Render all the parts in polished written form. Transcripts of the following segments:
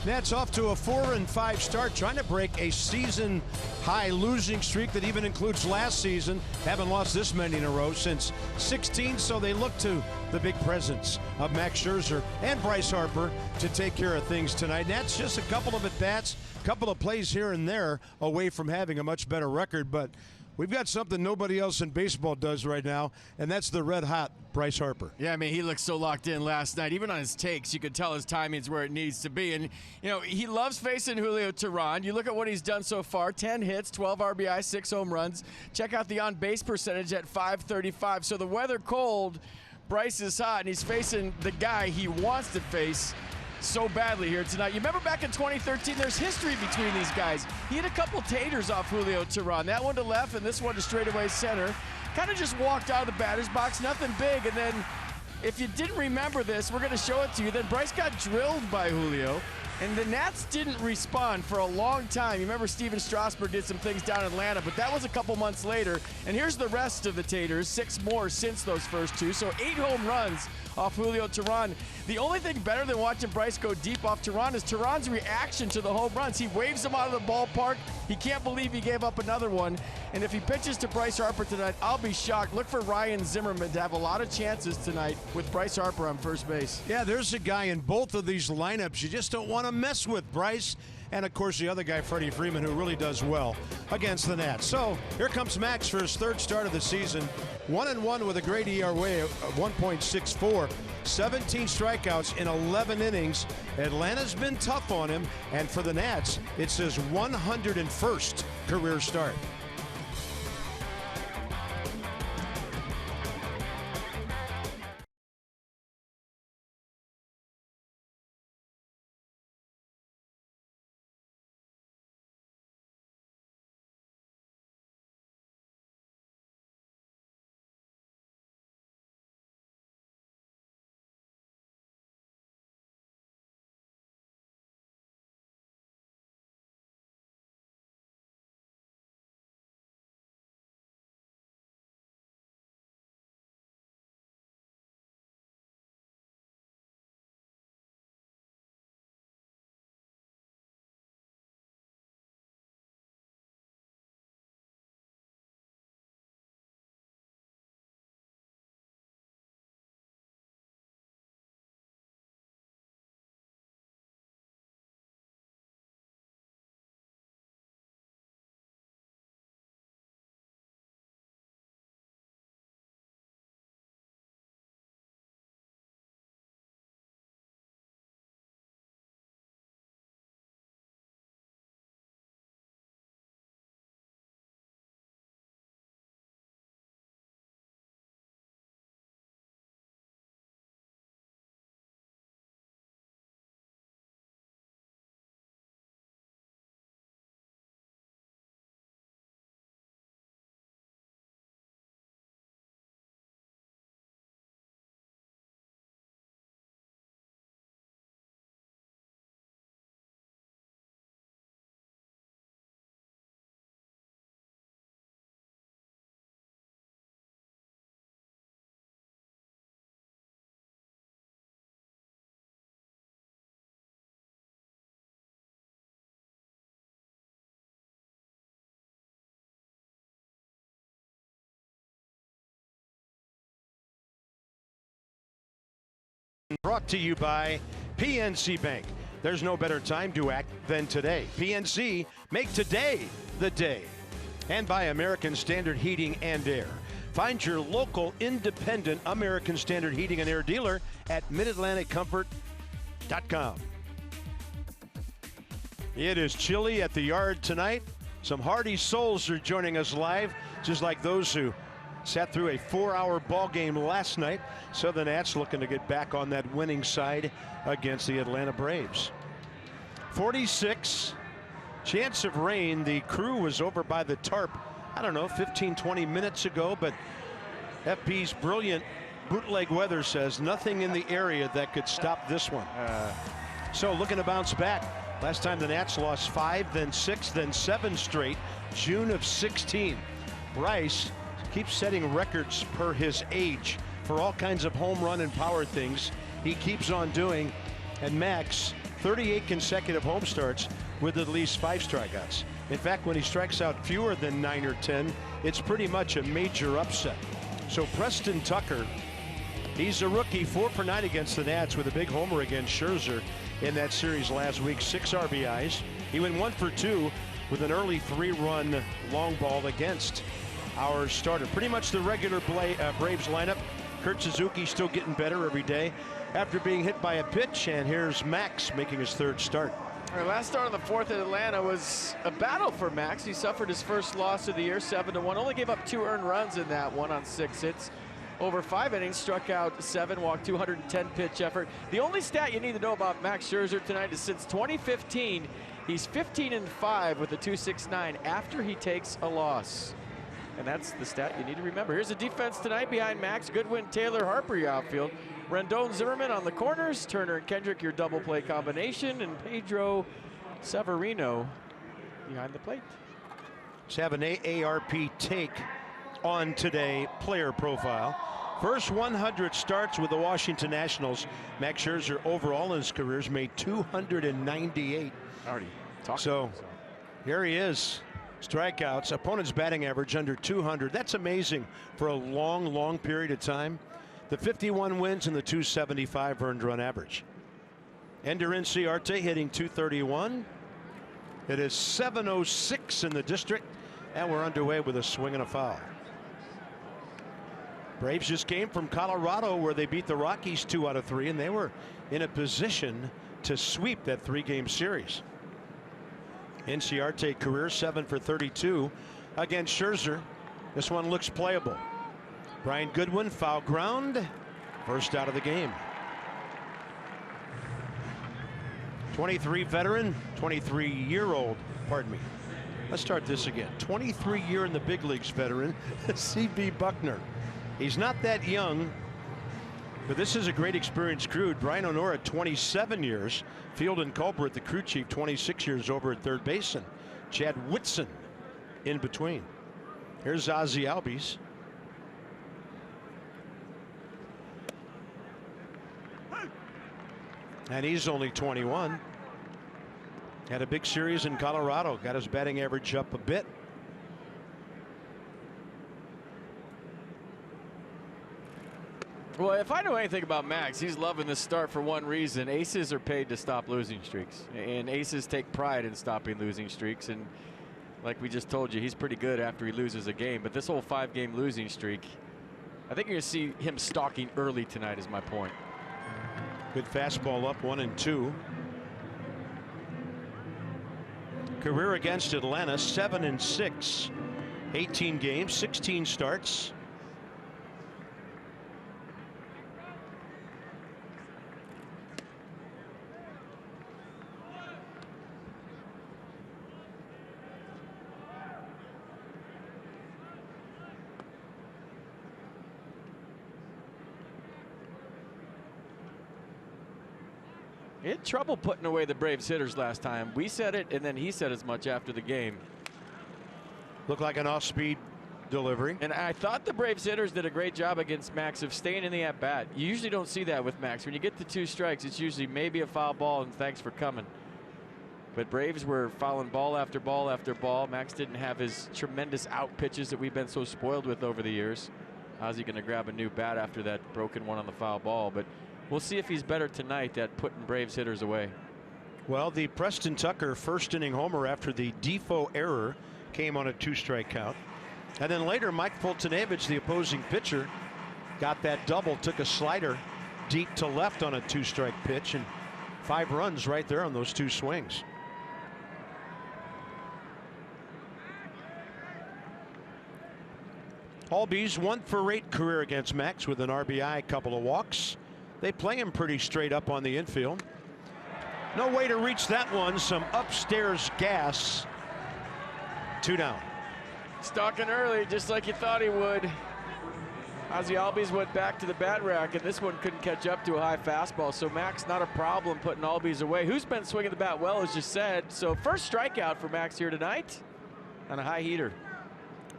Nats off to a 4-5 start, trying to break a season-high losing streak that even includes last season. Haven't lost this many in a row since 16, so they look to the big presence of Max Scherzer and Bryce Harper to take care of things tonight. Nats just a couple of at-bats, a couple of plays here and there away from having a much better record, but we've got something nobody else in baseball does right now, and that's the red-hot Bryce Harper. Yeah, I mean, he looked so locked in last night. Even on his takes, you could tell his timing's where it needs to be. And, you know, he loves facing Julio TEHERAN. You look at what he's done so far, 10 hits, 12 RBI, 6 home runs. Check out the on-base percentage at .535. So the weather cold, Bryce is hot, and he's facing the guy he wants to face so badly here tonight. You remember back in 2013, there's history between these guys. He had a couple taters off Julio TEHERAN. That one to left and this one to straightaway center. Kind of just walked out of the batter's box, nothing big. And then if you didn't remember this, we're going to show it to you. Then Bryce got drilled by Julio, and the Nats didn't respond for a long time. You remember Steven Strasburg did some things down in Atlanta, but that was a couple months later. And here's the rest of the taters, 6 more since those first 2. So 8 home runs off Julio TEHERAN. The only thing better than watching Bryce go deep off TEHERAN is TEHERAN's reaction to the home runs. He waves them out of the ballpark. He can't believe he gave up another one. And if he pitches to Bryce Harper tonight, I'll be shocked. Look for Ryan Zimmerman to have a lot of chances tonight with Bryce Harper on first base. Yeah, there's a guy in both of these lineups you just don't want to mess with, Bryce. And, of course, the other guy, Freddie Freeman, who really does well against the Nats. So here comes Max for his 3rd start of the season. 1-1 with a great ERA of 1.64. 17 strikeouts in 11 innings. Atlanta's been tough on him. And for the Nats, it's his 101st career start. Brought to you by PNC Bank. There's no better time to act than today. PNC, make today the day. And by American Standard Heating and Air. Find your local independent American Standard Heating and Air dealer at MidAtlanticComfort.com. It is chilly at the yard tonight. Some hardy souls are joining us live, just like those who sat through a 4-hour ball game last night. So the Nats looking to get back on that winning side against the Atlanta Braves. 46, chance of rain. The crew was over by the tarp, I don't know, 15-20 minutes ago, but FP's brilliant bootleg weather says nothing in the area that could stop this one. So looking to bounce back. Last time the Nats lost 5, then 6, then 7 straight, June of 16. Bryce keeps setting records per his age for all kinds of home run and power things. He keeps on doing, and Max 38 consecutive home starts with at least 5 strikeouts. In fact, when he strikes out fewer than 9 or 10, it's pretty much a major upset. So Preston Tucker, he's a rookie, 4 for 9 against the Nats with a big homer against Scherzer in that series last week. 6 RBIs. He went 1 for 2 with an early 3-run long ball against our starter. Pretty much the regular Braves lineup. Kurt Suzuki still getting better every day after being hit by a pitch. And here's Max making his 3rd start. Our last start on the 4th in Atlanta was a battle for Max. He suffered his first loss of the year, 7-1. Only gave up 2 earned runs in that one on 6 hits. Over 5 innings, struck out 7, walked 210 pitch effort. The only stat you need to know about Max Scherzer tonight is since 2015, he's 15-5 with a 2.69 after he takes a loss. And that's the stat you need to remember. Here's the defense tonight behind Max. Goodwin, Taylor, Harper, your outfield. Rendon, Zimmerman on the corners. Turner and Kendrick, your double play combination. And Pedro Severino behind the plate. Let's have an AARP take on today player profile. First 100 starts with the Washington Nationals. Max Scherzer overall in his career has made 298. Already talking. So here he is. Strikeouts, opponent's batting average under 200. That's amazing for a long period of time. The 51 wins and the 275 earned run average. Ender Inciarte hitting 231. It is 7:06 in the district, and we're underway with a swing and a foul. Braves just came from Colorado where they beat the Rockies 2 out of 3, and they were in a position to sweep that 3-game series. Inciarte career 7 for 32 against Scherzer. This one looks playable. Brian Goodwin, foul ground, first out of the game. 23 veteran, 23-year-old, pardon me. Let's start this again. 23-year in the big leagues veteran, C.B. Buckner. He's not that young, but this is a great experienced crew. Brian Honora, 27 years. Field and Culbert, the crew chief, 26 years over at third base. And Chad Whitson in between. Here's Ozzie Albies. And he's only 21. Had a big series in Colorado. Got his batting average up a bit. Well, if I know anything about Max, he's loving this start for one reason. Aces are paid to stop losing streaks, and aces take pride in stopping losing streaks. And like we just told you, he's pretty good after he loses a game. But this whole 5-game losing streak, I think you're going to see him stalking early tonight is my point. Good fastball up, 1-2. Career against Atlanta, 7-6. 18 games, 16 starts. He had trouble putting away the Braves hitters last time. We said it, and then he said as much after the game. Looked like an off-speed delivery. And I thought the Braves hitters did a great job against Max of staying in the at-bat. You usually don't see that with Max. When you get the 2 strikes, it's usually maybe a foul ball and thanks for coming. But Braves were fouling ball after ball after ball. Max didn't have his tremendous out pitches that we've been so spoiled with over the years. How's he going to grab a new bat after that broken one on the foul ball? But we'll see if he's better tonight at putting Braves hitters away. Well, the Preston Tucker first inning homer after the Defoe error came on a 2-strike count. And then later, Mike Fultonevich, the opposing pitcher, got that double, took a slider deep to left on a 2-strike pitch, and 5 runs right there on those 2 swings. Albies 1 for 8 career against Max with an RBI, couple of walks. They play him pretty straight up on the infield. No way to reach that one. Some upstairs gas. 2 down. Stalking early, just like you thought he would. Ozzie Albies went back to the bat rack, and this one couldn't catch up to a high fastball. So Max, not a problem putting Albies away. Who's been swinging the bat well, as you said. So first strikeout for Max here tonight on a high heater.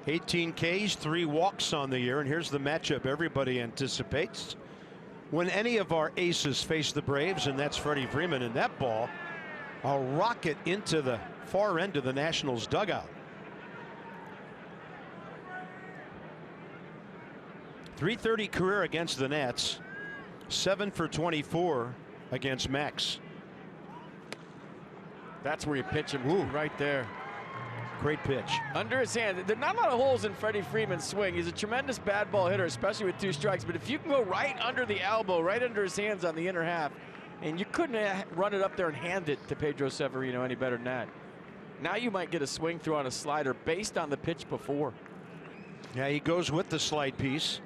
18 Ks, 3 walks on the year, and here's the matchup everybody anticipates. when any of our aces face the Braves, and that's Freddie Freeman, and that ball, a rocket into the far end of the Nationals dugout. .330 career against the Nats, 7 for 24 against Max. That's where you pitch him. Ooh. Right there. Great pitch. Under his hand. There are not a lot of holes in Freddie Freeman's swing. He's a tremendous bad ball hitter, especially with 2 strikes. But if you can go right under the elbow, right under his hands on the inner half, and you couldn't run it up there and hand it to Pedro Severino any better than that. Now you might get a swing through on a slider based on the pitch before. Yeah, he goes with the slide piece.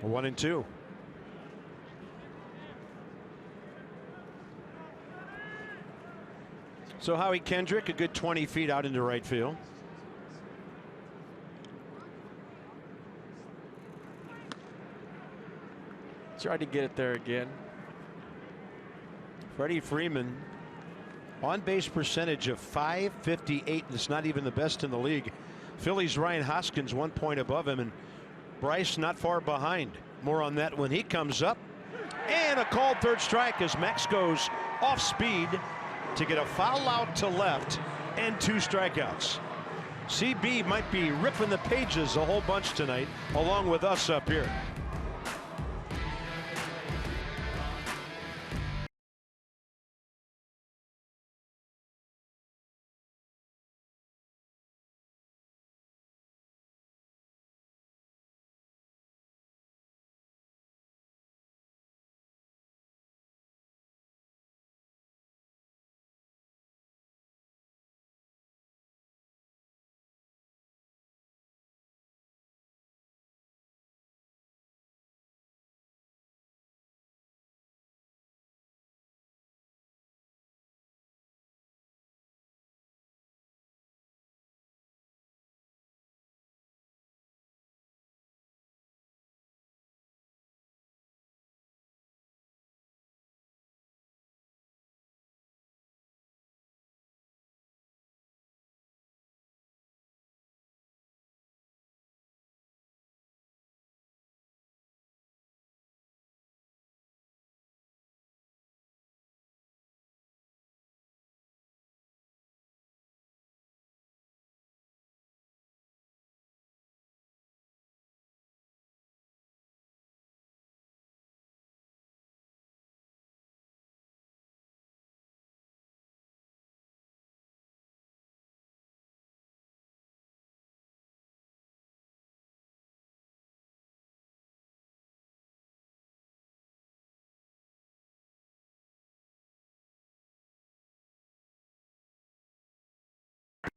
1-2. So Howie Kendrick, a good 20 feet out into right field. Tried to get it there again. Freddie Freeman, on base percentage of .558, and it's not even the best in the league. Phillies' Ryan Hoskins 1 point above him, and Bryce not far behind. More on that when he comes up. And a called 3rd strike as Max goes off speed to get a foul out to left and 2 strikeouts. CB might be ripping the pages a whole bunch tonight, along with us up here.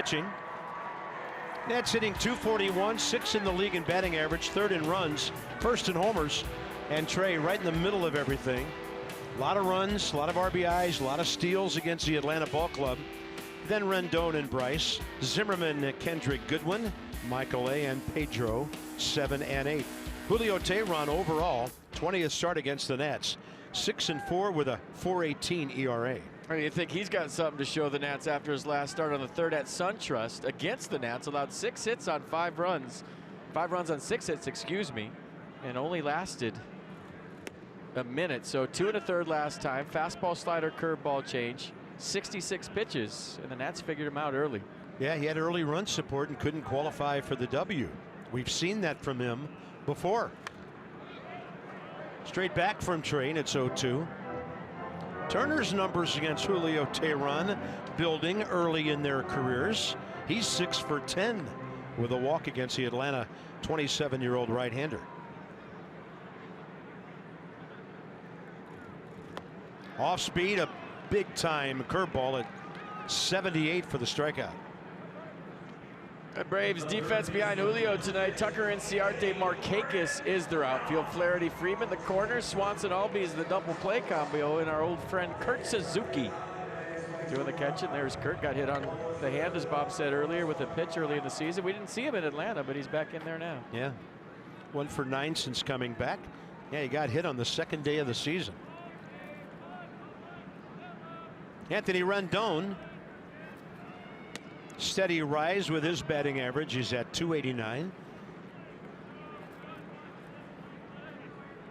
Pitching. Nats hitting .241, 6 in the league in batting average, 3rd in runs, 1st in homers, and TREA right in the middle of everything. A lot of runs, a lot of RBIs, a lot of steals against the Atlanta Ball Club. Then Rendon and Bryce, Zimmerman, Kendrick, Goodwin, Michael A. and Pedro, 7 and 8. Julio Teheran overall, 20th start against the Nats, 6-4 with a .418 ERA. And you think he's got something to show the Nats after his last start on the 3rd at SunTrust against the Nats. Allowed 6 hits on 5 runs. 5 runs on 6 hits, excuse me, and only lasted a minute. So 2 1/3 last time. Fastball, slider, curveball change. 66 pitches, and the Nats figured him out early. Yeah, he had early run support and couldn't qualify for the W. We've seen that from him before. Straight back from TREA, and it's 0-2. Turner's numbers against Julio Teheran building early in their careers. He's 6 for 10 with a walk against the Atlanta 27-year-old right-hander. Off speed, a big time curveball at 78 for the strikeout. The Braves defense behind Julio tonight. Tucker and Ciarte Markakis is their outfield. Flaherty, Freeman, the corner. Swanson, Albies is the double play combo. And our old friend Kurt Suzuki doing the catching. There's Kurt. Got hit on the hand, as Bob said earlier, with a pitch early in the season. We didn't see him in Atlanta, but he's back in there now. Yeah. 1 for 9 since coming back. Yeah, he got hit on the 2nd day of the season. Anthony Rendon. Steady rise with his batting average. He's at .289.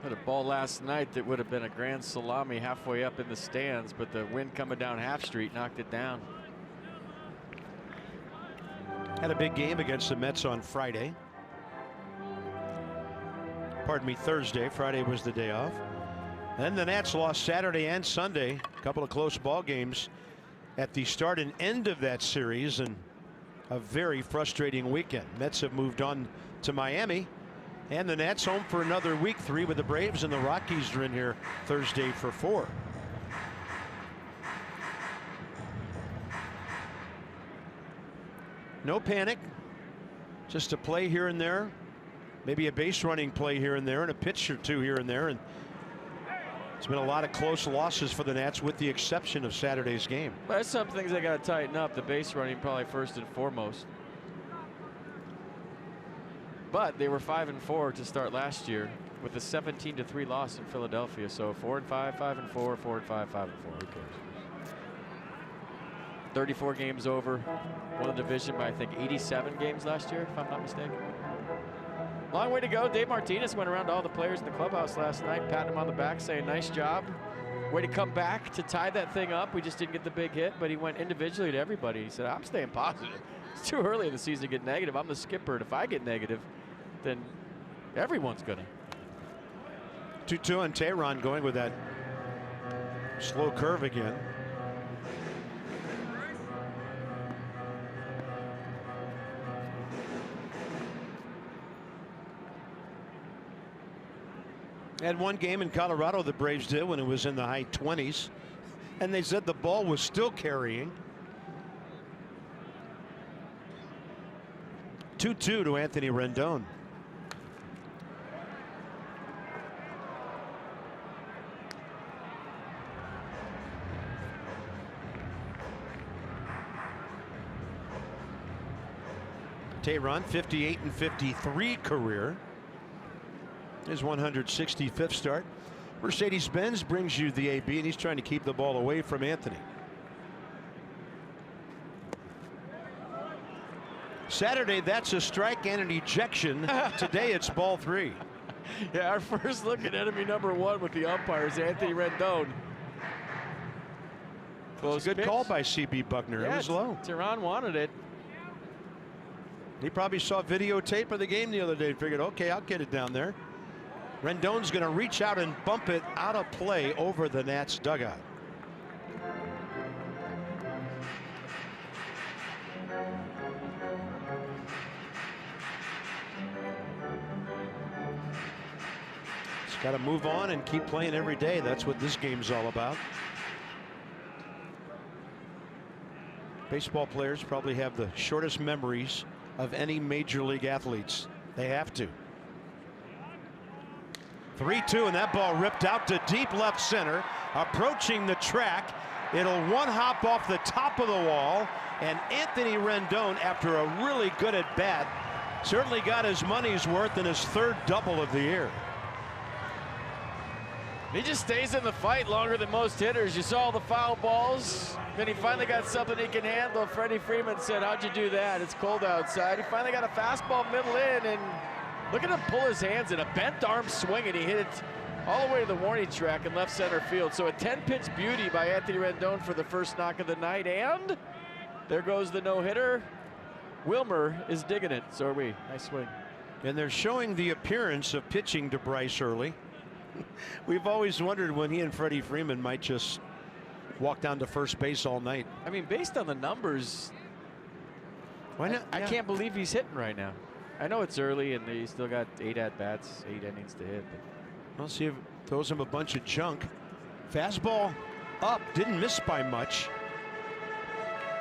Had a ball last night that would have been a grand salami halfway up in the stands, but the wind coming down Half Street knocked it down. Had a big game against the Mets on Friday. Pardon me, Thursday. Friday was the day off. Then the Nats lost Saturday and Sunday. A couple of close ball games at the start and end of that series, and a very frustrating weekend. Mets have moved on to Miami, and the Nats home for another week 3 with the Braves, and the Rockies are in here Thursday for 4. No panic, just a play here and there, maybe a base running play here and there, and a pitch or two here and there. And it's been a lot of close losses for the Nats, with the exception of Saturday's game. But there's some things they got to tighten up. The base running probably first and foremost. But they were 5-4 to start last year with a 17-3 loss in Philadelphia. So 4-5, 5-4, 4-5, 5-4. Who cares? 34 games over. Won the division by, I think, 87 games last year, if I'm not mistaken. Long way to go. Dave Martinez went around to all the players in the clubhouse last night, patting them on the back, saying, nice job. Way to come back to tie that thing up. We just didn't get the big hit, but he went individually to everybody. He said, I'm staying positive. It's too early in the season to get negative. I'm the skipper, and if I get negative, then everyone's going to. 2-2, and TEHERAN going with that slow curve again. Had one game in Colorado the Braves did when it was in the high 20s, and they said the ball was still carrying. 2-2 to Anthony Rendon. TEHERAN 58-53 career. His 165th start. Mercedes-Benz brings you the AB, and he's trying to keep the ball away from Anthony. Saturday, that's a strike and an ejection. Today, it's ball 3. Yeah, our first look at enemy number 1 with the umpires, Anthony Rendon. Close good pitch. Call by CB Buckner. Yeah, it was low. TEHERAN wanted it. He probably saw videotape of the game the other day and figured, okay, I'll get it down there. Rendon's going to reach out and bump it out of play over the Nats dugout. It's got to move on and keep playing every day. That's what this game's all about. Baseball players probably have the shortest memories of any major league athletes. They have to. 3-2, and that ball ripped out to deep left center, approaching the track. It'll one hop off the top of the wall, and Anthony Rendon, after a really good at bat, certainly got his money's worth in his 3rd double of the year. He just stays in the fight longer than most hitters. You saw the foul balls. Then he finally got something he can handle. Freddie Freeman said, how'd you do that? It's cold outside. He finally got a fastball middle in, and look at him pull his hands in a bent arm swing, and he hit it all the way to the warning track in left center field. So a 10-pitch beauty by Anthony Rendon for the first knock of the night, and there goes the no-hitter. Wilmer is digging it. So are we. Nice swing. And they're showing the appearance of pitching to Bryce early. We've always wondered when he and Freddie Freeman might just walk down to first base all night. I mean, based on the numbers, why not? I can't believe he's hitting right now. I know it's early and he's still got 8 at-bats, 8 innings to hit. But I'll see if throws him a bunch of junk. Fastball up, didn't miss by much.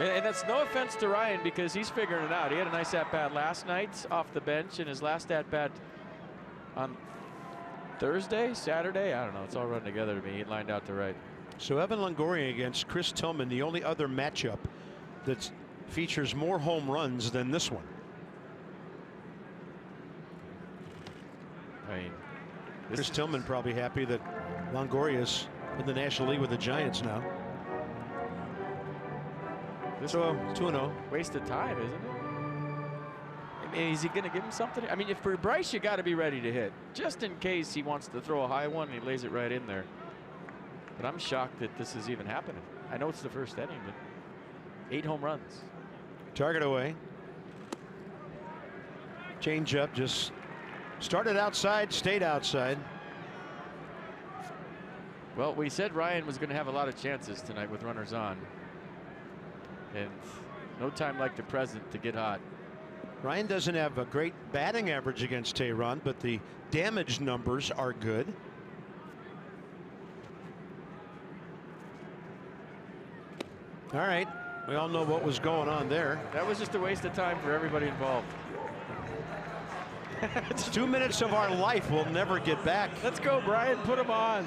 And that's no offense to Ryan, because he's figuring it out. He had a nice at-bat last night off the bench, and his last at-bat on Thursday, Saturday, I don't know. It's all running together to me. He lined out to right. So Evan Longoria against Chris Tillman, the only other matchup that features more home runs than this one. I mean, Chris Tillman probably happy that Longoria's in the National League with the Giants now. So 2-0. Waste of time, isn't it? Is he going to give him something? I mean, if for Bryce, you got to be ready to hit, just in case he wants to throw a high one and he lays it right in there. But I'm shocked that this is even happening. I know it's the first inning, but 8 home runs. Target away. Change up, just started outside, stayed outside. Well, we said Ryan was going to have a lot of chances tonight with runners on. And no time like the present to get hot. Ryan doesn't have a great batting average against TEHERAN, but the damage numbers are good. All right, we all know what was going on there. That was just a waste of time for everybody involved. It's 2 minutes of our life we'll never get back. Let's go, Brian, put him on.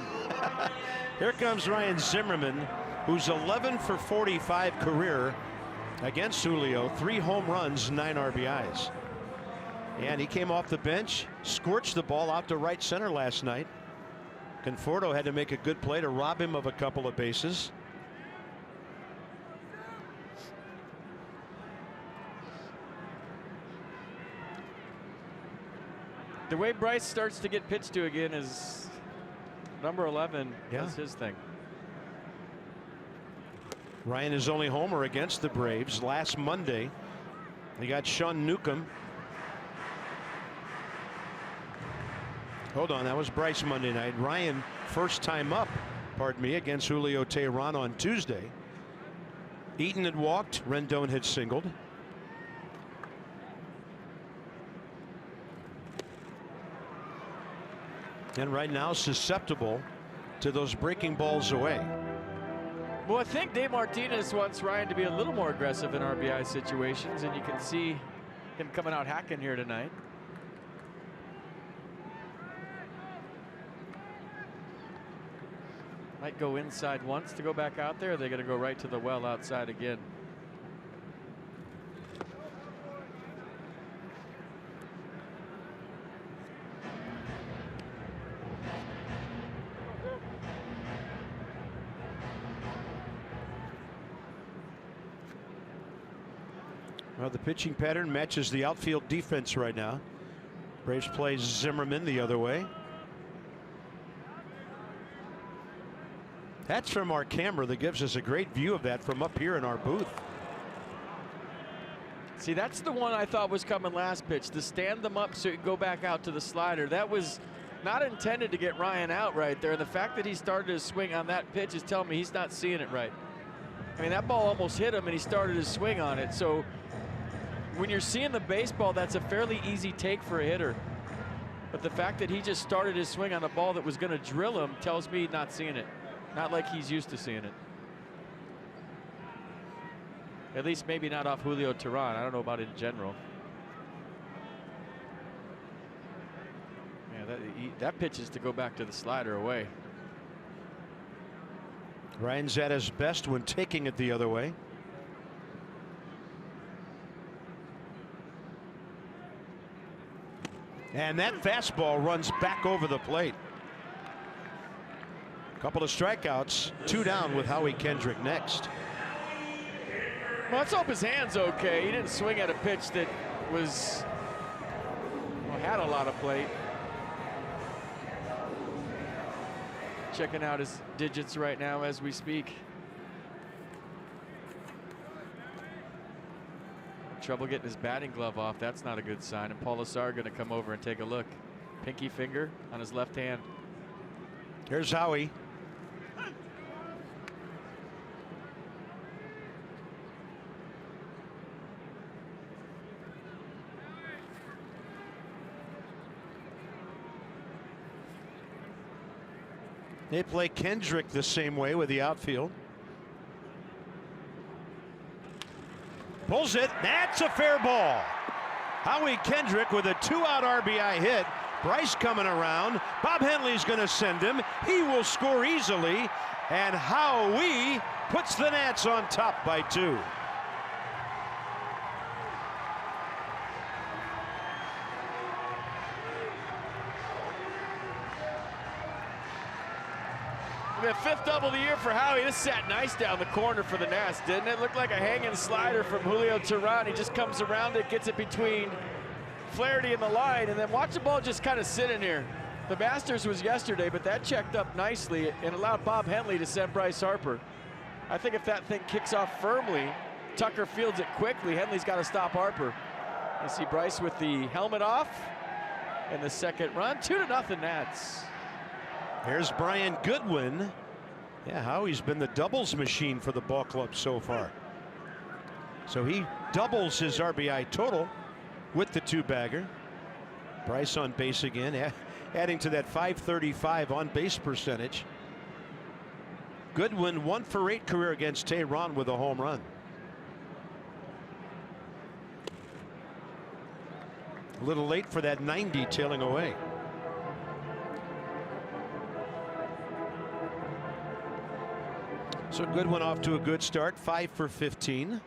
Here comes Ryan Zimmerman, who's 11 for 45 career against Julio. 3 home runs, 9 RBIs. And he came off the bench, scorched the ball out to right center last night. Conforto had to make a good play to rob him of a couple of bases. The way Bryce starts to get pitched to again is number 11. Yeah. That's his thing. Ryan is only homer against the Braves. Last Monday, they got Sean Newcomb. Hold on, that was Bryce Monday night. Ryan, first time up, pardon me, against Julio TEHERAN on Tuesday. Eaton had walked, Rendon had singled. And right now susceptible to those breaking balls away. Well, I think Dave Martinez wants Ryan to be a little more aggressive in RBI situations, and you can see him coming out hacking here tonight. Might go inside once to go back out there. They're going to go right to the well outside again. Well, the pitching pattern matches the outfield defense right now. Braves plays Zimmerman the other way. That's from our camera that gives us a great view of that from up here in our booth. See, that's the one I thought was coming last pitch, to stand them up so you go back out to the slider. That was not intended to get Ryan out right there. The fact that he started his swing on that pitch is telling me he's not seeing it right. I mean, that ball almost hit him and he started his swing on it. So when you're seeing the baseball, that's a fairly easy take for a hitter. But the fact that he just started his swing on a ball that was going to drill him tells me not seeing it. Not like he's used to seeing it. At least maybe not off Julio TEHERAN. I don't know about it in general. Yeah, that pitch is to go back to the slider away. Ryan's at his best when taking it the other way. And that fastball runs back over the plate. Couple of strikeouts, 2 down with Howie Kendrick next. Well, let's hope his hand's okay. He didn't swing at a pitch that was, well, had a lot of plate. Checking out his digits right now as we speak. Trouble getting his batting glove off. That's not a good sign. And Paul Lassar going to come over and take a look. Pinky finger on his left hand. Here's Howie. They play Kendrick the same way with the outfield. Pulls it. That's a fair ball. Howie Kendrick with a 2-out RBI hit. Bryce coming around. Bob Henley's going to send him. He will score easily. And Howie puts the Nats on top by 2. The 5th double of the year for Howie. This sat nice down the corner for the Nats, didn't it? Looked like a hanging slider from Julio TEHERAN. He just comes around it, gets it between Flaherty in the line, and then watch the ball just kind of sit in here. The Masters was yesterday, but that checked up nicely and allowed Bob Henley to send Bryce Harper. I think if that thing kicks off firmly, Tucker fields it quickly, Henley's got to stop Harper. You see Bryce with the helmet off in the second run, 2-0 Nats. Here's Brian Goodwin. Yeah, Howie's been the doubles machine for the ball club so far. So he doubles his RBI total with the two-bagger. Bryce on base again, adding to that .535 on base percentage. Goodwin 1 for 8 career against TEHERAN with a home run. A little late for that 90 tailing away. So Goodwin off to a good start, 5 for 15.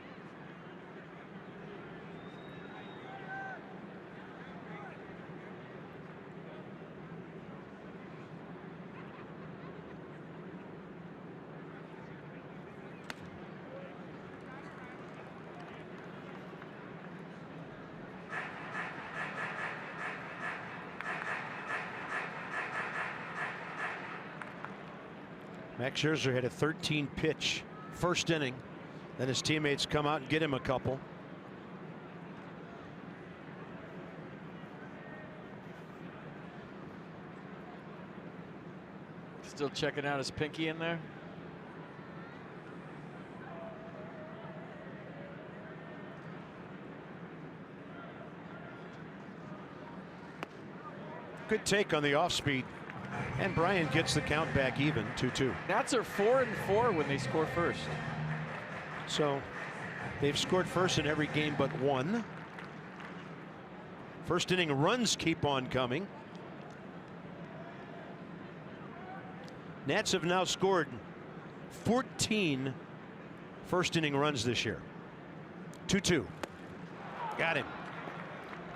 Max Scherzer had a 13 pitch first inning. Then his teammates come out and get him a couple. Still checking out his pinky in there. Good take on the off speed. And Brian gets the count back even, 2-2. Nats are 4-4 when they score first. So they've scored first in every game but one. First inning runs keep on coming. Nats have now scored 14 first inning runs this year. 2-2. Got him.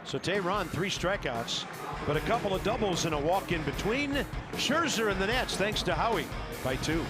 So TEHERAN 3 strikeouts, but a couple of doubles and a walk in between. Scherzer and the Nats, thanks to Howie, by 2.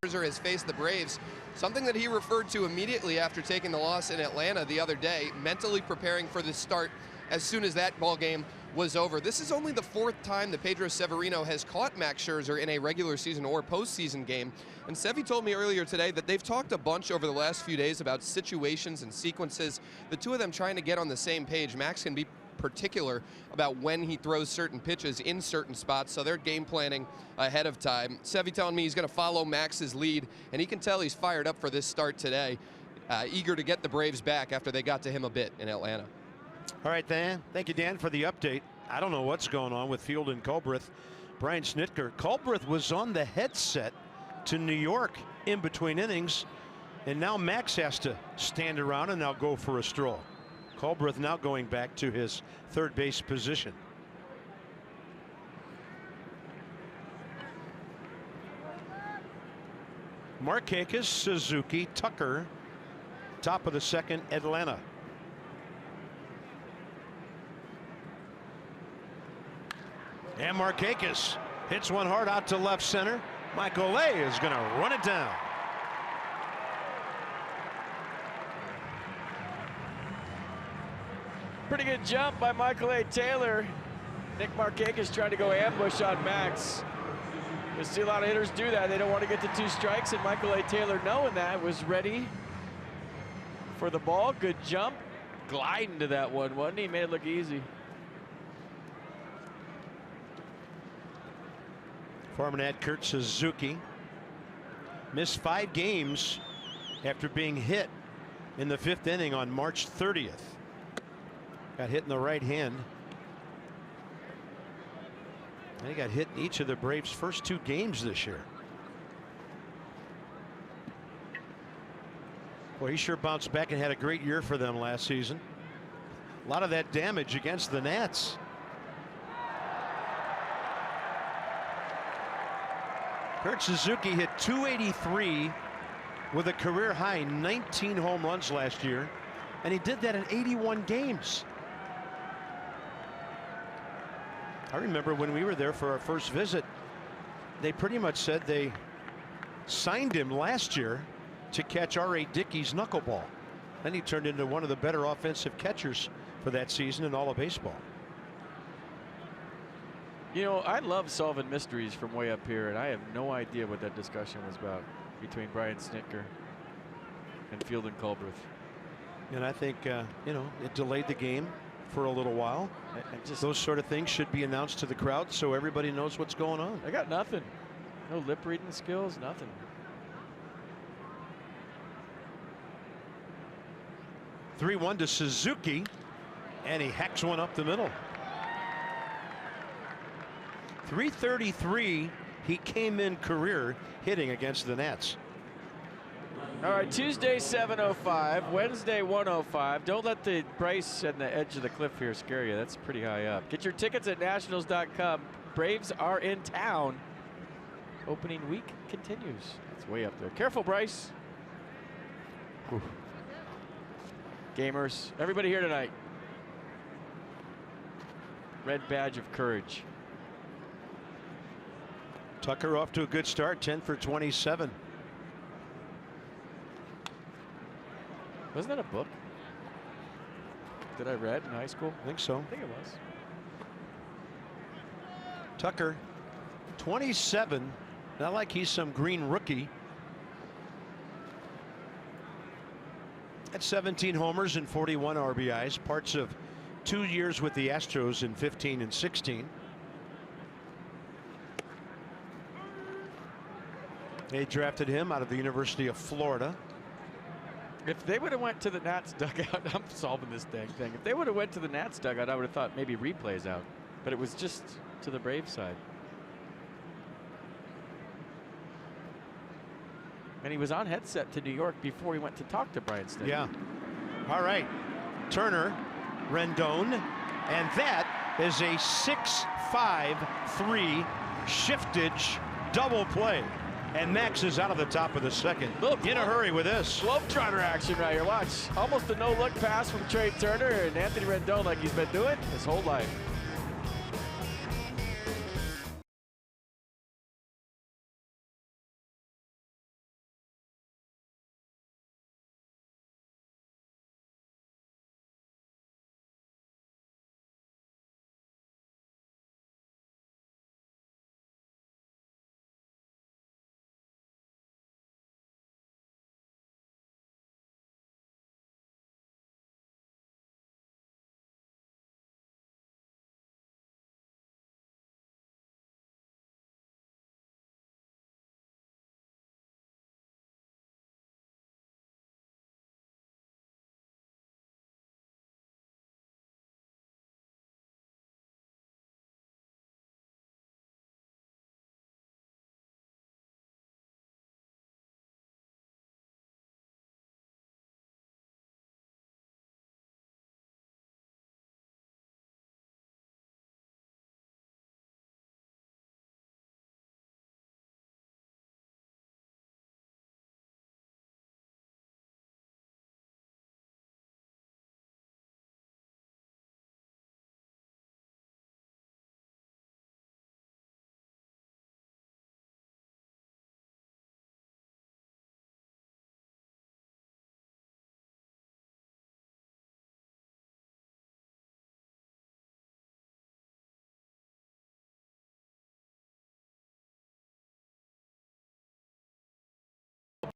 Scherzer has faced the Braves, something that he referred to immediately after taking the loss in Atlanta the other day, mentally preparing for this start as soon as that ball game was over. This is only the 4th time that Pedro Severino has caught Max Scherzer in a regular season or postseason game. And Sevy told me earlier today that they've talked a bunch over the last few days about situations and sequences, the two of them trying to get on the same page. Max can be particular about when he throws certain pitches in certain spots, so they're game planning ahead of time. Sevy telling me he's going to follow Max's lead, and he can tell he's fired up for this start today, eager to get the Braves back after they got to him a bit in Atlanta. All right, Dan. Thank you, Dan, for the update. I don't know what's going on with Field and Culbreth. Brian Snitker. Culbreth was on the headset to New York in between innings, and now Max has to stand around and now go for a stroll. Culbreth now going back to his third base position. Markakis, Suzuki, Tucker. Top of the second, Atlanta. And Markakis hits one hard out to left center. Michael A is going to run it down. Pretty good jump by Michael A. Taylor. Nick Markakis trying to go ambush on Max. You see a lot of hitters do that. They don't want to get to 2 strikes, and Michael A. Taylor, knowing that, was ready for the ball. Good jump. Gliding to that one, wasn't he? Made it look easy. Foreman at Kurt Suzuki missed 5 games after being hit in the 5th inning on March 30th. Got hit in the right hand. And he got hit in each of the Braves' first 2 games this year. Boy, he sure bounced back and had a great year for them last season. A lot of that damage against the Nats. Kurt Suzuki hit .283 with a career high 19 home runs last year, and he did that in 81 games. I remember when we were there for our first visit, they pretty much said they signed him last year to catch R.A. Dickey's knuckleball. Then he turned into one of the better offensive catchers for that season in all of baseball. You know, I love solving mysteries from way up here, and I have no idea what that discussion was about between Brian Snitker and Fielding Culbreth. And I think, you know, it delayed the game for a little while. Those sort of things should be announced to the crowd so everybody knows what's going on. I got nothing. No lip reading skills, nothing. (3-1) to Suzuki, and he hacks one up the middle. .333 he came in career hitting against the Nats. All right, Tuesday 7:05, Wednesday 1:05. Don't let the BRYCE and the edge of the cliff here scare you. That's pretty high up. Get your tickets at nationals.com. Braves are in town. Opening week continues. It's way up there. Careful, BRYCE. Whew. Gamers, everybody here tonight. Red badge of courage. Tucker off to a good start, 10 for 27. Wasn't that a book that I read in high school? I think so. I think it was. Tucker, 27. Not like he's some green rookie. At 17 homers and 41 RBIs, parts of 2 years with the Astros in 15 and 16. They drafted him out of the University of Florida. If they would have went to the Nats dugout, I'm solving this dang thing. If they would have went to the Nats dugout, I would have thought maybe replays out. But it was just to the Braves side. And he was on headset to New York before he went to talk to Brian Snitker. Yeah. All right. Turner, Rendon, and that is a 6-5-3 shiftage double play. And Max is out of the top of the second. Look, in a hurry with this. Globetrotter action right here. Watch. Almost a no-look pass from Trey Turner and Anthony Rendon like he's been doing his whole life.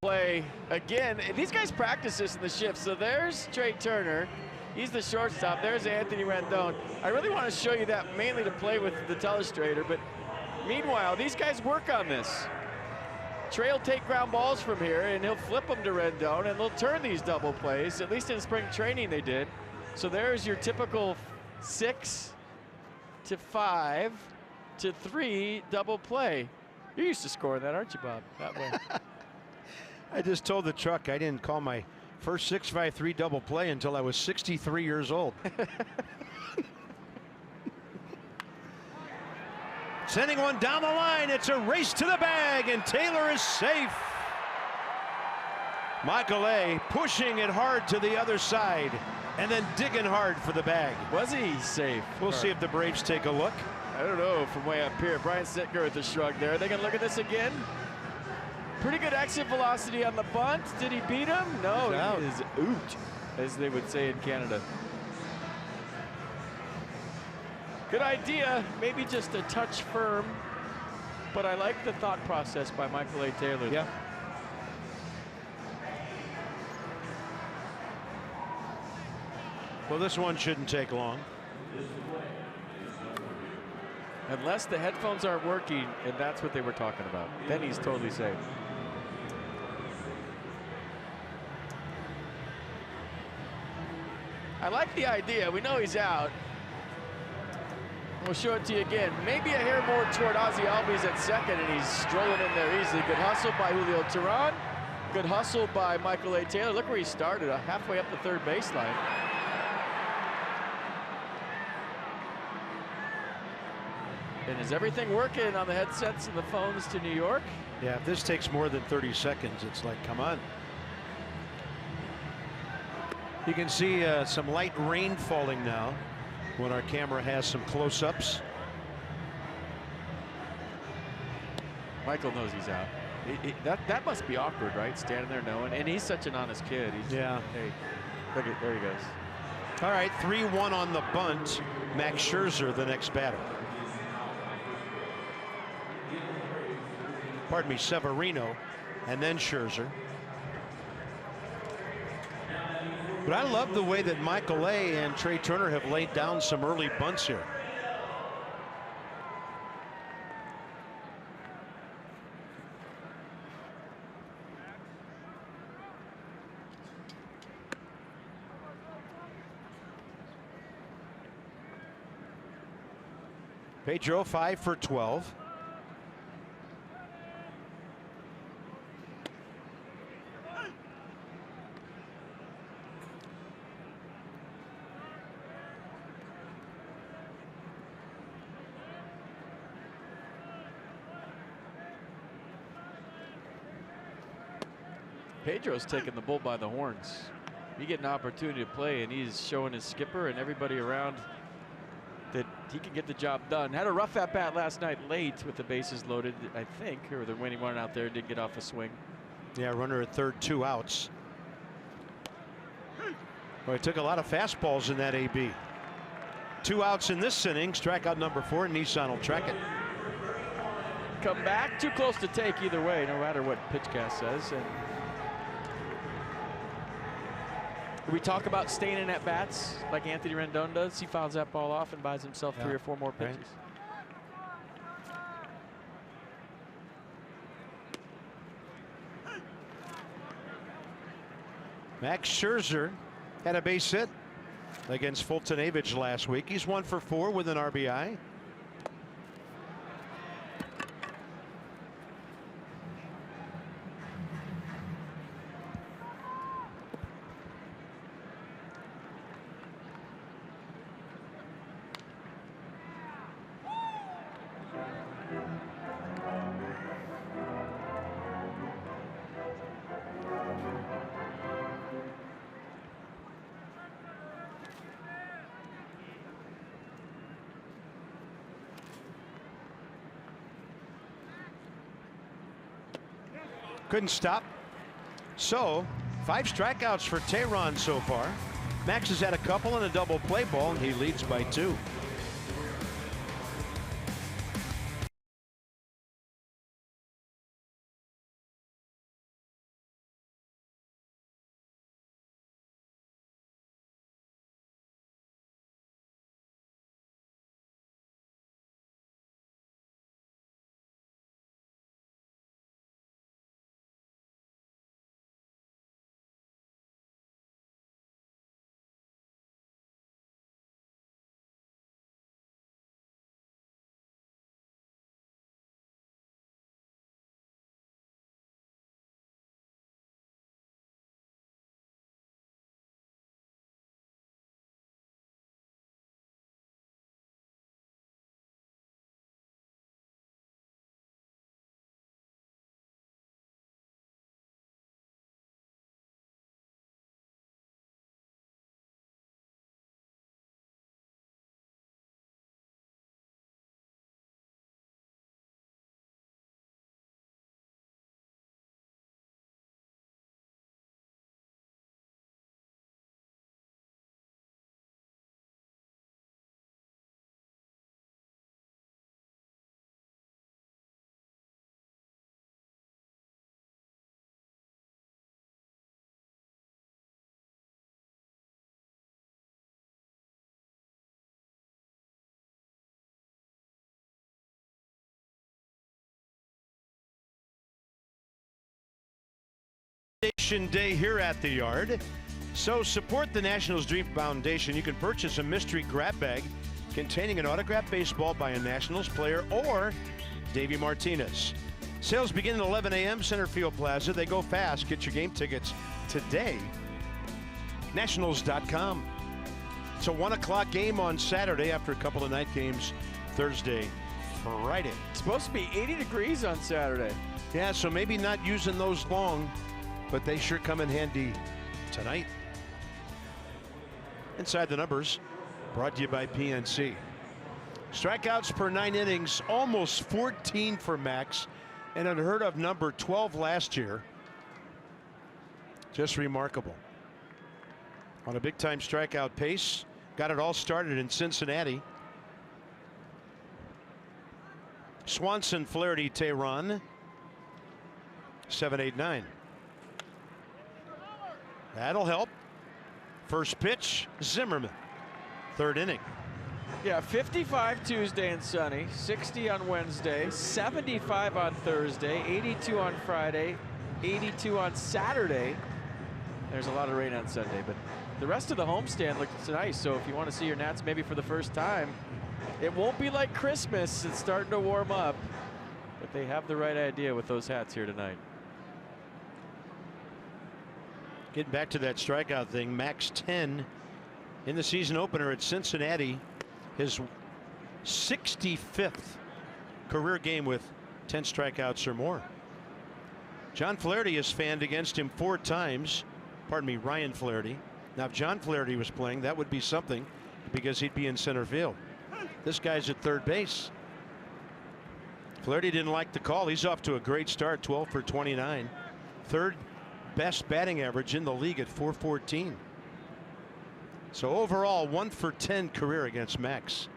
play again. These guys practice this in the shift. So there's Trey Turner. He's the shortstop. There's Anthony Rendon. I really want to show you that mainly to play with the telestrator, but meanwhile, these guys work on this. Trey will take ground balls from here, and he'll flip them to Rendon, and they'll turn these double plays. At least in spring training they did. So there's your typical 6 to 5 to 3 double play. You're used to scoring that, aren't you, Bob? That way. I just told the truck I didn't call my first 6-5-3 double play until I was 63 years old. Sending one down the line. It's a race to the bag, and Taylor is safe. Michael A. pushing it hard to the other side and then digging hard for the bag. Was he safe? We'll see if the Braves take a look. I don't know from way up here. Brian Sittger with the shrug there. Are they going to look at this again? Pretty good exit velocity on the bunt. Did he beat him? No, he is oot, as they would say in Canada. Good idea, maybe just a touch firm, but I like the thought process by Michael A. Taylor. Yeah. Well, this one shouldn't take long. Unless the headphones aren't working, and that's what they were talking about. Then he's totally safe. I like the idea. We know he's out. We'll show it to you again. Maybe a hair more toward Ozzie Albies at second, and he's strolling in there easily. Good hustle by Julio Teheran. Good hustle by Michael A. Taylor. Look where he started, halfway up the third baseline. And is everything working on the headsets and the phones to New York? Yeah, if this takes more than 30 seconds, it's like, come on. You can see some light rain falling now when our camera has some close-ups. Michael knows he's out. That must be awkward, right? Standing there knowing. And he's such an honest kid. Yeah. Hey, look at, there he goes. All right, 3-1 on the bunt. Max Scherzer, the next batter. Pardon me, Severino, and then Scherzer. But I love the way that Michael A. and Trey Turner have laid down some early bunts here. Pedro 5 for 12. Pedro's taking the bull by the horns. You get an opportunity to play, and he's showing his skipper and everybody around that he can get the job done. Had a rough at bat last night late with the bases loaded, I think, or the winning one out there did get off a swing. Yeah, runner at third, 2 outs. Well, he took a lot of fastballs in that AB. 2 outs in this inning. Strikeout number 4. Nissan will track it. Come back, too close to take either way, no matter what PitchCast says. And we talk about staying in at bats like Anthony Rendon does. He fouls that ball off and buys himself 3 or 4 more pitches. Right. Max Scherzer had a base hit against Fultonavich last week. He's 1 for 4 with an RBI. Couldn't stop. So 5 strikeouts for TEHERAN so far. Max has had a couple and a double play ball, and he leads by 2. Foundation Day here at the Yard. So support the Nationals Dream Foundation. You can purchase a mystery grab bag containing an autographed baseball by a Nationals player or Davey Martinez. Sales begin at 11 a.m. Centerfield Plaza. They go fast. Get your game tickets today. Nationals.com. It's a 1 o'clock game on Saturday after a couple of night games Thursday, Friday. It's supposed to be 80 degrees on Saturday. Yeah, so maybe not using those long, but they sure come in handy tonight. Inside the Numbers, brought to you by PNC. Strikeouts per 9 innings, almost 14 for Max, an unheard of number, 12 last year. Just remarkable. On a big time strikeout pace, got it all started in Cincinnati. Swanson, Flaherty, TEHERAN, 7, 8, 9. That'll help. First pitch, Zimmerman. Third inning. Yeah, 55 Tuesday and sunny, 60 on Wednesday, 75 on Thursday, 82 on Friday, 82 on Saturday. There's a lot of rain on Sunday, but the rest of the homestand looks nice. So if you want to see your Nats maybe for the first time, it won't be like Christmas. It's starting to warm up, but they have the right idea with those hats here tonight. Getting back to that strikeout thing, Max 10 in the season opener at Cincinnati. His 65th career game with 10 strikeouts or more. John Flaherty has fanned against him 4 times. Pardon me, Ryan Flaherty. Now, if John Flaherty was playing, that would be something because he'd be in center field. This guy's at third base. Flaherty didn't like the call. He's off to a great start, 12 for 29. Third best batting average in the league at .414. So overall, 1 for 10 career against Max.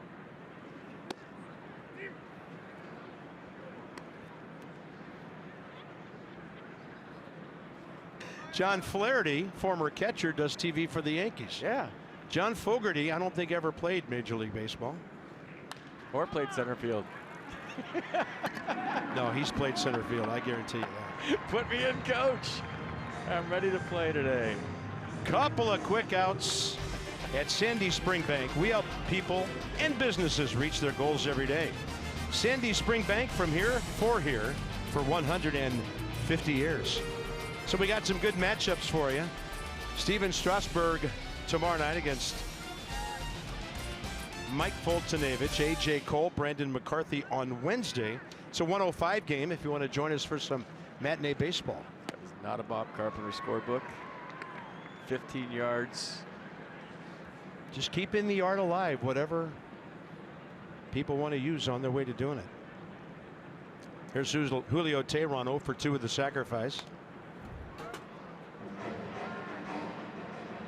John Flaherty, former catcher, does TV for the Yankees. Yeah. John Fogerty, I don't think ever played Major League Baseball. Or played center field. No, he's played center field, I guarantee you that. Put me in, coach. I'm ready to play today. Couple of quick outs at Sandy Springbank. We help people and businesses reach their goals every day. Sandy Springbank, from here for 150 years. So we got some good matchups for you. Steven Strasburg tomorrow night against Mike Foltynewicz, A.J. Cole, Brandon McCarthy on Wednesday. It's a 105 game if you want to join us for some matinee baseball. That is not a Bob Carpenter scorebook. 15 yards. Just keeping the yard alive, whatever people want to use on their way to doing it. Here's Julio TEHERAN 0 for 2 with the sacrifice.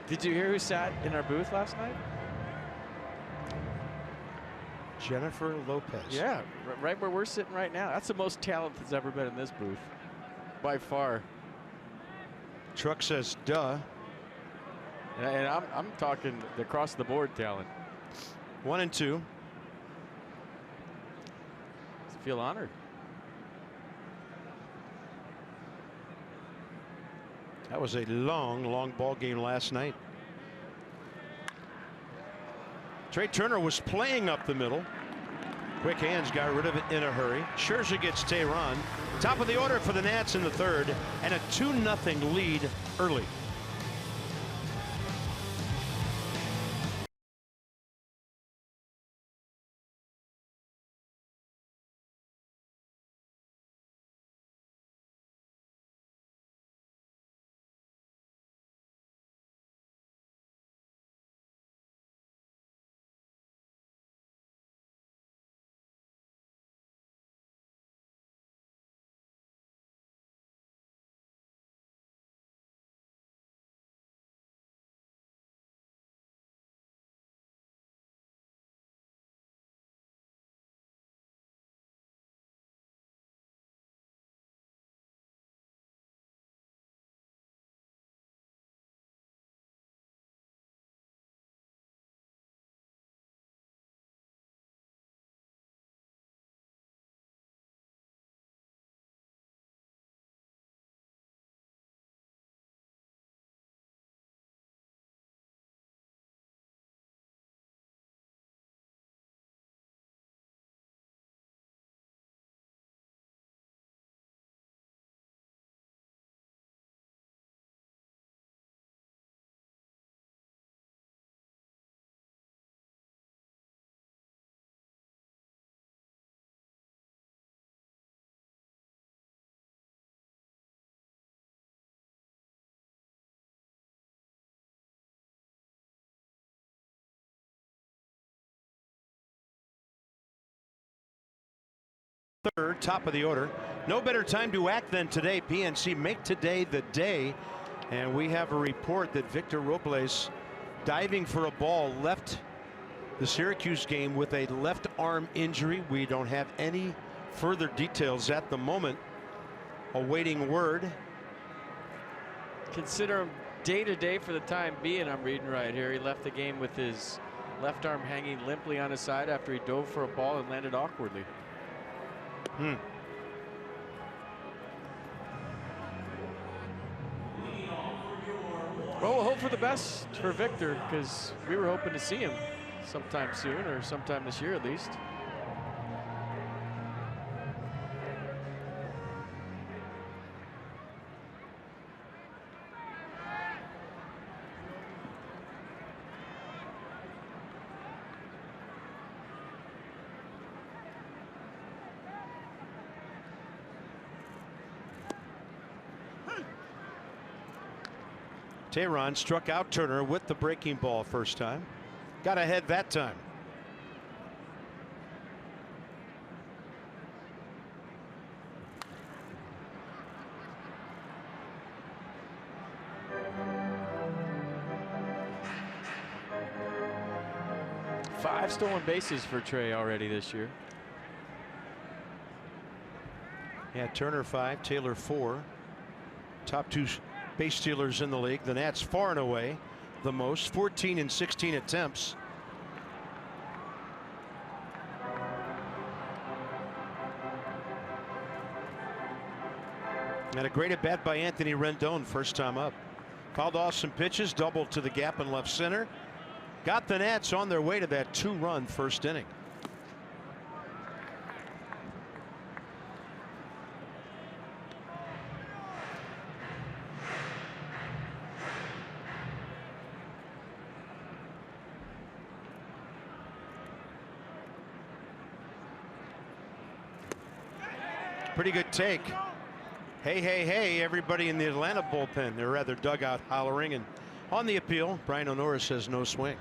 Did you hear who sat in our booth last night? Jennifer Lopez. Yeah, right where we're sitting right now. That's the most talent that's ever been in this booth, by far. Truck says, duh. And I'm talking across the board talent. 1 and 2. I feel honored. That was a long ball game last night. Trey Turner was playing up the middle. Quick hands got rid of it in a hurry. Scherzer gets TEHERAN. Top of the order for the Nats in the third, and a 2-0 lead early. third, top of the order. No better time to act than today. PNC make today the day. And we have a report that Victor Robles, diving for a ball, left the Syracuse game with a left arm injury. We don't have any further details at the moment. Awaiting word. Consider him day-to-day for the time being. I'm reading right here. He left the game with his left arm hanging limply on his side after he dove for a ball and landed awkwardly. Well, we'll hope for the best for Victor, because we were hoping to see him sometime soon, or sometime this year at least. TEHERAN struck out Turner with the breaking ball first time. Got ahead that time. Five stolen bases for TREA already this year. Yeah, Turner 5, Taylor 4. Top two base stealers in the league. The Nats far and away the most, 14 and 16 attempts. And a great at bat by Anthony Rendon, first time up. Fouled off some pitches, doubled to the gap in left center. Got the Nats on their way to that 2-run first inning. Pretty good take. Hey, hey, hey, everybody in the Atlanta bullpen. They're rather dugout hollering. And on the appeal, Brian O'Nora says no swing.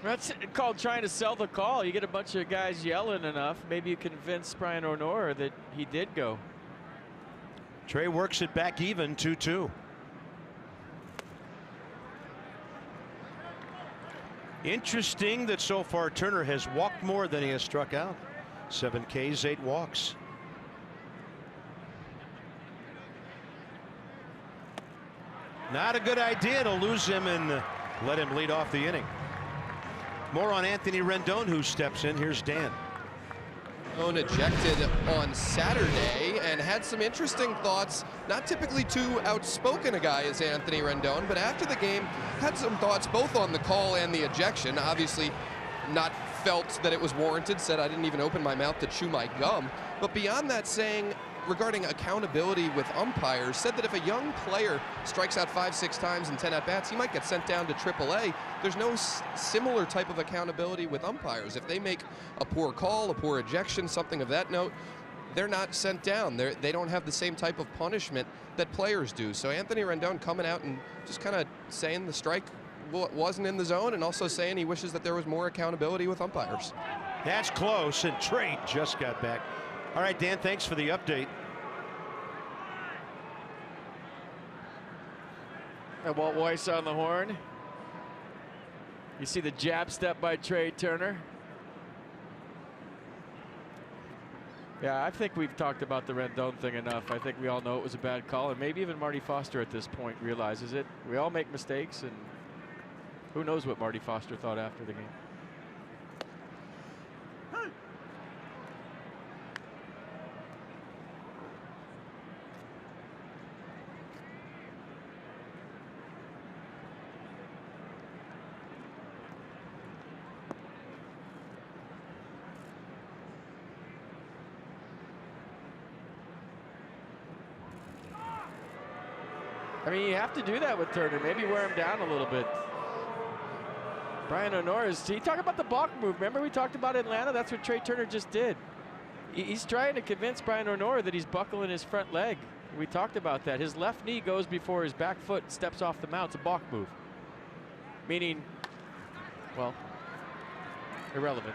That's called trying to sell the call. You get a bunch of guys yelling enough, maybe you convince Brian O'Nora that he did go. TREA works it back even, 2-2. Interesting that so far Turner has walked more than he has struck out. 7 Ks, 8 walks. Not a good idea to lose him and let him lead off the inning. More on Anthony Rendon, who steps in. Here's Dan. Rendon ejected on Saturday and had some interesting thoughts. Not typically too outspoken a guy as Anthony Rendon, but after the game had some thoughts both on the call and the ejection. Obviously not felt that it was warranted, said I didn't even open my mouth to chew my gum. But beyond that, saying regarding accountability with umpires, said that if a young player strikes out 5-6 times in 10 at-bats, he might get sent down to AAA. There's no similar type of accountability with umpires. If they make a poor call, a poor ejection, something of that note, they're not sent down. They don't have the same type of punishment that players do. So Anthony Rendon coming out and just kind of saying the strike wasn't in the zone, and also saying he wishes that there was more accountability with umpires. That's close, and TREA just got back. All right, Dan, thanks for the update. And Walt Weiss on the horn. You see the jab step by TREA Turner. Yeah, I think we've talked about the Rendon thing enough. I think we all know it was a bad call, and maybe even Marty Foster at this point realizes it. We all make mistakes, and who knows what Marty Foster thought after the game. I mean, you have to do that with Turner. Maybe wear him down a little bit. Brian O'Nora, he talked about the balk move. Remember we talked about Atlanta? That's what TREA Turner just did. He's trying to convince Brian O'Nora that he's buckling his front leg. We talked about that. His left knee goes before his back foot steps off the mount. It's a balk move. Meaning, well, irrelevant.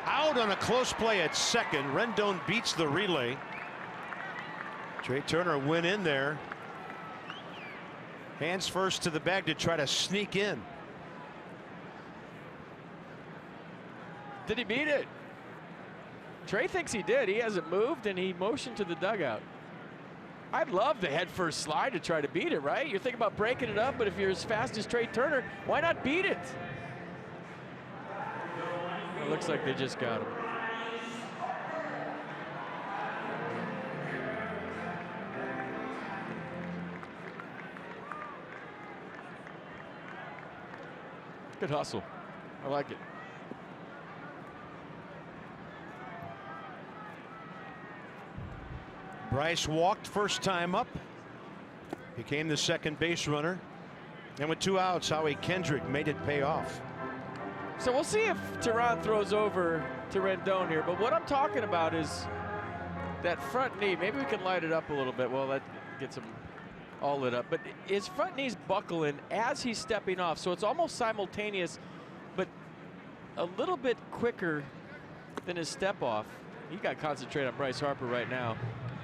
Out on a close play at second. Rendon beats the relay. Trey Turner went in there. Hands first to the bag to try to sneak in. Did he beat it? Trey thinks he did. He hasn't moved, and he motioned to the dugout. I'd love the head first slide to try to beat it, right? You're thinking about breaking it up, but if you're as fast as Trey Turner, why not beat it? It looks like they just got him. Good hustle. I like it. Bryce walked first time up. Became the second base runner. And with 2 outs, Howie Kendrick made it pay off. So we'll see if TEHERAN throws over to Rendon here. But what I'm talking about is that front knee. Maybe we can light it up a little bit. Well, that gets him all lit up. But his front knee's buckling as he's stepping off. So it's almost simultaneous, but a little bit quicker than his step off. You got to concentrate on Bryce Harper right now.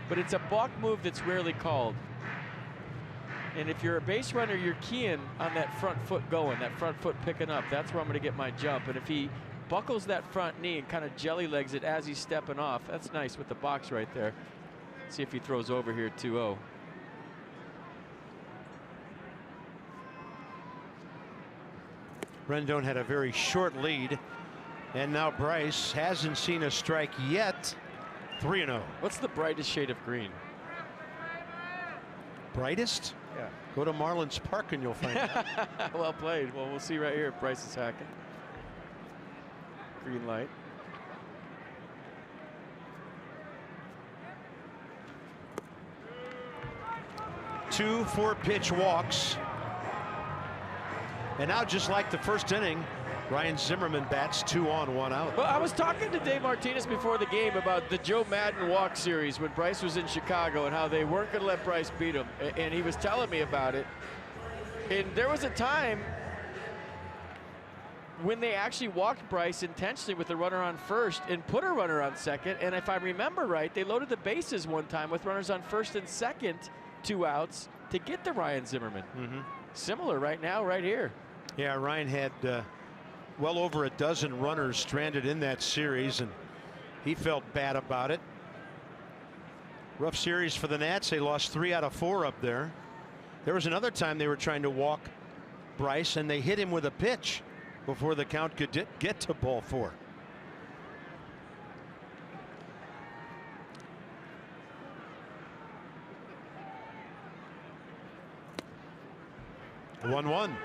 But it's a balk move that's rarely called. And if you're a base runner, you're keying on that front foot going, that front foot picking up. That's where I'm going to get my jump. And if he buckles that front knee and kind of jelly legs it as he's stepping off, that's nice with the box right there. See if he throws over here 2-0. Rendon had a very short lead. And now Bryce hasn't seen a strike yet. 3-0. What's the brightest shade of green? Brightest? Yeah. Go to Marlins Park and you'll find out. Well played. Well, we'll see right here if Bryce is hacking. Green light. Two 4-pitch walks. And now, just like the first inning, Ryan Zimmerman bats 2 on, 1 out. Well, I was talking to Dave Martinez before the game about the Joe Madden walk series when Bryce was in Chicago and how they weren't going to let Bryce beat him. And he was telling me about it. And there was a time when they actually walked Bryce intentionally with a runner on first and put a runner on second. And if I remember right, they loaded the bases one time with runners on first and second, 2 outs, to get to Ryan Zimmerman. Similar right now, right here. Yeah, Ryan had well over a dozen runners stranded in that series, and he felt bad about it. Rough series for the Nats. They lost 3 out of 4 up there. There was another time they were trying to walk Bryce, and they hit him with a pitch before the count could get to ball 4. One.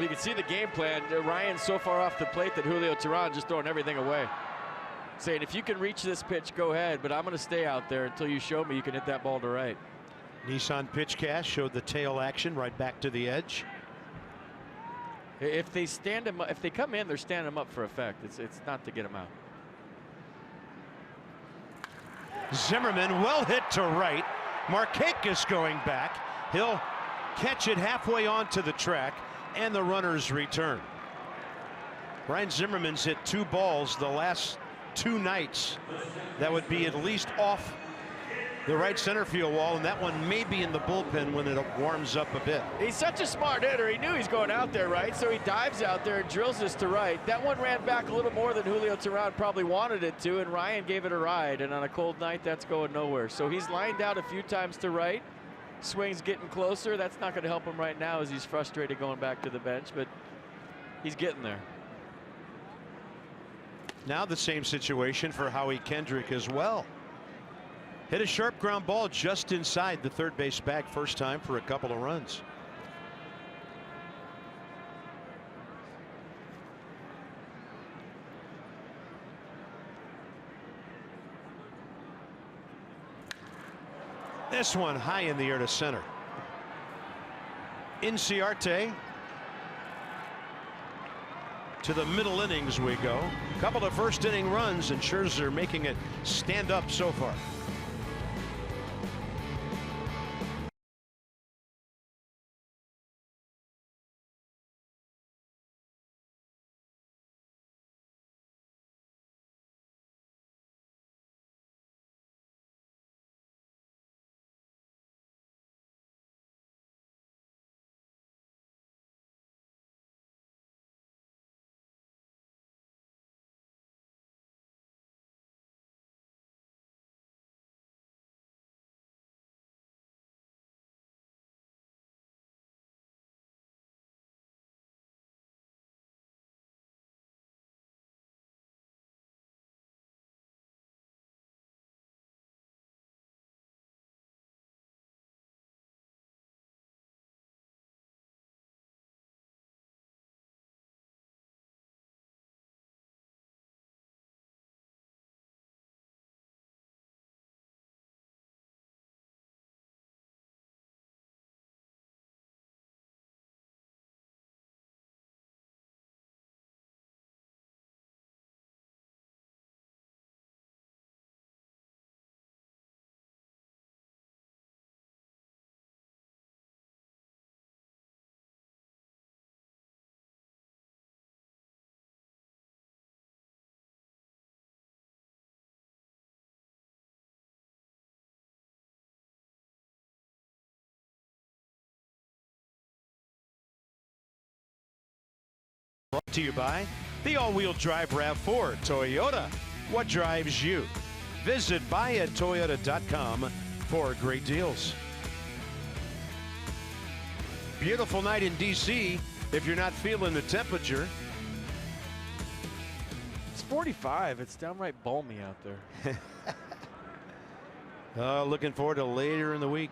You can see the game plan. Ryan's so far off the plate that Julio TEHERAN just throwing everything away. Saying, if you can reach this pitch, go ahead, but I'm going to stay out there until you show me you can hit that ball to right. Nissan pitchcast showed the tail action right back to the edge. If they stand him, if they come in, they're standing him up for effect. It's not to get him out. Zimmerman well hit to right. Markakis going back. He'll catch it halfway onto the track, and the runners return. Ryan Zimmerman's hit 2 balls the last 2 nights that would be at least off the right center field wall, and that one may be in the bullpen when it warms up a bit. He's such a smart hitter. He knew he's going out there, right? So he dives out there and drills this to right. That one ran back a little more than Julio TEHERAN probably wanted it to, and Ryan gave it a ride, and on a cold night, that's going nowhere. So he's lined out a few times to right. Swing's getting closer. That's not going to help him right now as he's frustrated going back to the bench, but he's getting there. Now the same situation for Howie Kendrick as well. Hit a sharp ground ball just inside the third base bag first time for a couple of runs. This one high in the air to center. Inciarte. To the middle innings we go. Couple of first inning runs, and Scherzer making it stand up so far. to you by the all-wheel drive RAV4 Toyota. What drives you? Visit buyatoyota.com for great deals. Beautiful night in D.C. if you're not feeling the temperature. It's 45. It's downright balmy out there. Looking forward to later in the week.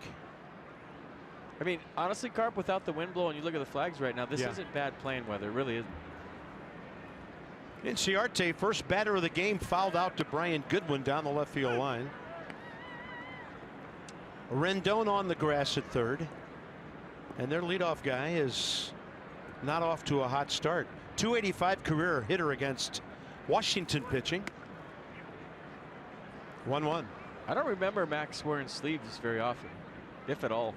I mean, honestly, Carp, without the wind blowing, you look at the flags right now, this Yeah. isn't bad playing weather. It really isn't. Inciarte, first batter of the game, fouled out to Brian Goodwin down the left field line. Rendon on the grass at third. And their leadoff guy is not off to a hot start. 285 career hitter against Washington pitching. 1-1. I don't remember Max wearing sleeves very often, if at all.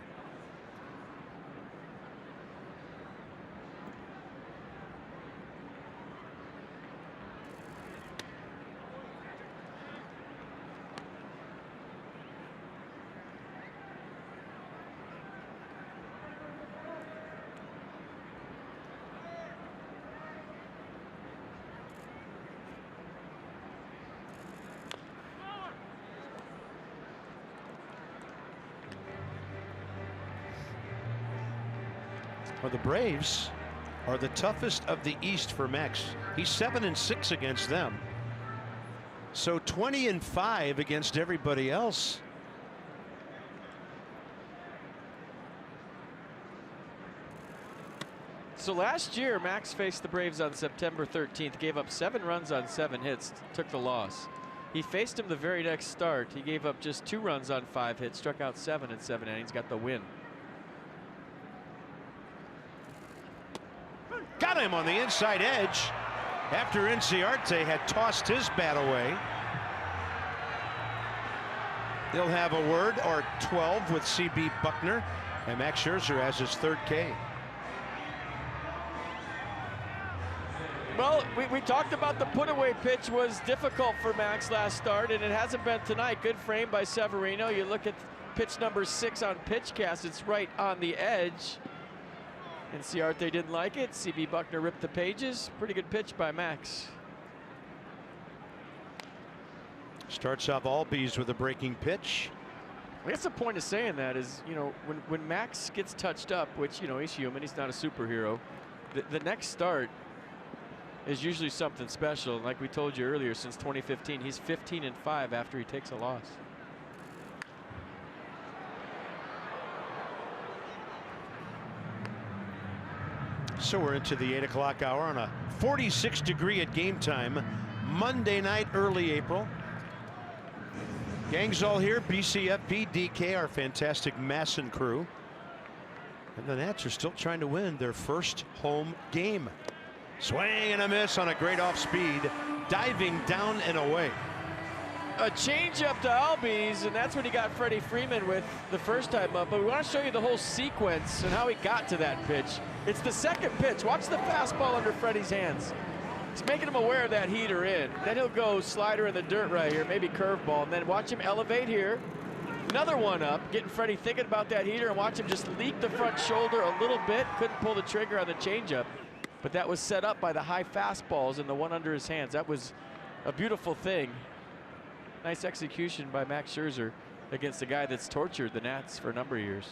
Well, the Braves are the toughest of the East for Max. He's 7-6 against them. So 20-5 against everybody else. So last year, Max faced the Braves on September 13th, gave up 7 runs on 7 hits, took the loss. He faced him the very next start. He gave up just 2 runs on 5 hits, struck out 7 in 7 innings, got the win. Got him on the inside edge after Inciarte had tossed his bat away. They'll have a word or 12 with CB Buckner, and Max Scherzer has his 3rd K. Well, we talked about the put-away pitch was difficult for Max last start, and it hasn't been tonight. Good frame by Severino. You look at pitch number 6 on PitchCast, it's right on the edge. Inciarte didn't like it. CB Buckner ripped the pages. Pretty good pitch by Max. Starts off Albies with a breaking pitch. I guess the point of saying that is, you know, when Max gets touched up, which, you know, he's human, he's not a superhero, the next start is usually something special. Like we told you earlier, since 2015, he's 15-5 after he takes a loss. So we're into the 8 o'clock hour on a 46 degree at game time. Monday night, early April. Gang's all here. BCFP, DK, our fantastic Masson crew. And the Nats are still trying to win their first home game. Swing and a miss on a great off speed. Diving down and away. A change up to Albies, and that's what he got Freddie Freeman with the first time up. But we want to show you the whole sequence and how he got to that pitch. It's the second pitch. Watch the fastball under Freddie's hands. It's making him aware of that heater in. Then he'll go slider in the dirt right here, maybe curveball, and then watch him elevate here. Another one up, getting Freddie thinking about that heater, and watch him just leak the front shoulder a little bit. Couldn't pull the trigger on the changeup, but that was set up by the high fastballs and the one under his hands. That was a beautiful thing. Nice execution by Max Scherzer against a guy that's tortured the Nats for a number of years.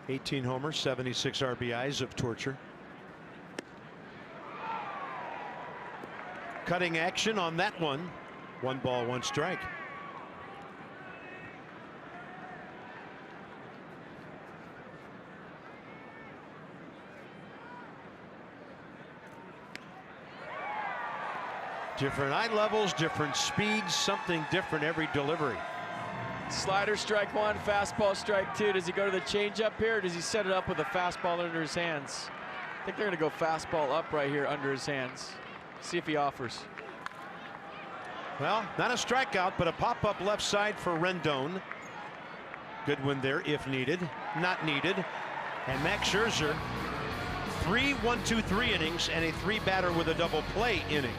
18 homers, 76 RBIs of torture. Cutting action on that one. 1 ball, 1 strike. Different eye levels, different speeds, something different every delivery. Slider strike 1, fastball strike 2. Does he go to the changeup here, or does he set it up with a fastball under his hands? I think they're going to go fastball up right here under his hands. See if he offers. Well, not a strikeout, but a pop-up left side for Rendon. Good one there if needed. Not needed. And Max Scherzer, 3 1-2-3 innings and a 3-batter with a double play inning.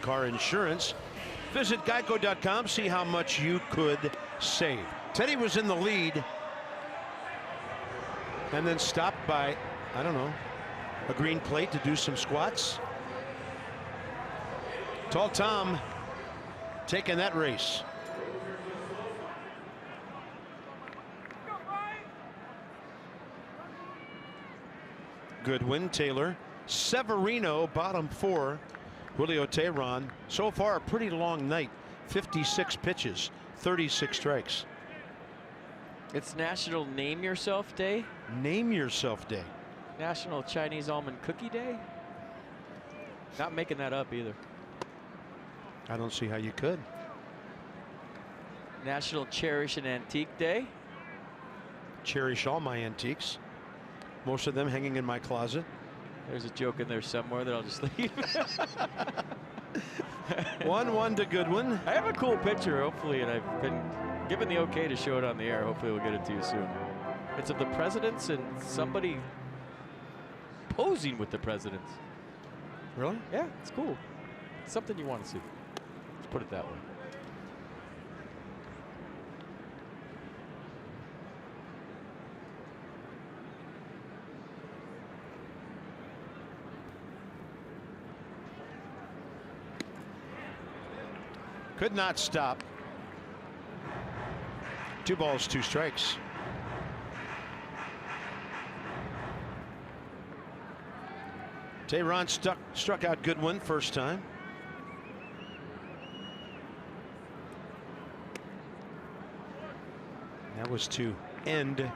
car insurance. Visit geico.com, see how much you could save. Teddy was in the lead and then stopped by, I don't know, a green plate to do some squats. Tall Tom taking that race. Goodwin, Taylor, Severino, bottom four. Julio Teheran, so far a pretty long night. 56 pitches, 36 strikes. It's National Name Yourself Day. Name Yourself Day. National Chinese Almond Cookie Day. Not making that up either. I don't see how you could. National Cherish an Antique Day. Cherish all my antiques. Most of them hanging in my closet. There's a joke in there somewhere that I'll just leave. 1-1 to Goodwin. I have a cool picture, hopefully, and I've been given the okay to show it on the air. Hopefully we'll get it to you soon. It's of the presidents and somebody posing with the presidents. Really? Yeah, it's cool. It's something you want to see. Let's put it that way. Could not stop. 2 balls, 2 strikes. Teheran struck out Goodwin first time. That was to end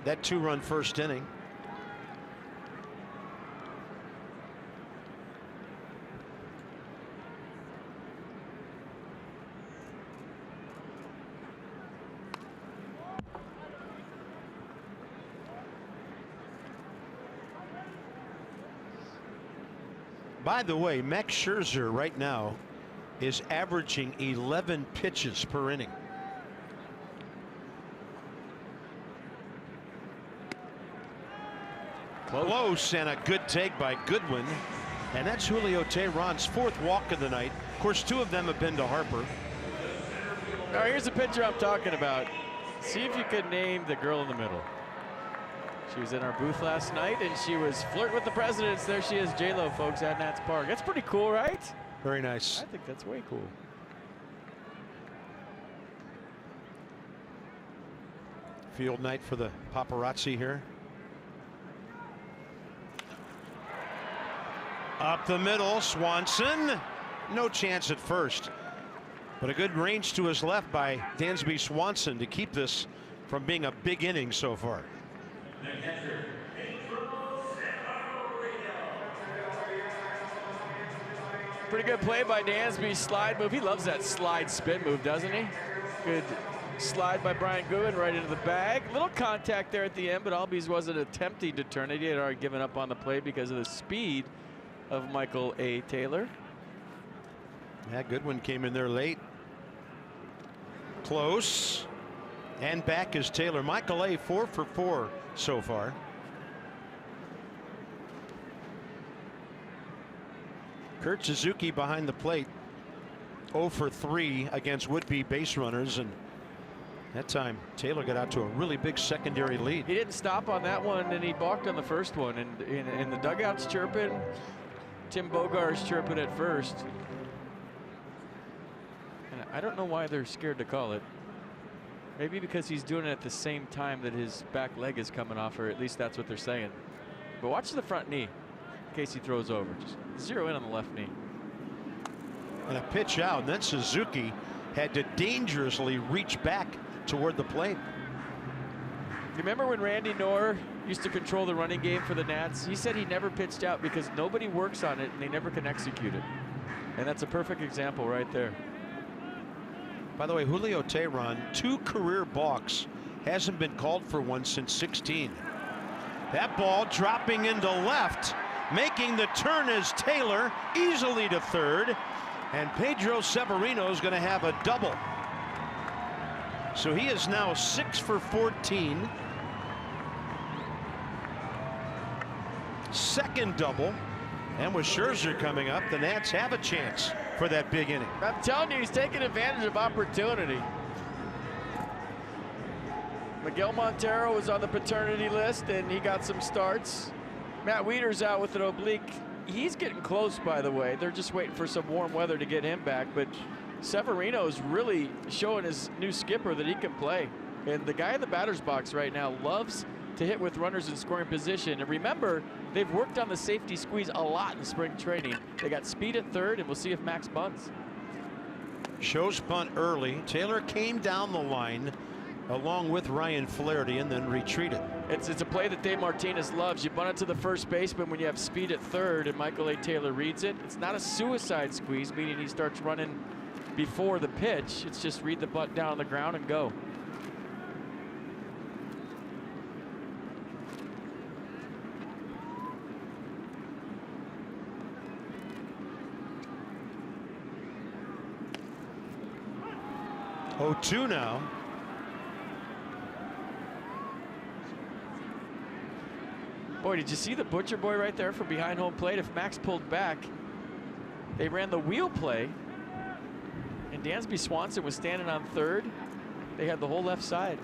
that 2-run first inning. By the way, Max Scherzer right now is averaging 11 pitches per inning. Close, and a good take by Goodwin. And that's Julio Teheran's 4th walk of the night. Of course, 2 of them have been to Harper. Now here's a picture I'm talking about. See if you can name the girl in the middle. She was in our booth last night, and she was flirting with the presidents. There she is, JULIO, folks, at Nats Park. That's pretty cool, right? Very nice. I think that's way cool. Field night for the paparazzi here. Up the middle, Swanson. No chance at first. But a good range to his left by Dansby Swanson to keep this from being a big inning so far. Pretty good play by Dansby's slide move. He loves that slide spin move, doesn't he? Good slide by Brian Goodwin right into the bag. Little contact there at the end, but Albies wasn't attempting to turn it. He had already given up on the play because of the speed of Michael A. Taylor. Yeah, Goodwin came in there late. Close. And back is Taylor. Michael A. 4 for 4 so far. Kurt Suzuki behind the plate. 0 for 3 against would-be base runners, and that time Taylor got out to a really big secondary lead. He didn't stop on that one, and he balked on the first one. And in the dugouts chirping, Tim Bogar's chirping at first. And I don't know why they're scared to call it. Maybe because he's doing it at the same time that his back leg is coming off, or at least that's what they're saying. But watch the front knee in case he throws over. Just zero in on the left knee. And a pitch out, and then Suzuki had to dangerously reach back toward the plate. Remember when Randy Knorr used to control the running game for the Nats? He said he never pitched out because nobody works on it and they never can execute it. And that's a perfect example right there. By the way, Julio Teheran, 2 career balks, hasn't been called for one since 16. That ball dropping into left, making the turn as Taylor easily to third, and Pedro Severino is going to have a double. So he is now 6 for 14. Second double, and with Scherzer coming up, the Nats have a chance. for that big inning. I'm telling you, he's taking advantage of opportunity. Miguel Montero was on the paternity list, and he got some starts. Matt Wieder's out with an oblique. He's getting close, by the way. They're just waiting for some warm weather to get him back, but Severino's really showing his new skipper that he can play. And the guy in the batter's box right now loves to hit with runners in scoring position. And remember, they've worked on the safety squeeze a lot in spring training. They got speed at third, and we'll see if Max bunts. Shows bunt early. Taylor came down the line along with Ryan Flaherty and then retreated. It's a play that Dave Martinez loves. You bunt it to the first baseman when you have speed at third, and Michael A. Taylor reads it. It's not a suicide squeeze, meaning he starts running before the pitch. It's just read the bunt down on the ground and go. Oh, 2 now. Boy, did you see the Butcher Boy right there from behind home plate? If Max pulled back, they ran the wheel play, and Dansby Swanson was standing on third. They had the whole left side.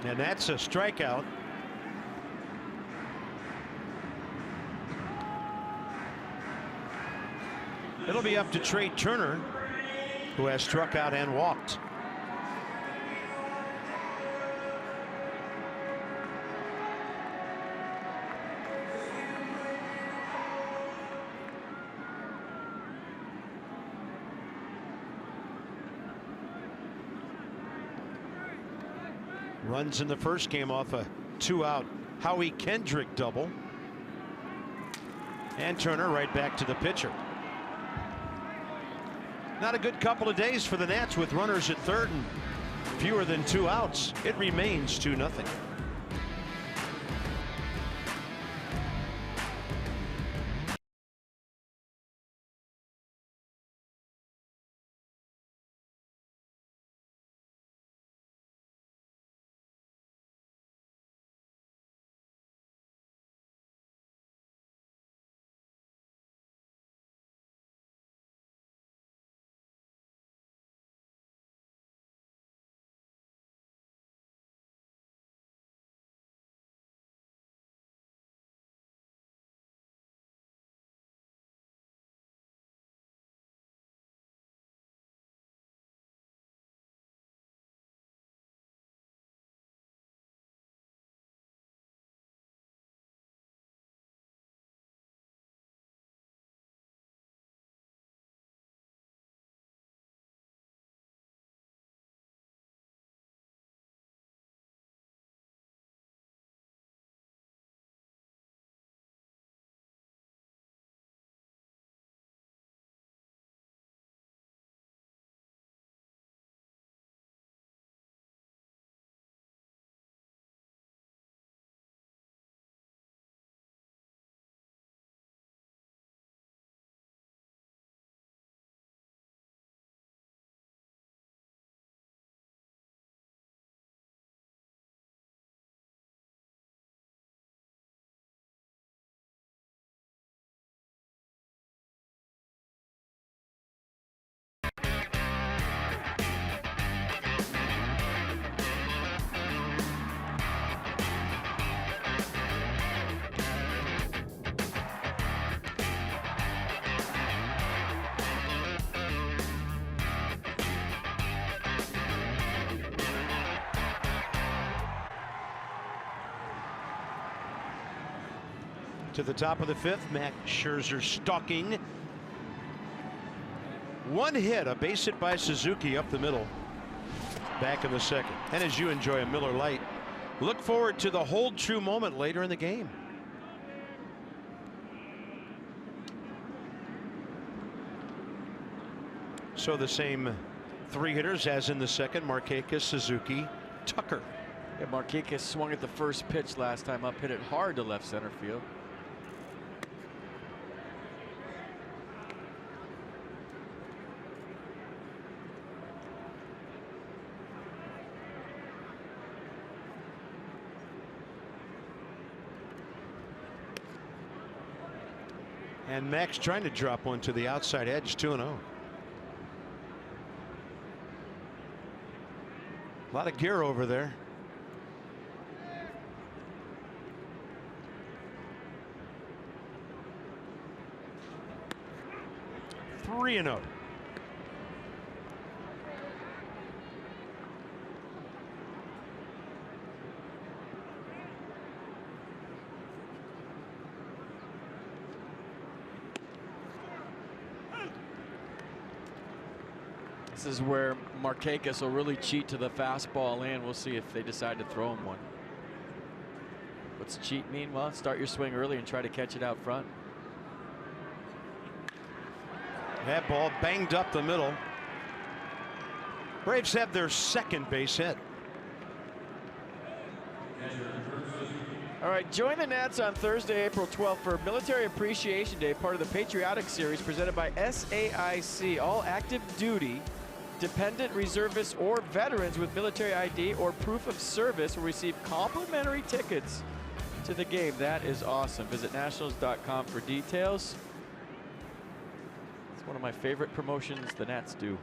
And that's a strikeout. It'll be up to Trey Turner, who has struck out and walked. Runs in the first game off a 2-out Howie Kendrick double. And Turner right back to the pitcher. Not a good couple of days for the Nats with runners at third and fewer than 2 outs. It remains 2-0. To the top of the 5th, Max Scherzer stalking. 1 hit, a base hit by Suzuki up the middle. Back in the 2nd. And as you enjoy a Miller Lite, look forward to the hold true moment later in the game. So the same 3 hitters as in the 2nd, Markakis, Suzuki, Tucker. Yeah, Markakis swung at the first pitch last time up, hit it hard to left center field. And Max trying to drop one to the outside edge, 2-0. A lot of gear over there. Three and 0. This is where Markakis will really cheat to the fastball in. We'll see if they decide to throw him one. What's cheat mean? Well, start your swing early and try to catch it out front. That ball banged up the middle. Braves have their second base hit. All right, join the Nats on Thursday, April 12th for Military Appreciation Day, part of the Patriotic Series presented by SAIC. All active duty, dependent reservists, or veterans with military ID or proof of service will receive complimentary tickets to the game. That is awesome. Visit nationals.com for details. It's one of my favorite promotions the Nats do.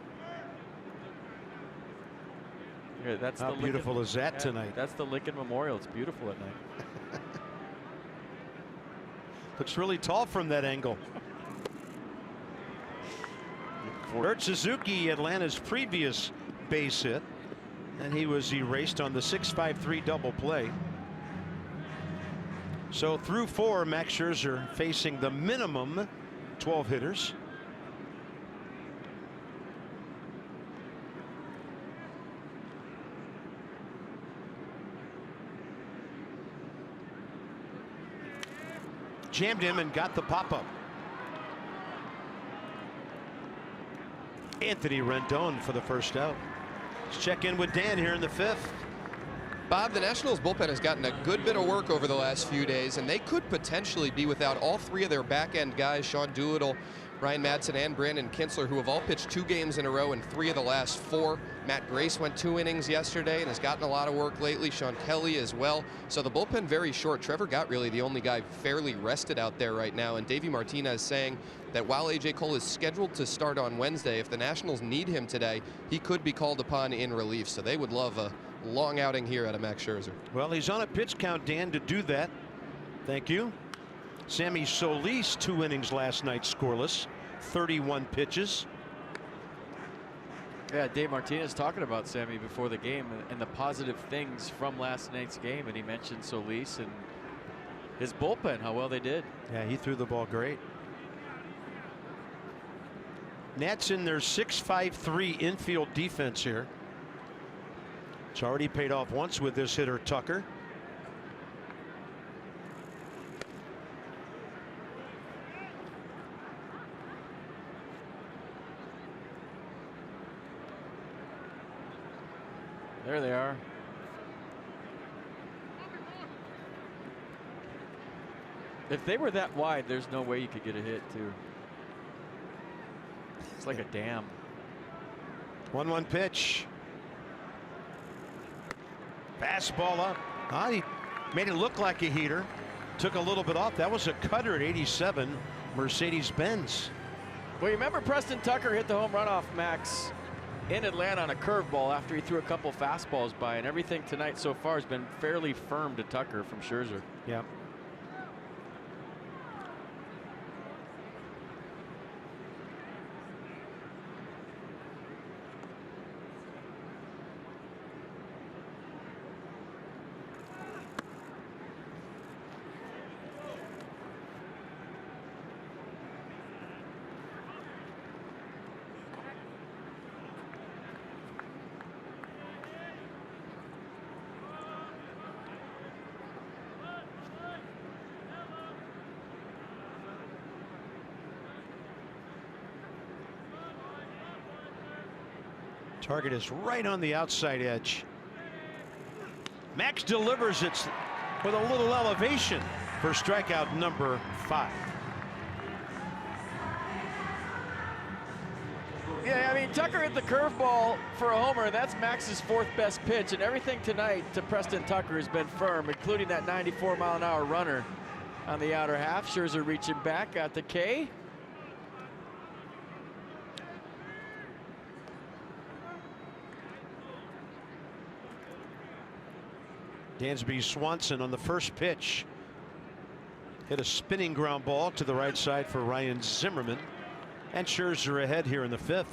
Yeah, that's How beautiful is that tonight? That's the Lincoln Memorial. It's beautiful at night. Looks really tall from that angle. Hurt Suzuki, Atlanta's previous base hit, and he was erased on the 6-5-3 double play. So through 4, Max Scherzer facing the minimum 12 hitters. Jammed him and got the pop-up. Anthony Rendon for the first out. Let's check in with Dan here in the 5th. Bob, the Nationals bullpen has gotten a good bit of work over the last few days, and they could potentially be without all 3 of their back-end guys, Sean Doolittle, Ryan Madsen, and Brandon Kintzler, who have all pitched 2 games in a row in 3 of the last 4. Matt Grace went 2 innings yesterday and has gotten a lot of work lately. Sean Kelly as well. So the bullpen very short. Trevor Gott really the only guy fairly rested out there right now. And Davey Martinez saying that while A.J. Cole is scheduled to start on Wednesday, if the Nationals need him today, he could be called upon in relief. So they would love a long outing here out of Max Scherzer. Well, he's on a pitch count, Dan, to do that. Thank you. Sammy Solis, 2 innings last night, scoreless, 31 pitches. Yeah, Dave Martinez talking about Sammy before the game and the positive things from last night's game, and he mentioned Solis and his bullpen, how well they did. Yeah, he threw the ball great. Nats in their 6-5-3 infield defense here. It's already paid off once with this hitter Tucker. There they are. If they were that wide, there's no way you could get a hit, too. It's like a dam. 1-1 pitch. Fastball up. He made it look like a heater. Took a little bit off. That was a cutter at 87 Mercedes-Benz. Well, you remember Preston Tucker hit the home run off Max in Atlanta on a curveball after he threw a couple fastballs by, and everything tonight so far has been fairly firm to Tucker from Scherzer. Yeah. Target is right on the outside edge. Max delivers it with a little elevation for strikeout number 5. Yeah, I mean, Tucker hit the curveball for a homer. That's Max's 4th best pitch, and everything tonight to Preston Tucker has been firm, including that 94-mile-an-hour runner on the outer half. Scherzer reaching back, got the K. Dansby Swanson on the first pitch hit a spinning ground ball to the right side for Ryan Zimmerman, and Scherzer ahead here in the 5th.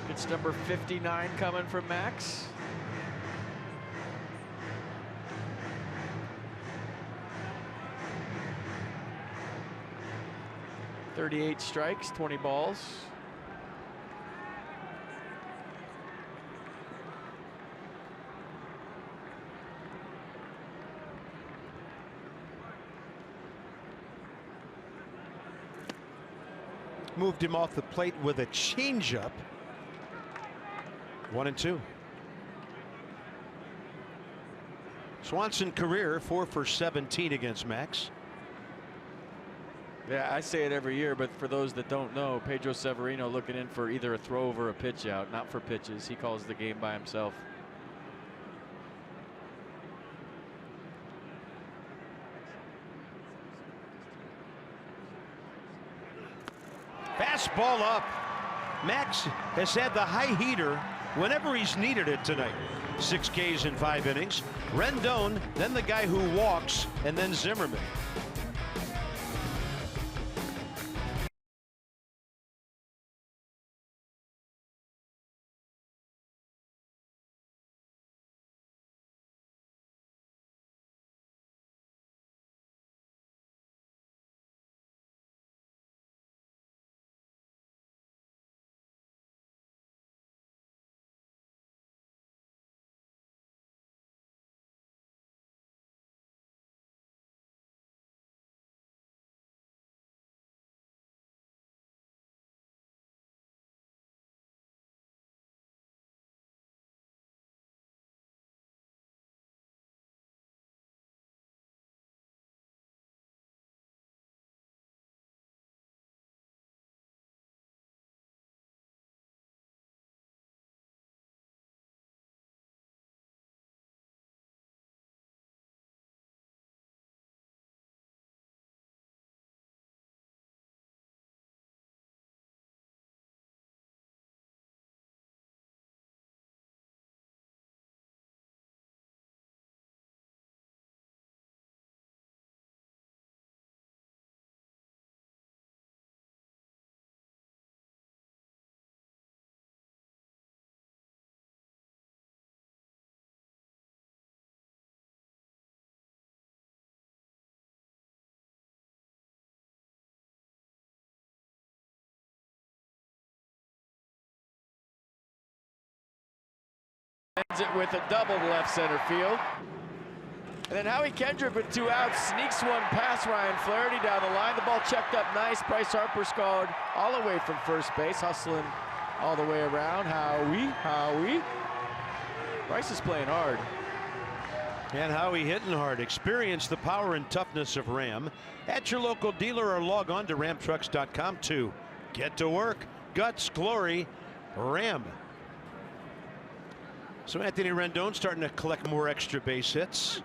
Pitch number 59 coming from Max. .38 strikes, 20 balls. Moved him off the plate with a changeup. 1-2. Swanson career 4 for 17 against Max. Yeah, I say it every year, but for those that don't know, Pedro Severino looking in for either a throw over or a pitch out, not for pitches. He calls the game by himself. Fastball up. Max has had the high heater whenever he's needed it tonight. 6 Ks in 5 innings. Rendon, then the guy who walks, and then Zimmerman. Ends it with a double to left center field. And then Howie Kendrick with 2 outs sneaks one past Ryan Flaherty down the line. The ball checked up nice. Bryce Harper scored all the way from first base, hustling all the way around. Howie. Bryce is playing hard. And Howie hitting hard. Experience the power and toughness of Ram at your local dealer, or log on to ramtrucks.com to get to work. Guts, glory, Ram. So Anthony Rendon starting to collect more extra base hits.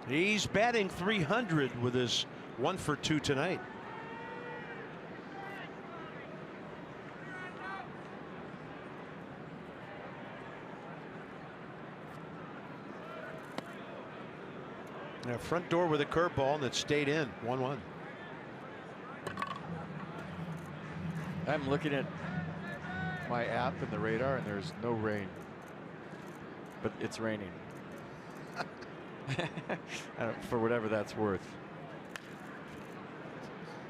He's batting .300 with his 1 for 2 tonight. Now front door with a curveball that stayed in. 1-1. I'm looking at my app and the radar, and there's no rain, but it's raining. For whatever that's worth.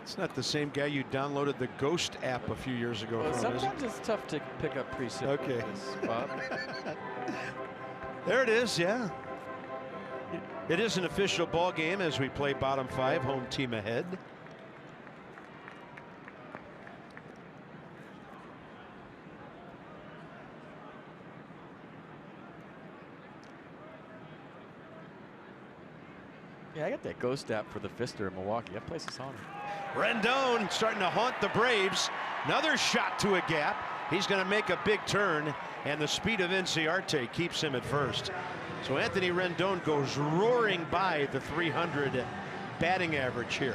It's not the same guy you downloaded the Ghost app a few years ago. Well, from, sometimes it's tough to pick up precip. Okay. Like this, Bob. There it is. Yeah. It is an official ball game as we play bottom 5, home team ahead. Yeah, I got that ghost app for the Fister in Milwaukee. That place is haunted. Rendon starting to haunt the Braves. Another shot to a gap. He's going to make a big turn, and the speed of Inciarte keeps him at first. So Anthony Rendon goes roaring by the 300 batting average here.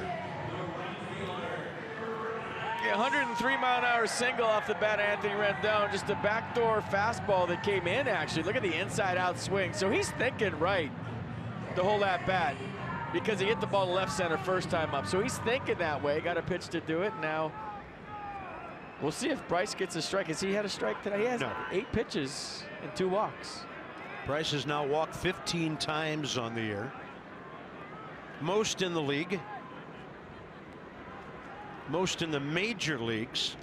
Yeah, 103-mile-an-hour single off the bat, Anthony Rendon. Just a backdoor fastball that came in, actually. Look at the inside-out swing. So he's thinking right the whole at-bat because he hit the ball to left center first time up. So he's thinking that way. Got a pitch to do it. Now we'll see if Bryce gets a strike. Has he had a strike today? He has 8 pitches and 2 walks. Bryce has now walked 15 times on the year. Most in the league. Most in the major leagues.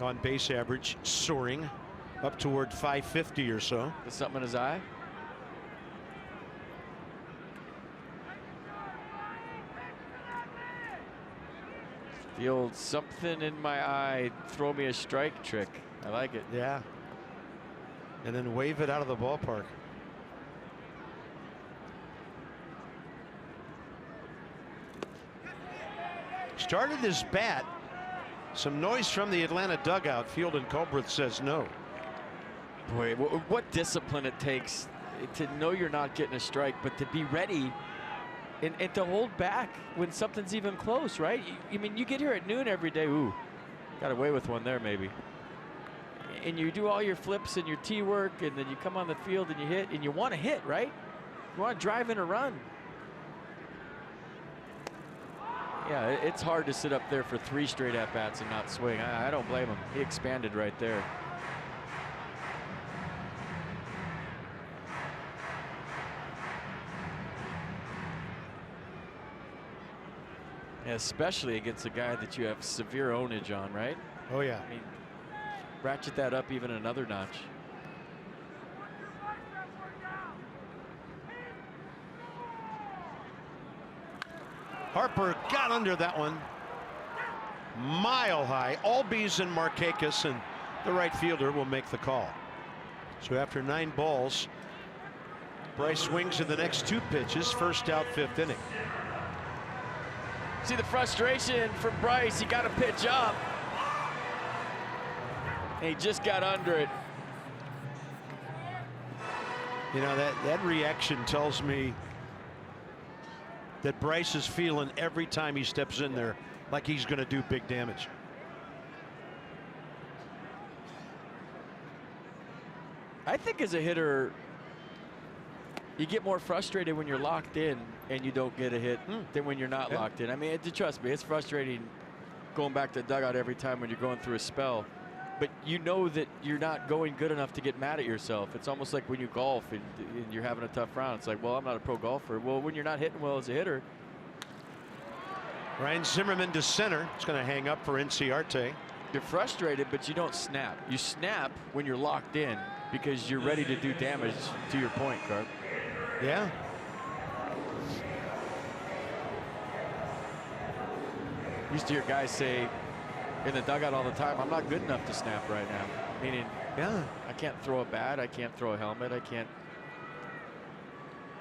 On base average soaring up toward 550 or so. Is something in his eye? The old something in my eye, throw me a strike trick. I like it. Yeah. And then wave it out of the ballpark. Started his bat. Some noise from the Atlanta dugout. Field and Culbreth says no. Boy, what discipline it takes to know you're not getting a strike, but to be ready and to hold back when something's even close, right? I mean, you get here at noon every day. Ooh, got away with one there maybe. And you do all your flips and your tee work, and then you come on the field and you hit, and you want to hit, right? You want to drive in a run. Yeah, it's hard to sit up there for 3 straight at-bats and not swing. I don't blame him. He expanded right there. Especially against a guy that you have severe ownage on, right? Oh, yeah. I mean, ratchet that up even another notch. Harper got under that one. Mile high. Albies and Markakis, and the right fielder will make the call. So after 9 balls, Bryce swings in the next 2 pitches. First out, 5th inning. See the frustration from Bryce. He got to pitch up. And he just got under it. You know, that reaction tells me that Bryce is feeling every time he steps in there like he's going to do big damage. I think as a hitter, you get more frustrated when you're locked in and you don't get a hit than when you're not locked in. I mean, trust me, it's frustrating going back to the dugout every time when you're going through a spell. But you know that you're not going good enough to get mad at yourself. It's almost like when you golf and you're having a tough round. It's like, well, I'm not a pro golfer. Well, when you're not hitting well as a hitter. Ryan Zimmerman to center. It's going to hang up for Inciarte. You're frustrated, but you don't snap. You snap when you're locked in because you're ready to do damage, to your point, Carp. Yeah. Used to hear guys say in the dugout all the time, I'm not good enough to snap right now. Meaning, I can't throw a bat, I can't throw a helmet, I can't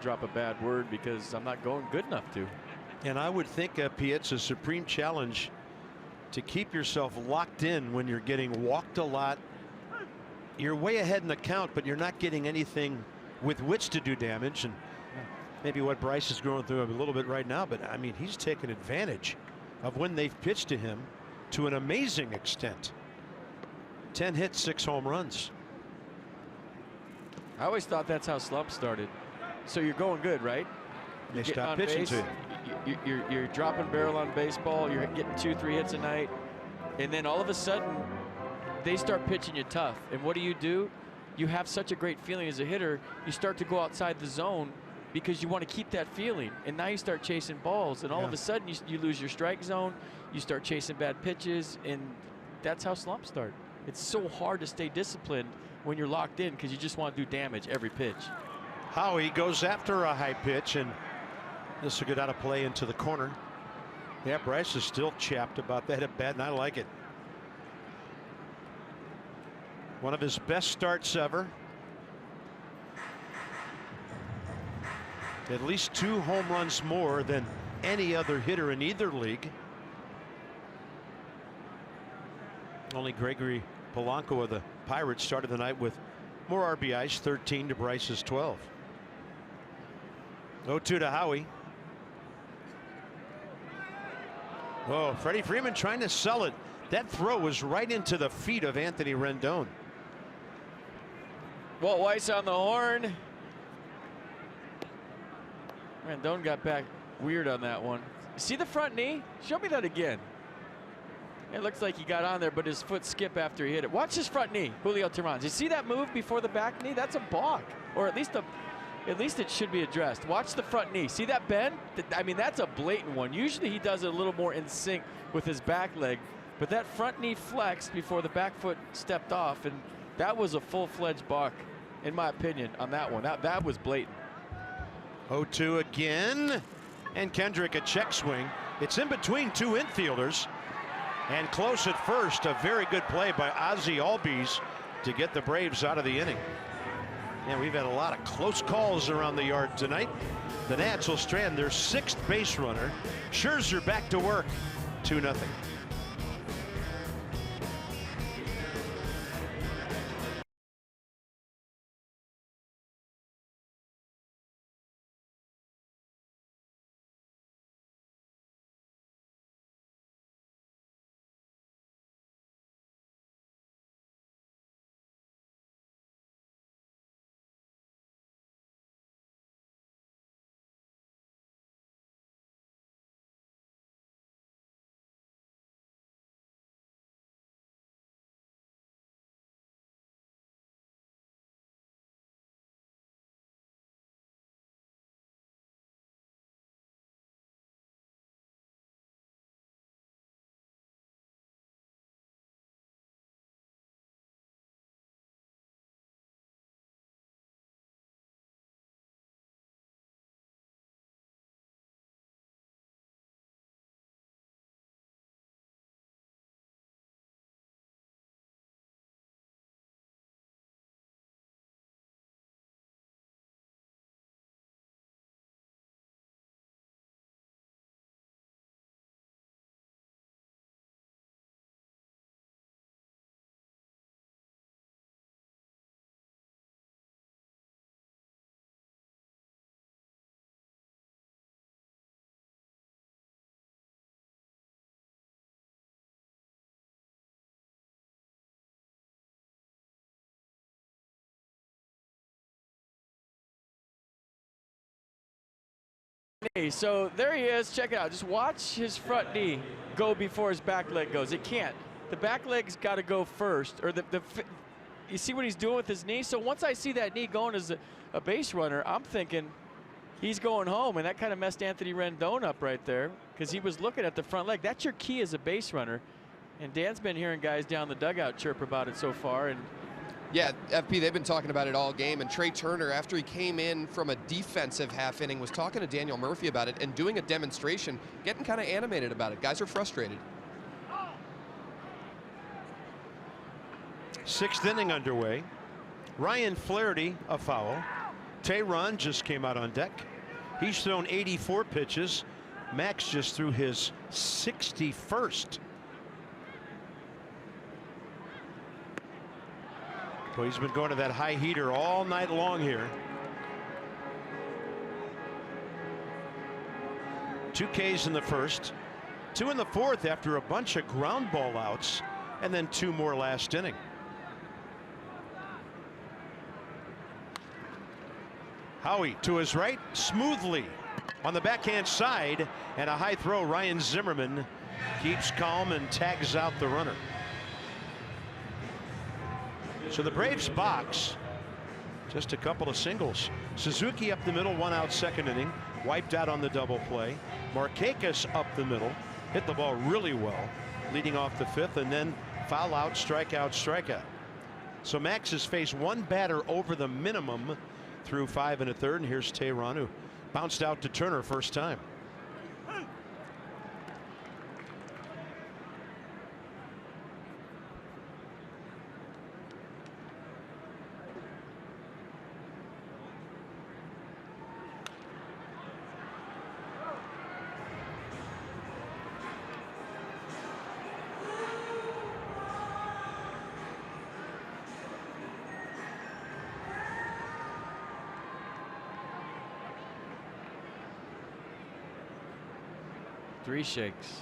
drop a bad word because I'm not going good enough to. And I would think, Piet's a supreme challenge to keep yourself locked in when you're getting walked a lot. You're way ahead in the count, but you're not getting anything with which to do damage. And maybe what Bryce is going through a little bit right now, but I mean, he's taken advantage of when they've pitched to him to an amazing extent. 10 hits, 6 home runs. I always thought that's how slumps started. So you're going good, right? They stop pitching to you. You're dropping barrel on baseball. You're getting 2-3 hits a night. And then all of a sudden, they start pitching you tough. And what do? You have such a great feeling as a hitter. You start to go outside the zone because you want to keep that feeling. And now you start chasing balls. And all of a sudden, you lose your strike zone. You start chasing bad pitches. And that's how slumps start. It's so hard to stay disciplined when you're locked in because you just want to do damage every pitch. Howie goes after a high pitch, and this will get out of play into the corner. Yeah, Bryce is still chapped about that at bat, and I like it. One of his best starts ever. At least 2 home runs more than any other hitter in either league. Only Gregory Polanco of the Pirates started the night with more RBIs, 13 to Bryce's 12. 0-2 to Howie. Oh, Freddie Freeman trying to sell it. That throw was right into the feet of Anthony Rendon. Walt Weiss on the horn. Rendon got back weird on that one. See the front knee? Show me that again. It looks like he got on there, but his foot skipped after he hit it. Watch his front knee, Julio Teheran. You see that move before the back knee? That's a balk, or at least it should be addressed. Watch the front knee. See that bend? I mean, that's a blatant one. Usually he does it a little more in sync with his back leg, but that front knee flexed before the back foot stepped off, and that was a full-fledged balk, in my opinion, on that one. That was blatant. 0-2 again, and Kendrick a check swing. It's in between 2 infielders. And close at first, a very good play by Ozzie Albies to get the Braves out of the inning. Yeah, we've had a lot of close calls around the yard tonight. The Nats will strand their 6th base runner. Scherzer back to work, 2-0. So there he is. Check it out. Just watch his front knee go before his back leg goes. It can't. The back leg's got to go first. Or you see what he's doing with his knee? So once I see that knee going as a base runner, I'm thinking he's going home. And that kind of messed Anthony Rendon up right there because he was looking at the front leg. That's your key as a base runner. And Dan's been hearing guys down the dugout chirp about it so far. And yeah, FP, they've been talking about it all game, and Trey Turner, after he came in from a defensive half inning, was talking to Daniel Murphy about it and doing a demonstration, getting kind of animated about it. Guys are frustrated. 6th inning underway. Ryan Flaherty, a foul. TEHERAN just came out on deck. He's thrown 84 pitches. Max just threw his 61st. Well, he's been going to that high heater all night long here. 2 Ks in the first, 2 in the fourth after a bunch of ground ball outs, and then 2 more last inning. Howie to his right, smoothly on the backhand side, and a high throw. Ryan Zimmerman keeps calm and tags out the runner. So the Braves box, just a couple of singles. Suzuki up the middle, 1 out, 2nd inning, wiped out on the double play. Markakis up the middle, hit the ball really well, leading off the 5th, and then foul out, strikeout, strikeout. So Max has faced 1 batter over the minimum through 5 1/3, and here's TEHERAN, who bounced out to Turner first time. 3 shakes.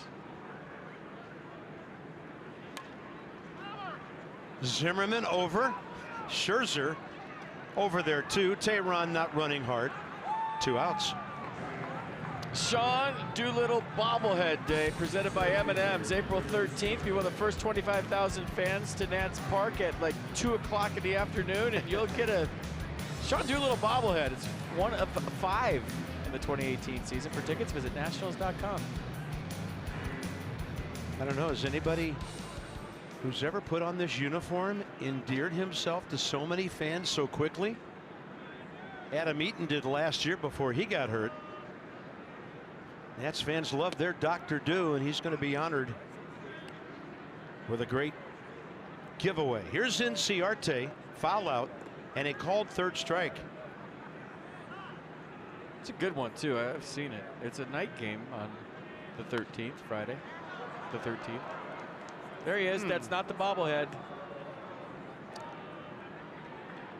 Zimmerman over. Scherzer over there too. TEHERAN not running hard. 2 outs. Sean Doolittle Bobblehead Day, presented by M&M's, April 13th. Be one of the first 25,000 fans to Nats Park at like 2 o'clock in the afternoon, and you'll get a Sean Doolittle bobblehead. It's one of 5 in the 2018 season. For tickets, visit nationals.com. I don't know, has anybody who's ever put on this uniform endeared himself to so many fans so quickly? Adam Eaton did last year before he got hurt. Nats fans love their Dr. Do, and he's going to be honored with a great giveaway. Here's Inciarte, foul out, and a called 3rd strike. It's a good one too. I've seen it. It's a night game on the 13th, Friday, the 13th. There he is. That's not the bobblehead.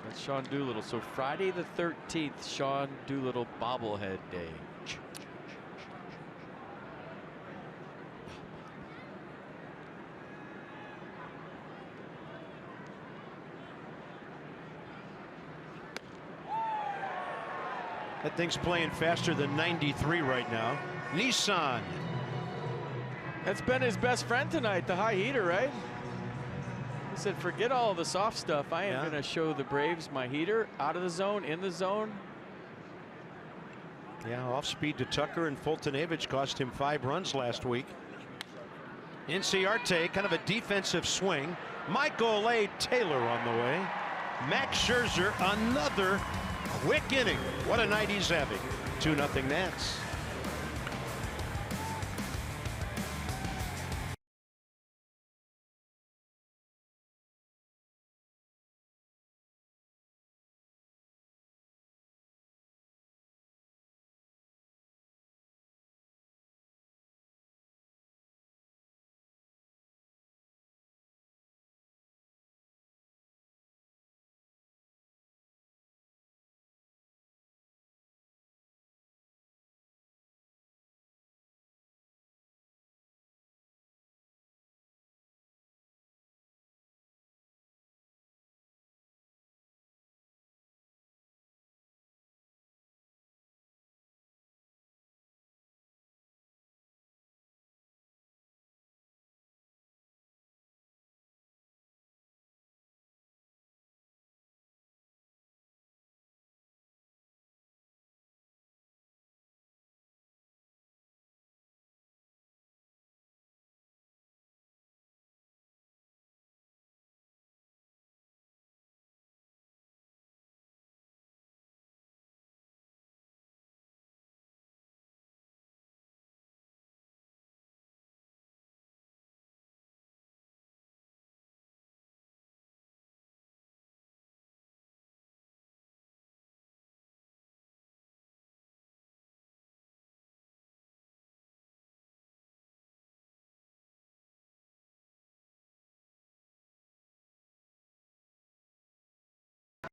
That's Sean Doolittle. So Friday the 13th, Sean Doolittle bobblehead day. That thing's playing faster than 93 right now. Nissan. That's been his best friend tonight, the high heater, right? He said, forget all the soft stuff. I am going to show the Braves my heater, out of the zone, in the zone. Yeah, off speed to Tucker, and Fultonavich cost him 5 runs last week. Inciarte, kind of a defensive swing. Michael A. Taylor on the way. Max Scherzer, another quick inning. What a night he's having. 2-0 Nats.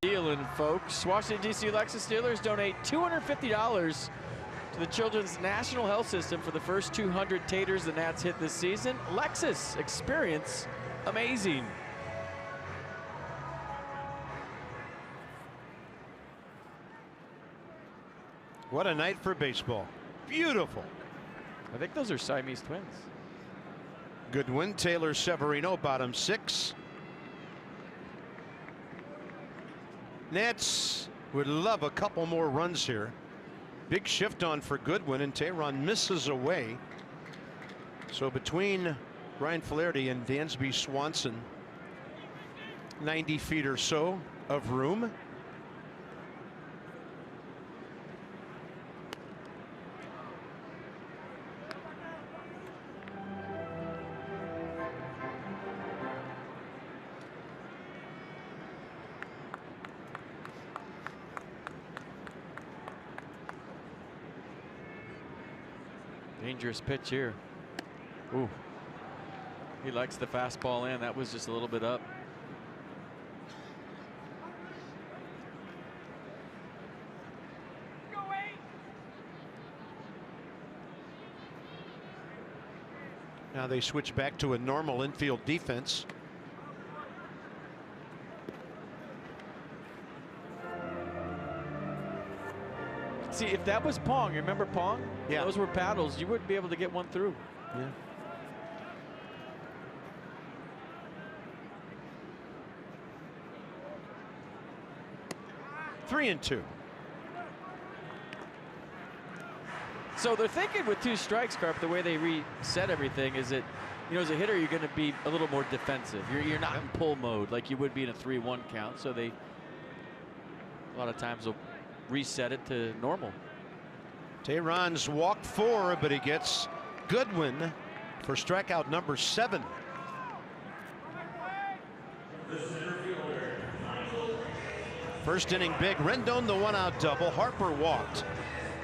Dealing, folks. Washington, D.C. Lexus dealers donate $250 to the Children's National Health System for the first 200 taters the Nats hit this season. Lexus, experience amazing. What a night for baseball. Beautiful. I think those are Siamese twins. Goodwin, Taylor, Severino, bottom 6. Nats would love a couple more runs here. Big shift on for Goodwin, and TEHERAN misses away. So between Ryan Flaherty and Dansby Swanson, 90 feet or so of room. Dangerous pitch here. Ooh. He likes the fastball in. That was just a little bit up. Now they switch back to a normal infield defense. See, if that was Pong, you remember Pong? Yeah. Those were paddles. You wouldn't be able to get one through. Yeah. Three and two. So they're thinking with 2 strikes, Carp, the way they reset everything is that, you know, as a hitter, you're going to be a little more defensive. You're not in pull mode like you would be in a 3-1 count. So they, a lot of times, will reset it to normal. Teheran's walked 4, but he gets Goodwin for strikeout number 7. First inning big. Rendon the 1-out double. Harper walked.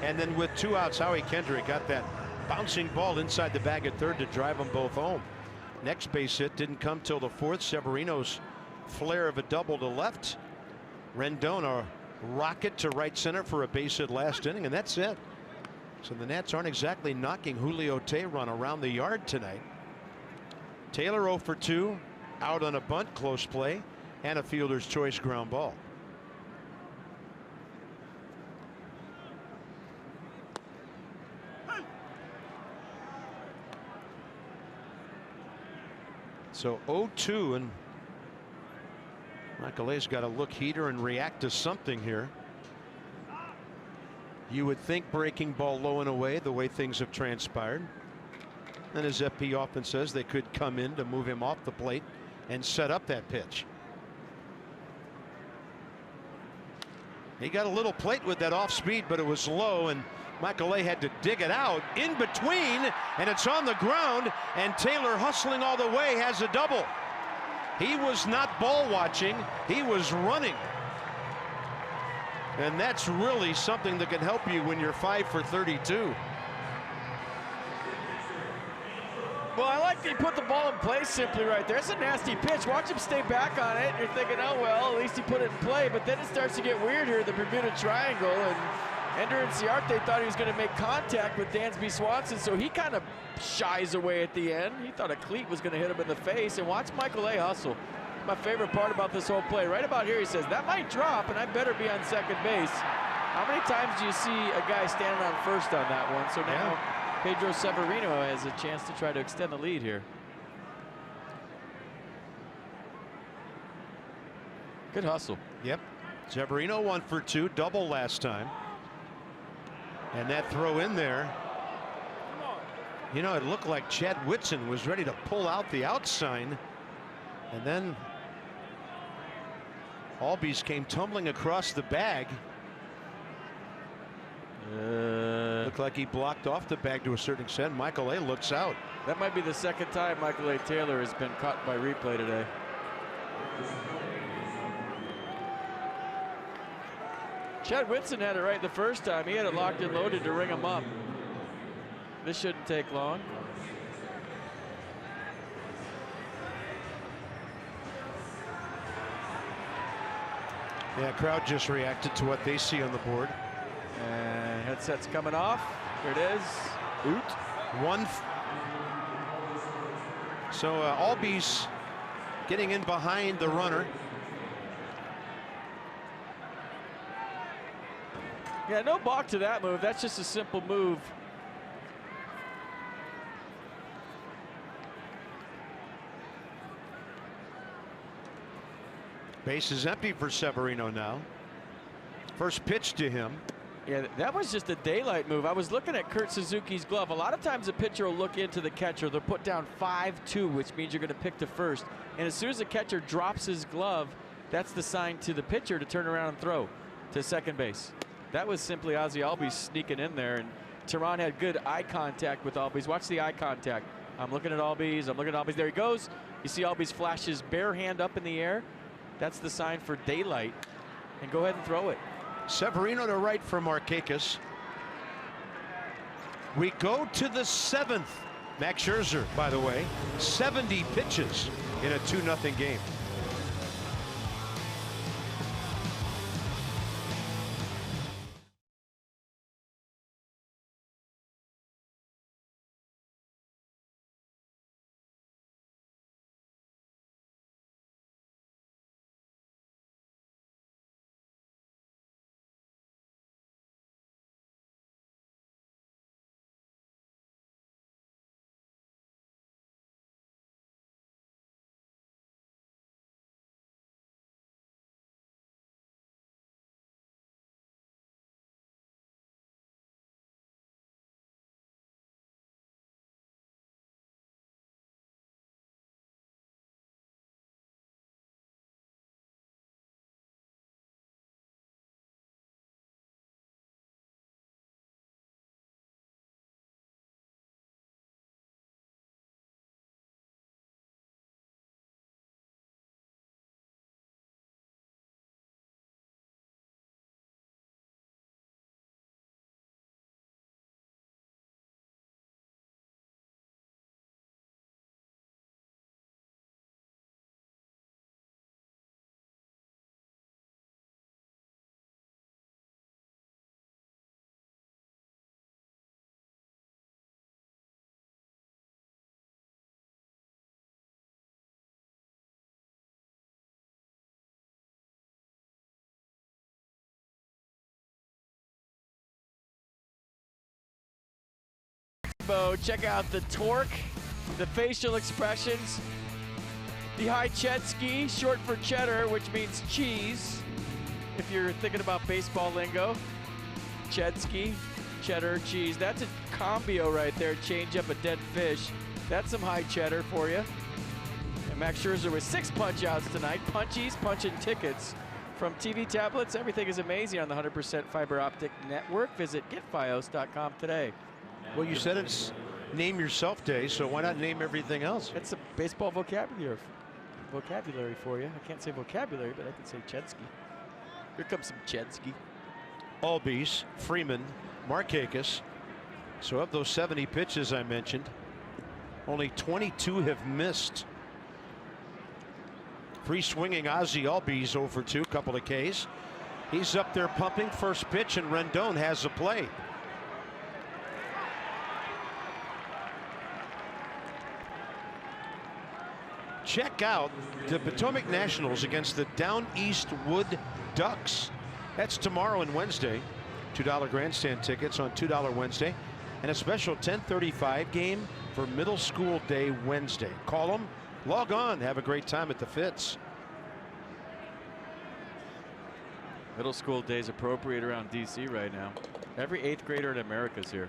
And then with 2 outs, Howie Kendrick got that bouncing ball inside the bag at third to drive them both home. Next base hit didn't come till the 4th. Severino's flare of a double to left. Rendon a rocket to right center for a base hit last inning, and that's it. So the Nats aren't exactly knocking Julio Teheran around the yard tonight. Taylor 0 for 2, out on a bunt, close play, and a fielder's choice ground ball. So 0-2, and Michael A's got to look heater and react to something here. You would think breaking ball low and away the way things have transpired. And as FP often says, they could come in to move him off the plate and set up that pitch. He got a little plate with that off speed, but it was low, and Michael A had to dig it out in between, and it's on the ground, and Taylor, hustling all the way, has a double. He was not ball watching, he was running. And that's really something that can help you when you're 5 for 32. Well, I like that he put the ball in play simply right there. It's a nasty pitch. Watch him stay back on it. You're thinking, oh, well, at least he put it in play. But then it starts to get weird here, the Bermuda Triangle. And Ender Inciarte thought he was going to make contact with Dansby Swanson, so he kind of shies away at the end. He thought a cleat was going to hit him in the face. And watch Michael A hustle. My favorite part about this whole play, right about here, he says, that might drop, and I better be on second base. How many times do you see a guy standing on first on that one? So now Pedro Severino has a chance to try to extend the lead here. Good hustle. Yep. Severino 1 for 2, double last time. And that throw in there, you know, it looked like Chad Whitson was ready to pull out the out sign, and then Albies came tumbling across the bag. Looked like he blocked off the bag to a certain extent. Michael A looks out. That might be the second time Michael A. Taylor has been caught by replay today. Chad Whitson had it right the first time. He had it locked and loaded to ring him up. This shouldn't take long. Yeah, crowd just reacted to what they see on the board. And headset's coming off. Here it is. Oot. So Albies getting in behind the runner. Yeah, no balk to that move. That's just a simple move. Base is empty for Severino now. First pitch to him. Yeah, that was just a daylight move. I was looking at Kurt Suzuki's glove. A lot of times a pitcher will look into the catcher. They'll put down 5-2, which means you're going to pick to first. And as soon as the catcher drops his glove, that's the sign to the pitcher to turn around and throw to second base. That was simply Ozzie Albies sneaking in there, and Teheran had good eye contact with Albies. Watch the eye contact. I'm looking at Albies. I'm looking at Albies. There he goes. You see Albies flash his bare hand up in the air. That's the sign for daylight. And go ahead and throw it. Severino to right for Markakis. We go to the 7th. Max Scherzer, by the way, 70 pitches in a 2-0 game. Check out the torque, the facial expressions, the high Chetsky, short for cheddar, which means cheese. If you're thinking about baseball lingo, Chetsky, cheddar, cheese. That's a combio right there. Change up a dead fish. That's some high cheddar for you. And Max Scherzer with 6 punch outs tonight. Punchies, punching tickets. From TV tablets, everything is amazing on the 100% fiber optic network. Visit getfios.com today. Well, you said it's name yourself day, so why not name everything else? That's a baseball vocabulary for you. I can't say vocabulary, but I can say Chetsky. Here comes some Chetsky. Albies, Freeman, Markakis. So of those 70 pitches I mentioned, only 22 have missed. Free swinging Ozzie Albies over 2, couple of Ks. He's up there pumping first pitch, and Rendon has a play. Check out the Potomac Nationals against the Down East Wood Ducks. That's tomorrow and Wednesday. $2 grandstand tickets on $2 Wednesday, and a special 10:35 game for Middle School Day Wednesday. Call them, log on, have a great time at the Fitz. Middle school days appropriate around DC right now. Every 8th grader in America's here.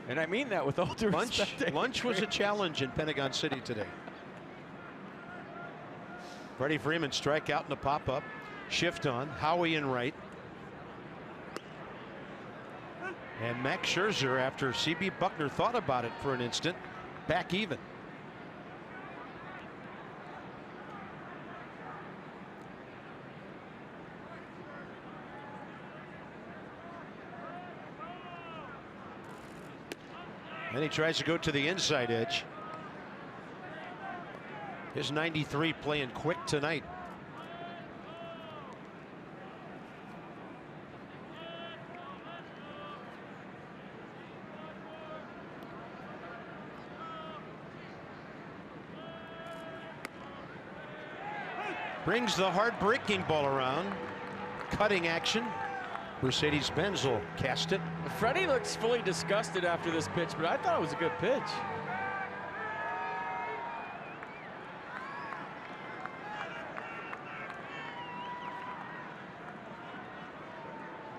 And I mean that with all due respect. Lunch was a challenge in Pentagon City today. Freddie Freeman strike out in a pop-up. Shift on, Howie in right. And Max Scherzer, after CB Buckner thought about it for an instant, back even. And he tries to go to the inside edge. His 93 playing quick tonight. Brings the hard breaking ball around. Cutting action. Mercedes-Benz will cast it. Freddie looks fully disgusted after this pitch, but I thought it was a good pitch.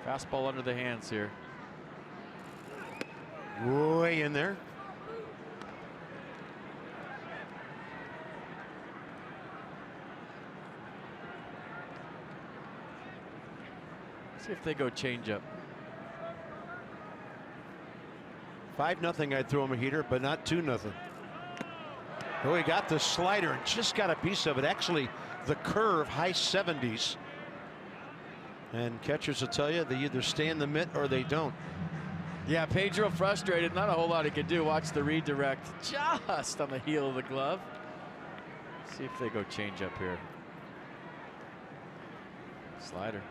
Fastball under the hands here. Way in there. See if they go change up. 5-0, I'd throw him a heater, but not 2-0. Oh, he got the slider and just got a piece of it. Actually, the curve, high 70s. And catchers will tell you they either stay in the mitt or they don't. Yeah, Pedro frustrated. Not a whole lot he could do. Watch the redirect just on the heel of the glove. See if they go change up here. Slider.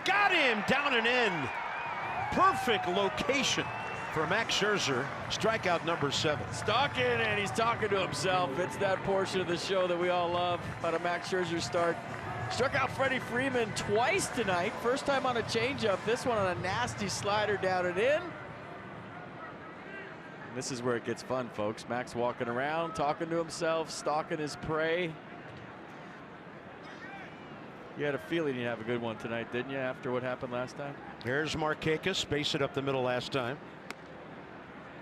Got him down and in. Perfect location for Max Scherzer. Strikeout number 7. Stalking, and he's talking to himself. It's that portion of the show that we all love about a Max Scherzer start. Struck out Freddie Freeman twice tonight. First time on a changeup. This one on a nasty slider down and in. And this is where it gets fun, folks. Max walking around, talking to himself, stalking his prey. You had a feeling you'd have a good one tonight, didn't you, after what happened last time? Here's Markakis, base it up the middle last time.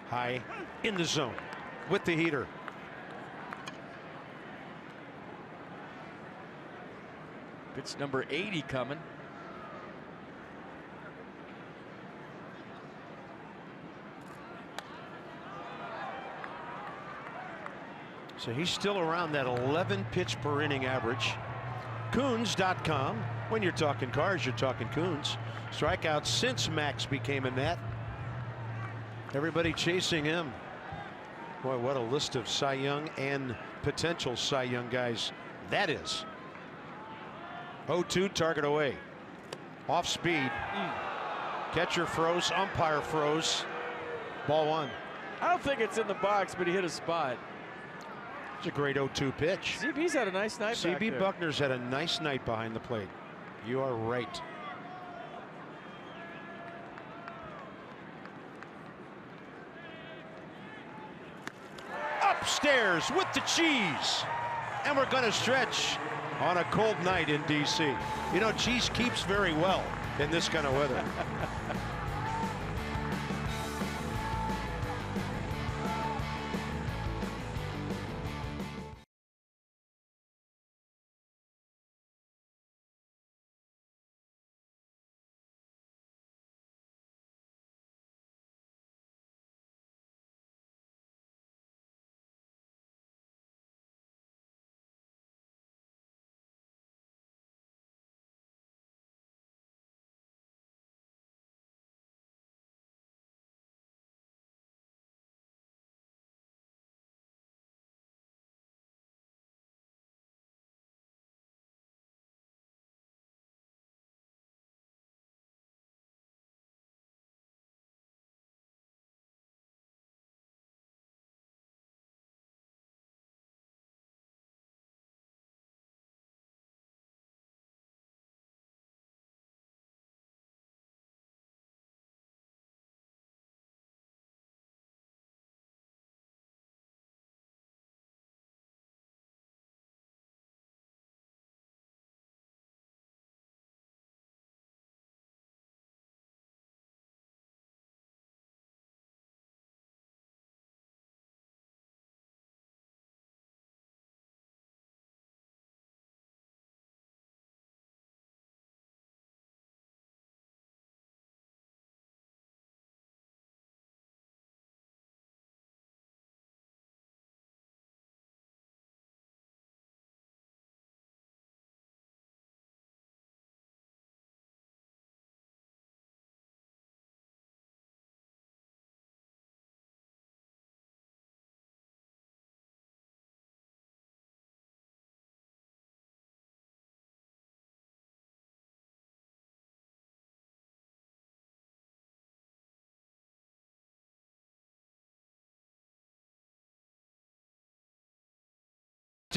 High in the zone with the heater. Pitch number 80 coming. So he's still around that 11 pitch per inning average. Coons.com. When you're talking cars, you're talking Coons. Strikeouts since Max became a Nat. Everybody chasing him. Boy, what a list of Cy Young and potential Cy Young guys that is. 0-2, target away. Off speed. Catcher froze, umpire froze. Ball 1. I don't think it's in the box, but he hit a spot. It's a great 0-2 pitch. CB's had a nice night back CB there. Buckner's had a nice night behind the plate. You are right. Upstairs with the cheese. And we're going to stretch on a cold night in D.C. You know, cheese keeps very well in this kind of weather.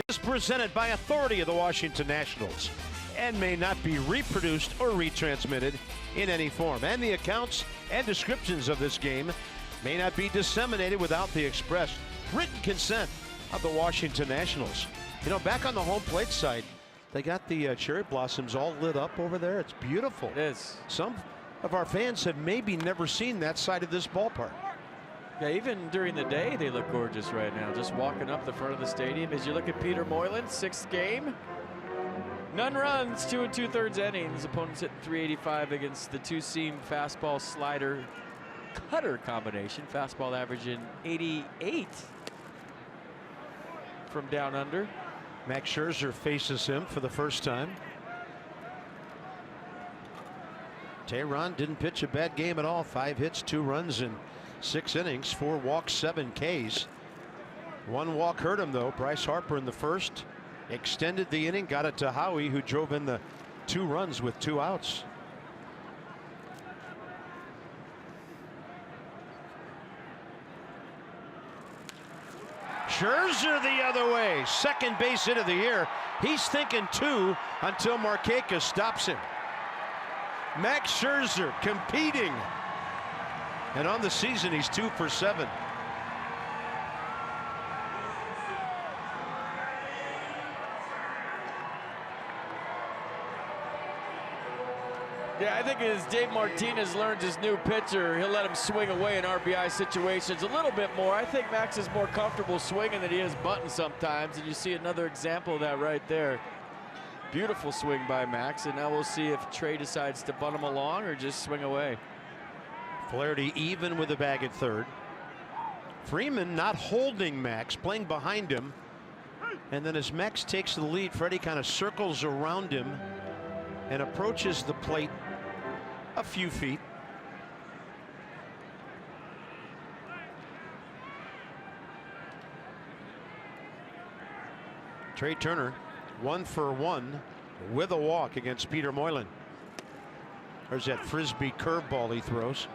Is presented by authority of the Washington Nationals and may not be reproduced or retransmitted in any form. And the accounts and descriptions of this game may not be disseminated without the express written consent of the Washington Nationals. You know, back on the home plate side, they got the cherry blossoms all lit up over there. It's beautiful. It is. Some of our fans have maybe never seen that side of this ballpark. Yeah, even during the day, they look gorgeous right now. Just walking up the front of the stadium. As you look at Peter Moylan, 6th game. None runs, 2 2/3 innings. Opponents hitting .385 against the two-seam fastball slider cutter combination. Fastball averaging 88 from down under. Max Scherzer faces him for the first time. TEHERAN didn't pitch a bad game at all. 5 hits, 2 runs in 6 innings, 4 walks, 7 Ks. 1 walk hurt him though. Bryce Harper in the first extended the inning, got it to Howie, who drove in the 2 runs with 2 outs. Scherzer the other way. 2nd base hit of the year. He's thinking 2 until Markakis stops him. Max Scherzer competing. And on the season, he's 2 for 7. Yeah, I think as Dave Martinez learns his new pitcher, he'll let him swing away in RBI situations a little bit more. I think Max is more comfortable swinging than he is bunting sometimes, and you see another example of that right there. Beautiful swing by Max, and now we'll see if TREA decides to bunt him along or just swing away. FLAHERTY even with the bag at 3rd. Freeman not holding Max, playing behind him. And then as Max takes the lead, Freddie kind of circles around him and approaches the plate a few feet. Trey Turner 1 for 1 with a walk against Peter Moylan. There's that frisbee curveball he throws.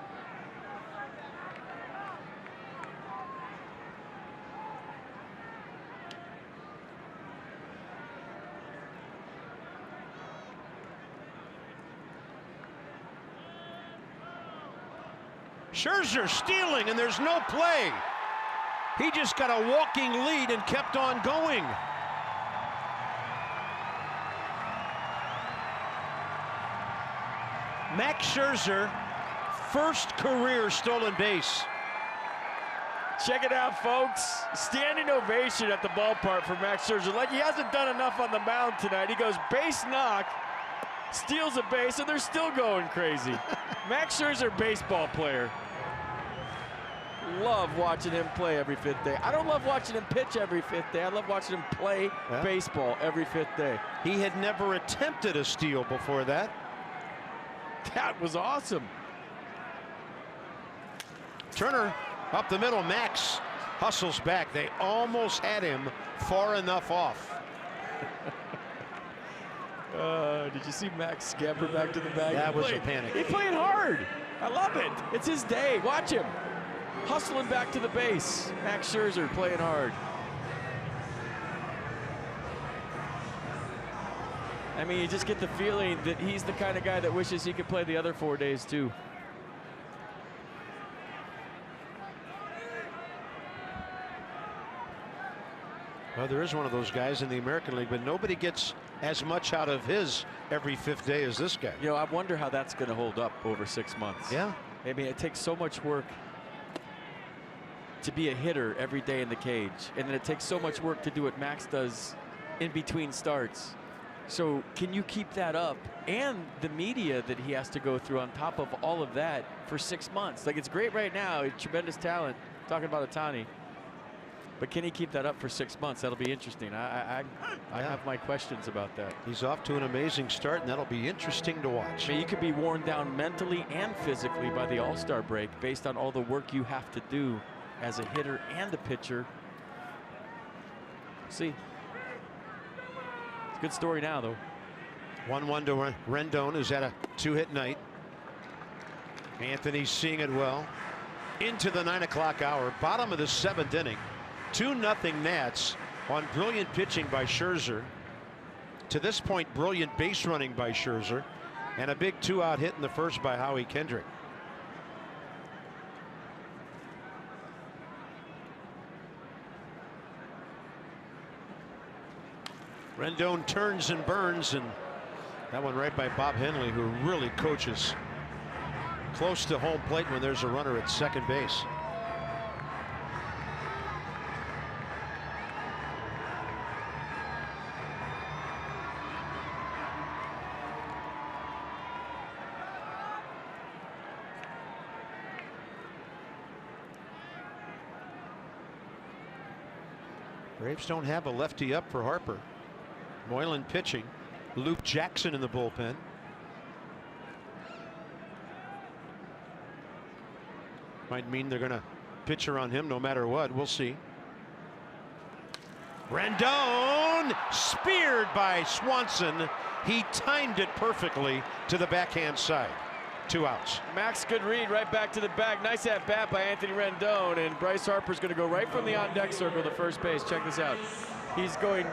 Scherzer stealing, and there's no play. He just got a walking lead and kept on going. Max Scherzer, first career stolen base. Check it out, folks. Standing ovation at the ballpark for Max Scherzer. Like he hasn't done enough on the mound tonight. He goes base knock, steals a base, and they're still going crazy. Max Scherzer, baseball player. Love watching him play every 5th day. I don't love watching him pitch every 5th day. I love watching him play baseball every 5th day. He had never attempted a steal before that. That was awesome. Turner up the middle. Max hustles back. They almost had him far enough off. Did you see Max scamper back to the bag? That was a panic. He played hard. I love it. It's his day. Watch him. Hustling back to the base. Max Scherzer playing hard. I mean, you just get the feeling that he's the kind of guy that wishes he could play the other 4 days too. Well, there is one of those guys in the American League, but nobody gets as much out of his every 5th day as this guy. You know, I wonder how that's going to hold up over 6 months. Yeah. I mean, it takes so much work to be a hitter every day in the cage, and then it takes so much work to do what Max does in between starts. So can you keep that up, and the media that he has to go through on top of all of that for 6 months? Like, it's great right now, it's tremendous talent, talking about Ohtani, but can he keep that up for 6 months? That'll be interesting. I have my questions about that. He's off to an amazing start, and that'll be interesting to watch. I mean, you could be worn down mentally and physically by the All-Star break based on all the work you have to do as a hitter and a pitcher. See. It's a good story now, though. 1-1 to Rendon, who's had a 2-hit night. Anthony's seeing it well. Into the 9 o'clock hour, bottom of the 7th inning. 2-0 Nats on brilliant pitching by Scherzer. To this point, brilliant base running by Scherzer, and a big 2-out hit in the first by Howie Kendrick. Rendon turns and burns, and that one right by Bob Henley, who really coaches close to home plate when there's a runner at second base. Braves don't have a lefty up for Harper. Moylan pitching. Luke Jackson in the bullpen. Might mean they're going to pitcher on him no matter what. We'll see. Rendon speared by Swanson. He timed it perfectly to the backhand side. 2 outs. Max, good read right back to the bag. Nice at bat by Anthony Rendon, and Bryce Harper's going to go right from the on deck circle to first base. Check this out. He's going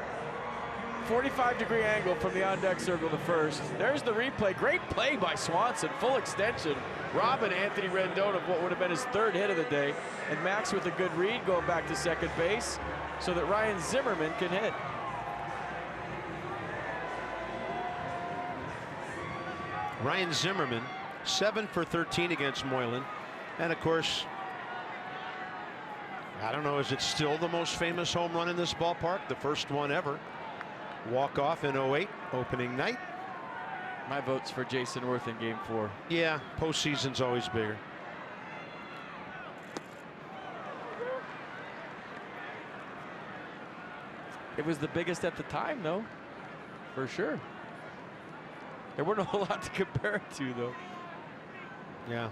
45-degree angle from the on deck circle to first. There's the replay. Great play by Swanson. Full extension. Robbing Anthony Rendon of what would have been his 3rd hit of the day. And Max with a good read going back to second base so that Ryan Zimmerman can hit. Ryan Zimmerman 7 for 13 against Moylan. And of course, I don't know, is it still the most famous home run in this ballpark? The first one ever. Walk off in 08 opening night. My vote's for Jason Worth in game 4. Yeah, postseason's always bigger. It was the biggest at the time, though, for sure. There weren't a whole lot to compare it to, though. Yeah.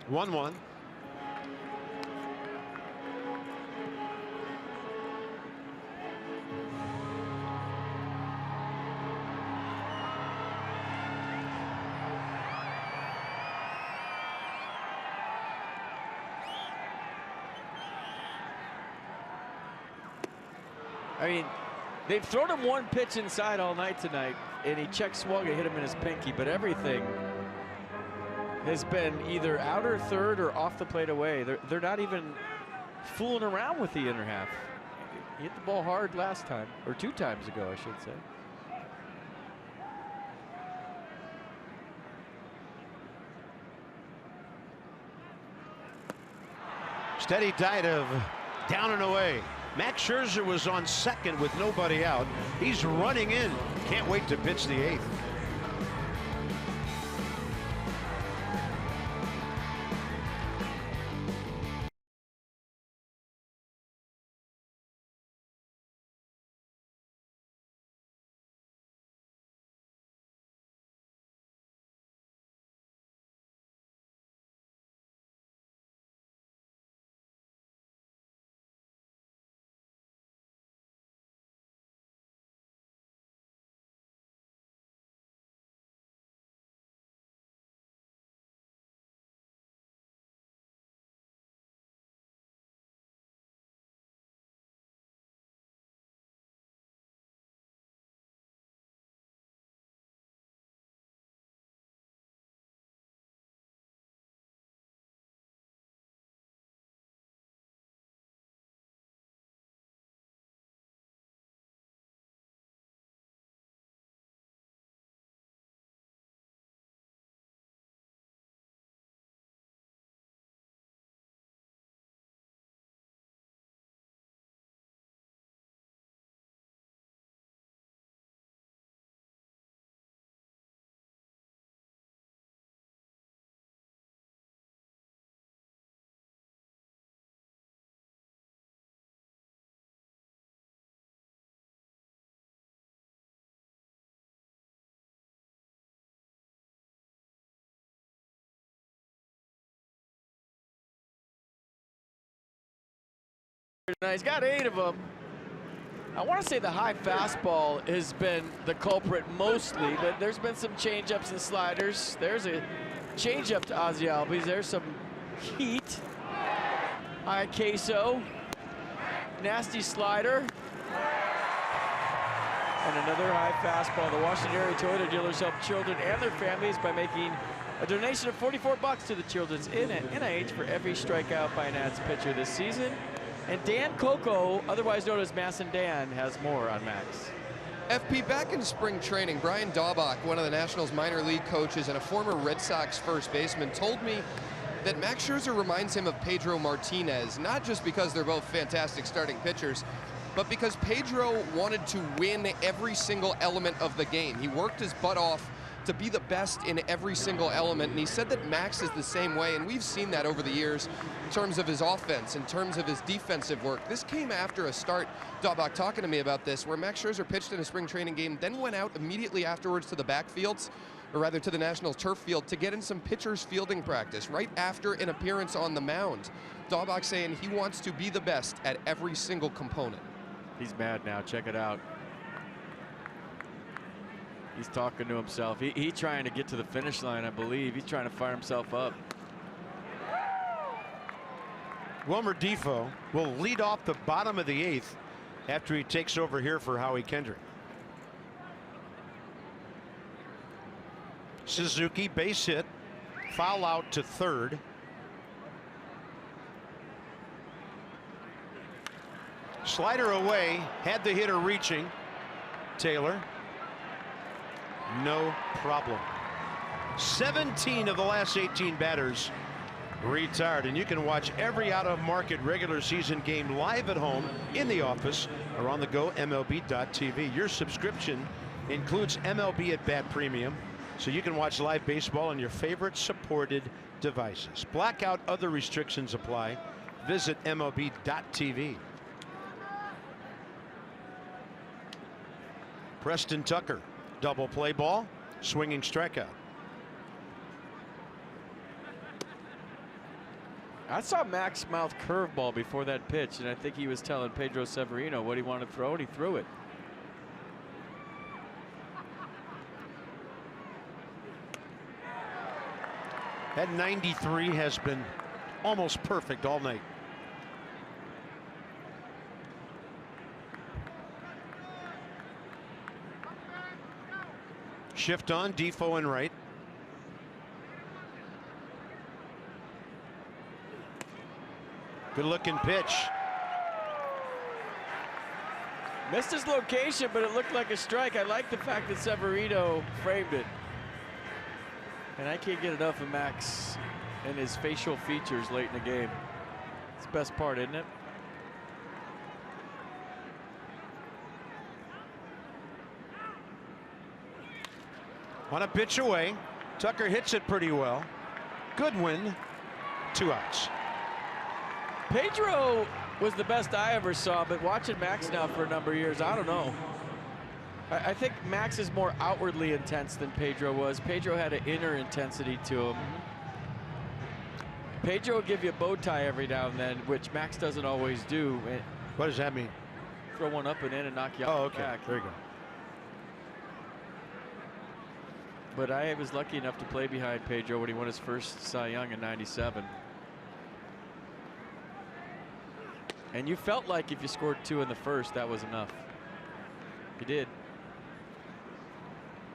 One. I mean, they've thrown him one pitch inside all night tonight, and he check swung and hit him in his pinky, but everything has been either outer third or off the plate away. They're not even fooling around with the inner half. He hit the ball hard last time, or 2 times ago, I should say. Steady dive of down and away. Max Scherzer was on second with nobody out. He's running in. Can't wait to pitch the 8th. Now he's got 8 of them. I want to say the high fastball has been the culprit mostly, but there's been some changeups and sliders. There's a changeup to Ozzie Albies. There's some heat. High queso. Nasty slider. And another high fastball. The Washington area Toyota dealers help children and their families by making a donation of $44 to the Children's NIH for every strikeout by an Nats pitcher this season. And Dan Coco, otherwise known as Masson Dan, has more on Max. FP, back in spring training, Brian Daubach, one of the Nationals minor league coaches and a former Red Sox first baseman, told me that Max Scherzer reminds him of Pedro Martinez, not just because they're both fantastic starting pitchers, but because Pedro wanted to win every single element of the game. He worked his butt off to be the best in every single element, and he said that Max is the same way, and we've seen that over the years in terms of his offense, in terms of his defensive work. This came after a start, Daubach talking to me about this, where Max Scherzer pitched in a spring training game, then went out immediately afterwards to the backfields, or rather to the Nationals turf field, to get in some pitcher's fielding practice right after an appearance on the mound. Daubach saying he wants to be the best at every single component. He's mad now, check it out. He's talking to himself. He's trying to get to the finish line, I believe. He's trying to fire himself up. Wilmer Defoe will lead off the bottom of the 8th after he takes over here for Howie Kendrick. Suzuki base hit, foul out to third. Slider away, had the hitter reaching. Taylor. No problem. 17 of the last 18 batters retired, and you can watch every out-of-market regular season game live at home, in the office, or on the go MLB.tv. Your subscription includes MLB at Bat Premium, so you can watch live baseball on your favorite supported devices. Blackout other restrictions apply. Visit MLB.tv. Preston Tucker, double play ball, swinging strikeout. I saw Max mouth curveball before that pitch, and I think he was telling Pedro Severino what he wanted to throw, and he threw it. That 93 has been almost perfect all night. shift on, Defoe in right. Good looking pitch. Missed his location, but it looked like a strike. I like the fact that Severino framed it. And I can't get enough of Max and his facial features late in the game. It's the best part, isn't it? On a pitch away, Tucker hits it pretty well. Goodwin, 2 outs. Pedro was the best I ever saw, but watching Max now for a number of years, I don't know. I think Max is more outwardly intense than Pedro was. Pedro had an inner intensity to him. Pedro will give you a bow tie every now and then, which Max doesn't always do. What does that mean? Throw one up and in and knock you out. Oh, okay. Back. There you go. But I was lucky enough to play behind Pedro when he won his first Cy Young in '97. And you felt like if you scored 2 in the first, that was enough. You did.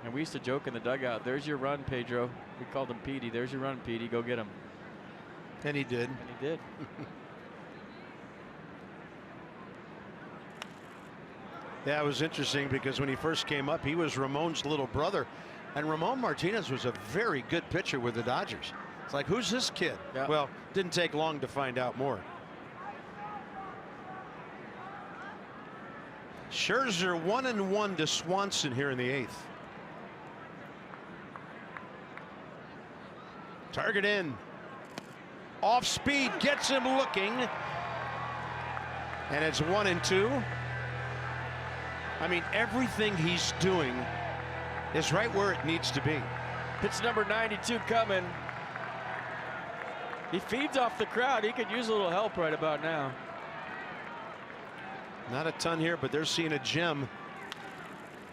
And we used to joke in the dugout, there's your run, Pedro. We called him Petey. There's your run, Petey. Go get him. And he did. And he did. Yeah, it was interesting because when he first came up, he was Ramon's little brother. And Ramon Martinez was a very good pitcher with the Dodgers. It's like, who's this kid? Yeah. Well, didn't take long to find out more. Scherzer 1-1 to Swanson here in the 8th. Target in. Off speed, gets him looking. And it's 1-2. I mean, everything he's doing is right where it needs to be. Pitch number 92 coming. He feeds off the crowd. He could use a little help right about now. Not a ton here, but they're seeing a gem.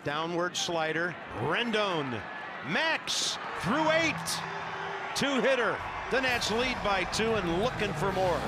Downward slider. Rendon. Max through 8. 2-hitter. The Nats lead by 2 and looking for more.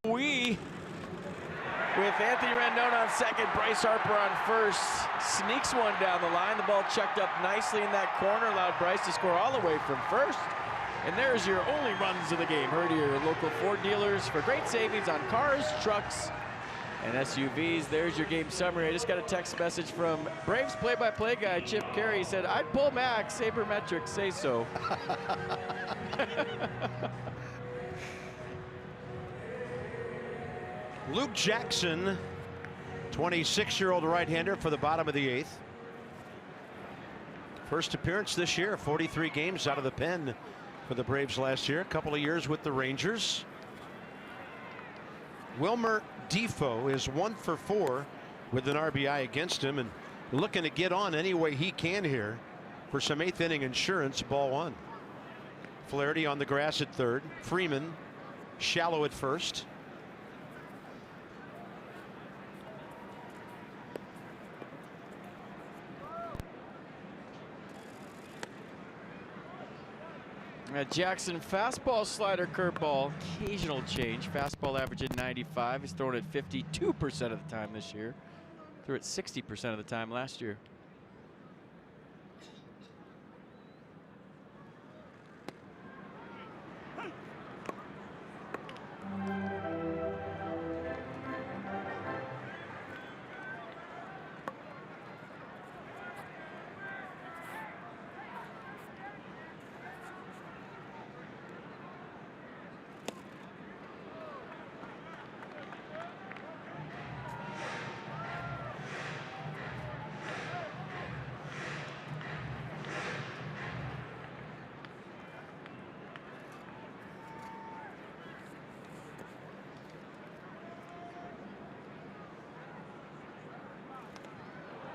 We, with Anthony Rendon on second, Bryce Harper on first, sneaks one down the line. The ball checked up nicely in that corner, allowed Bryce to score all the way from first. And there's your only runs of the game. Hurry to your local Ford dealers for great savings on cars, trucks, and SUVs. There's your game summary. I just got a text message from Braves play-by-play guy Chip Carey. He said, I'd pull Max, sabermetrics say so. Luke Jackson, 26-year-old right-hander for the bottom of the 8th. First appearance this year, 43 games out of the pen for the Braves last year. A couple of years with the Rangers. Wilmer Defoe is 1 for 4 with an RBI against him and looking to get on any way he can here for some 8th inning insurance. Ball 1. Flaherty on the grass at third. Freeman shallow at first. Jackson fastball, slider, curveball, occasional change. Fastball averaging 95. He's thrown it 52% of the time this year. Threw it 60% of the time last year.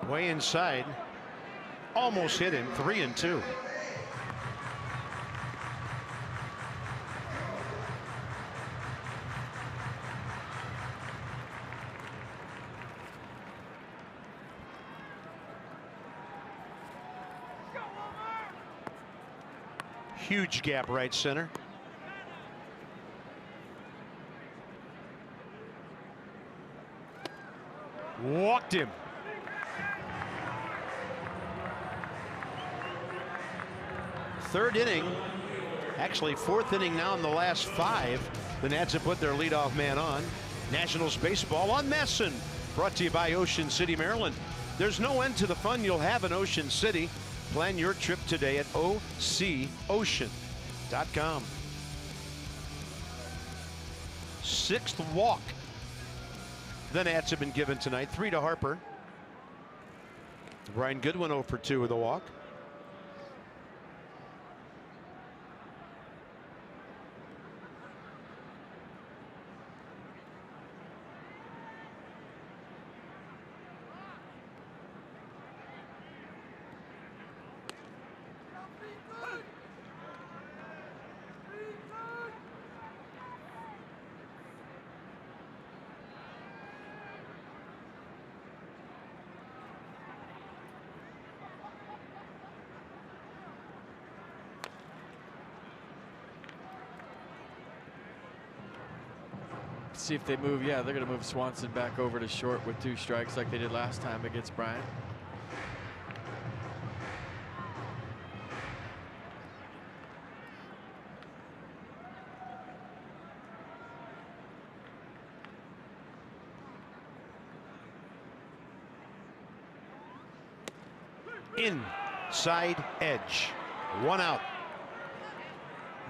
Way inside, almost hit him. 3-2. Huge gap right center. Walked him. Third inning, actually fourth inning now in the last 5. The Nats have put their leadoff man on. Nationals baseball on Messon, brought to you by Ocean City, Maryland. There's no end to the fun you'll have in Ocean City. Plan your trip today at OCOcean.com. 6th walk the Nats have been given tonight. 3 to Harper. Brian Goodwin 0 for 2 with a walk. See if they move. Yeah, they're going to move Swanson back over to short with 2 strikes like they did last time against Bryant. Inside edge. 1 out.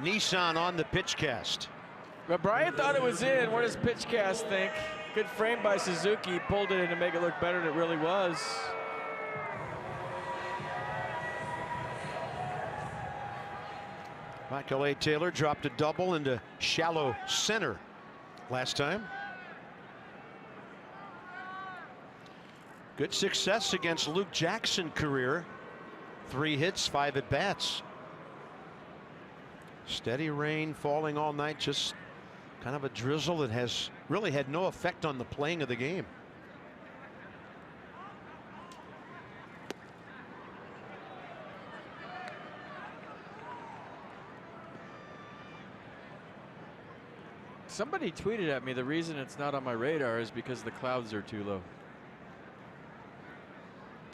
Nissan on the pitch cast. But Bryant thought it was in. What does Pitchcast think? Good frame by Suzuki. Pulled it in to make it look better than it really was. Michael A. Taylor dropped a double into shallow center last time. Good success against Luke Jackson career. 3 hits, 5 at bats. Steady rain falling all night, just kind of a drizzle that has really had no effect on the playing of the game. Somebody tweeted at me the reason it's not on my radar is because the clouds are too low.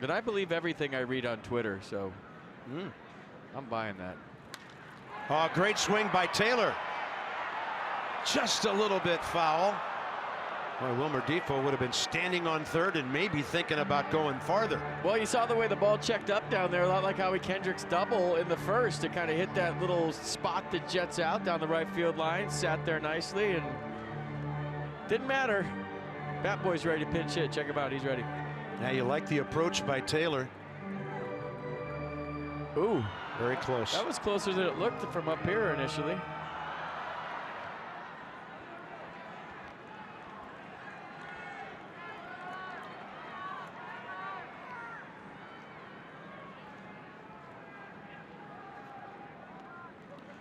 And I believe everything I read on Twitter, so I'm buying that. Oh, great swing by Taylor. Just a little bit foul. Boy, Wilmer Defoe would have been standing on third and maybe thinking about going farther. Well, you saw the way the ball checked up down there, a lot like Howie Kendrick's double in the first. It kind of hit that little spot that jets out down the right field line, sat there nicely, and didn't matter. Bat Boy's ready to pinch hit. Check him out, he's ready. Now you like the approach by Taylor. Ooh. Very close. That was closer than it looked from up here initially.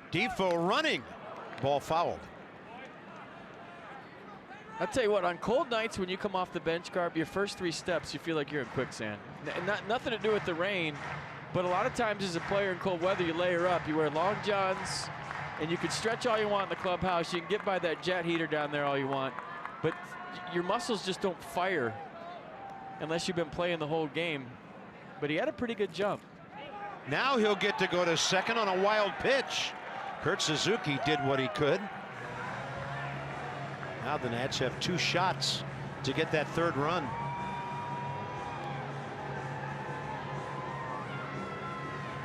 Defoe running. Ball fouled. I'll tell you what, on cold nights when you come off the bench, Carp, your first 3 steps, you feel like you're in quicksand. Nothing to do with the rain, but a lot of times as a player in cold weather, you layer up. You wear long johns, and you can stretch all you want in the clubhouse. You can get by that jet heater down there all you want, but your muscles just don't fire unless you've been playing the whole game. But he had a pretty good jump. Now he'll get to go to second on a wild pitch. Kurt Suzuki did what he could. Now the Nats have 2 shots to get that 3rd run.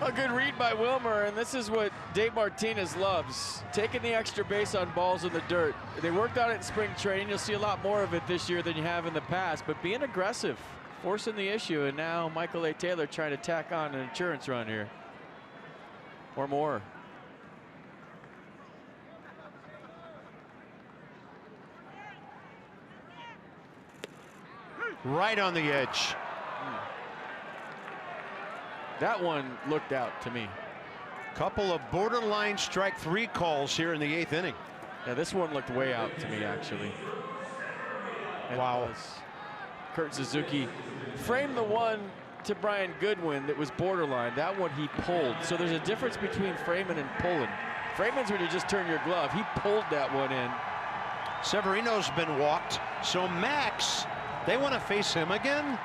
A good read by Wilmer, and this is what Dave Martinez loves, taking the extra base on balls in the dirt. They worked on it in spring training. You'll see a lot more of it this year than you have in the past, but being aggressive, forcing the issue, and now Michael A. Taylor trying to tack on an insurance run here. Or more. Right on the edge. That one looked out to me. Couple of borderline strike 3 calls here in the 8th inning. Yeah, this one looked way out to me, actually. And wow. Kurt Suzuki framed the one to Brian Goodwin that was borderline. That one he pulled. So there's a difference between framing and pulling. Framing's when you just turn your glove. He pulled that one in. Severino's been walked, so Max, they want to face him again?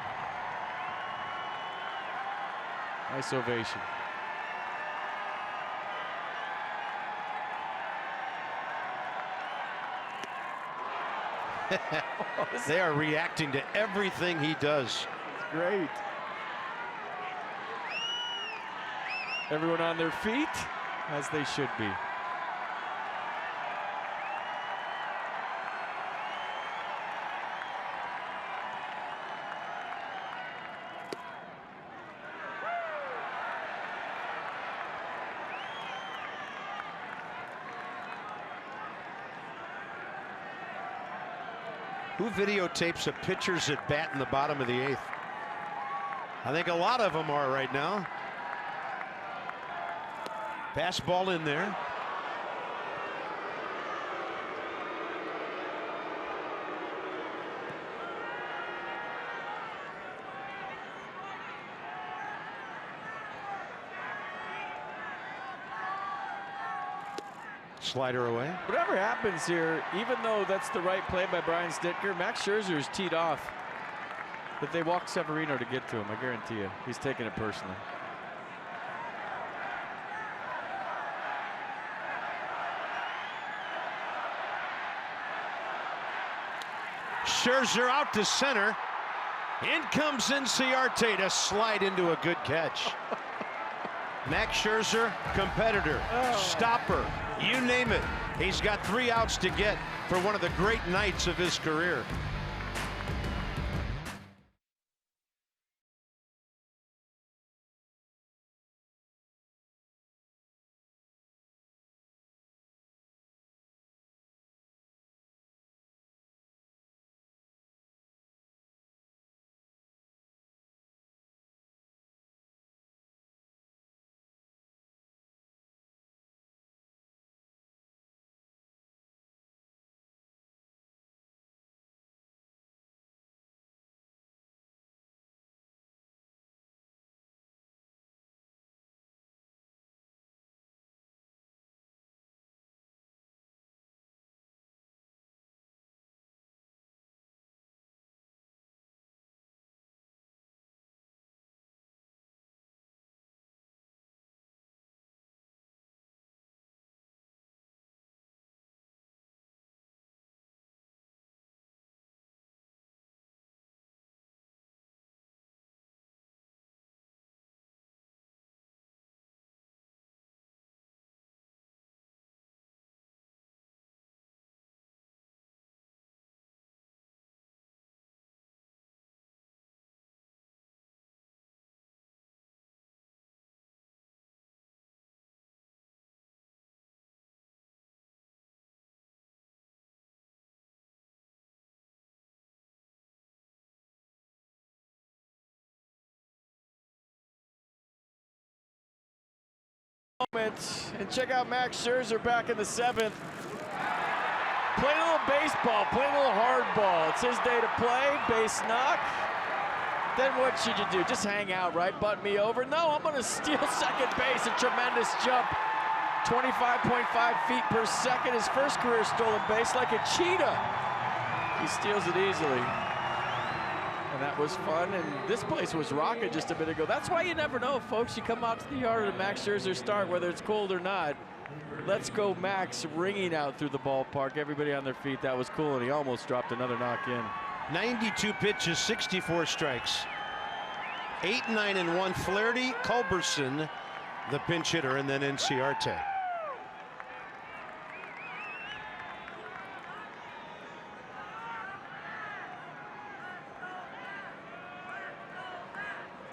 Nice ovation. They are reacting to everything he does. It's great. Everyone on their feet, as they should be. Who videotapes a pitcher's at bat in the bottom of the 8th? I think a lot of them are right now. Fastball in there. Slider away. Whatever happens here, even though that's the right play by Brian Stitker, Max Scherzer is teed off. But they walk Severino to get to him, I guarantee you. He's taking it personally. Scherzer out to center. In comes Inciarte to slide into a good catch. Max Scherzer, competitor, stopper, you name it. He's got 3 outs to get for one of the great nights of his career. Moment, and check out Max Scherzer back in the 7th. playing a little baseball, playing a little hardball. It's his day to play, base knock. Then what should you do? Just hang out, right? Butt me over? No, I'm gonna steal second base. A tremendous jump. 25.5 feet per second. His first career stolen base like a cheetah. He steals it easily. And that was fun, and this place was rocking just a bit ago. That's why you never know, folks. You come out to the yard at a Max Scherzer start, whether it's cold or not. Let's go Max ringing out through the ballpark. Everybody on their feet. That was cool, and he almost dropped another knock in. 92 pitches, 64 strikes. 8-9-1. Flaherty, Culberson, the pinch hitter, and then Inciarte.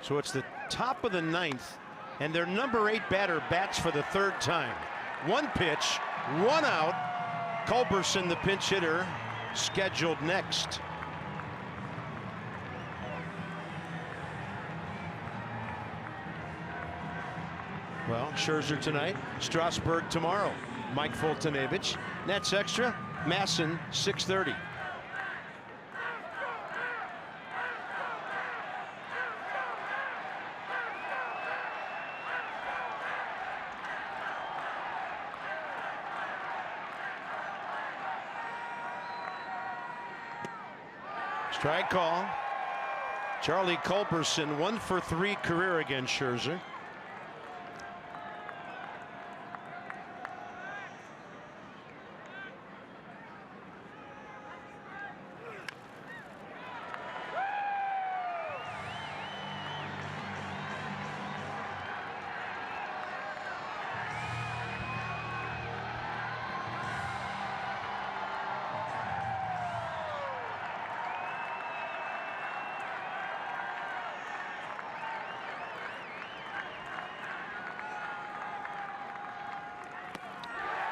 So it's the top of the ninth, and their number 8 batter bats for the 3rd time. 1 pitch, 1 out. Culberson, the pinch hitter, scheduled next. Well, Scherzer tonight, Strasburg tomorrow. Mike Fultonevich. Nets extra, Masson, 6:30. Strike call. Charlie Culberson, 1 for 3 career against Scherzer.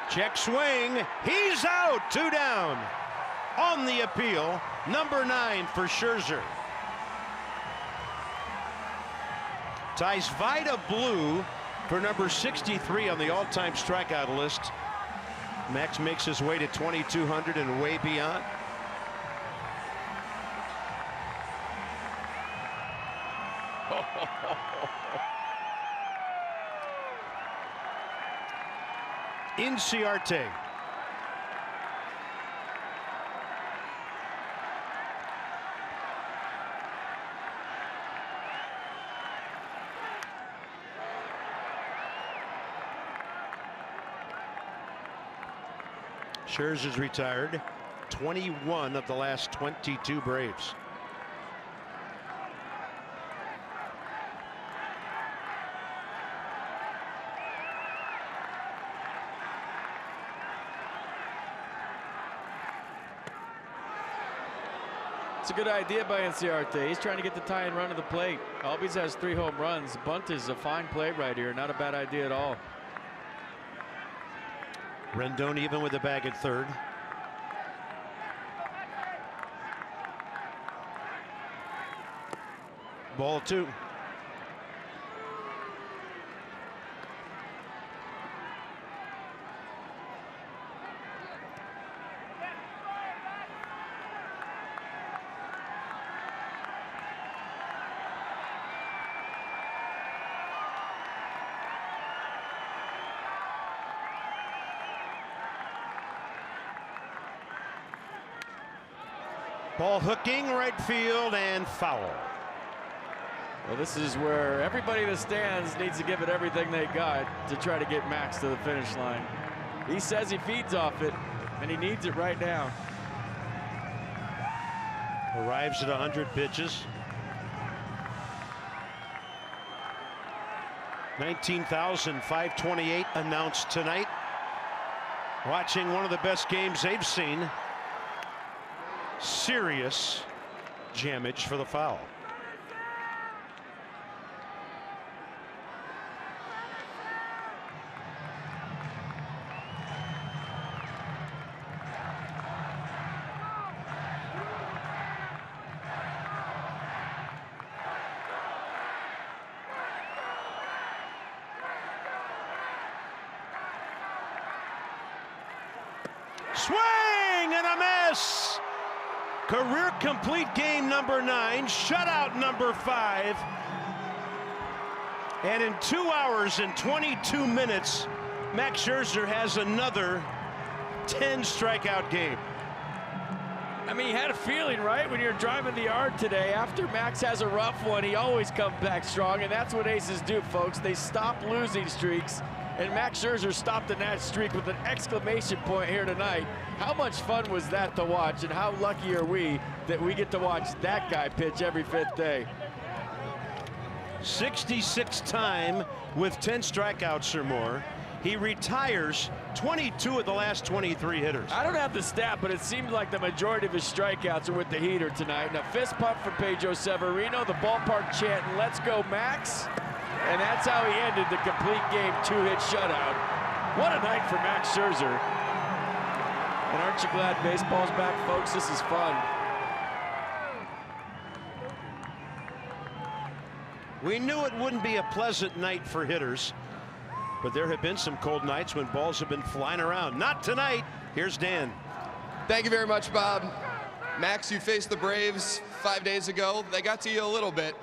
Check swing. He's out. 2 down. On the appeal, number 9 for Scherzer. Ties Vida Blue for number 63 on the all-time strikeout list. Max makes his way to 2,200 and way beyond. Inciarte. Scherzer's retired. 21 of the last 22 Braves. It's a good idea by Inciarte. He's trying to get the tie-in run to the plate. Albies has 3 home runs. Bunt is a fine play right here. Not a bad idea at all. Rendon even with the bag at 3rd. Ball 2. Ball hooking right field and foul. Well, this is where everybody in the stands needs to give it everything they got to try to get Max to the finish line. He says he feeds off it, and he needs it right now. Arrives at 100 pitches. 19,528 announced tonight. Watching one of the best games they've seen. Serious damage for the foul. Swing and a miss. Career complete game number 9, shutout number 5. And in 2 hours and 22 minutes, Max Scherzer has another 10 strikeout game. I mean, you had a feeling, right, when you're driving the yard today, after Max has a rough one, he always comes back strong, and that's what aces do, folks. They stop losing streaks, and Max Scherzer stopped in that streak with an exclamation point here tonight. How much fun was that to watch, and how lucky are we that we get to watch that guy pitch every 5th day? 66 time with 10 strikeouts or more. He retires 22 of the last 23 hitters. I don't have the stat, but it seemed like the majority of his strikeouts are with the heater tonight. And a fist pump for Pedro Severino, the ballpark chanting, "Let's go, Max." And that's how he ended the complete game 2-hit shutout. What a night for Max Scherzer. And aren't you glad baseball's back, folks? This is fun. We knew it wouldn't be a pleasant night for hitters, but there have been some cold nights when balls have been flying around. Not tonight. Here's Dan. Thank you very much, Bob. Max, you faced the Braves 5 days ago. They got to you a little bit.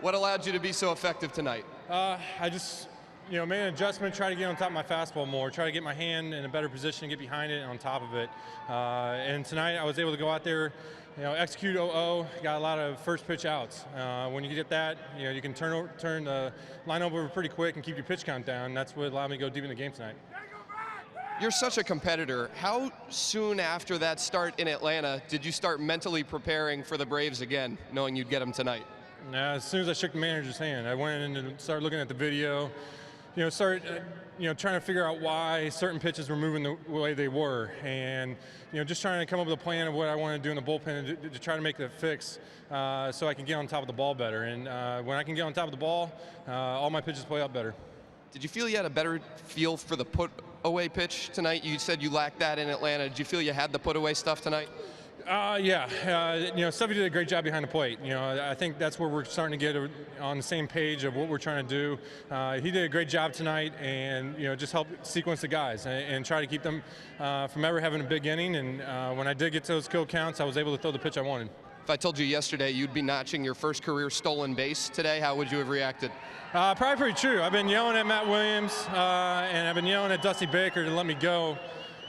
What allowed you to be so effective tonight? I just, made an adjustment, try to get on top of my fastball more, try to get my hand in a better position, get behind it and on top of it. And tonight I was able to go out there, execute 0-0, got a lot of first pitch outs. When you get that, you can turn the line over pretty quick and keep your pitch count down. That's what allowed me to go deep in the game tonight. You're such a competitor. How soon after that start in Atlanta did you start mentally preparing for the Braves again, knowing you'd get them tonight? As soon as I shook the manager's hand, I went in and started looking at the video, trying to figure out why certain pitches were moving the way they were, and just trying to come up with a plan of what I want to do in the bullpen to try to make the fix so I can get on top of the ball better. And when I can get on top of the ball, all my pitches play out better. Did you feel you had a better feel for the put-away pitch tonight? You said you lacked that in Atlanta. Did you feel you had the put-away stuff tonight? Yeah. Stubby did a great job behind the plate. I think that's where we're starting to get on the same page of what we're trying to do. He did a great job tonight, and just help sequence the guys and try to keep them from ever having a big inning. And when I did get to those kill counts, I was able to throw the pitch I wanted. If I told you yesterday you'd be notching your first career stolen base today, how would you have reacted? Probably pretty true. I've been yelling at Matt Williams, and I've been yelling at Dusty Baker to let me go.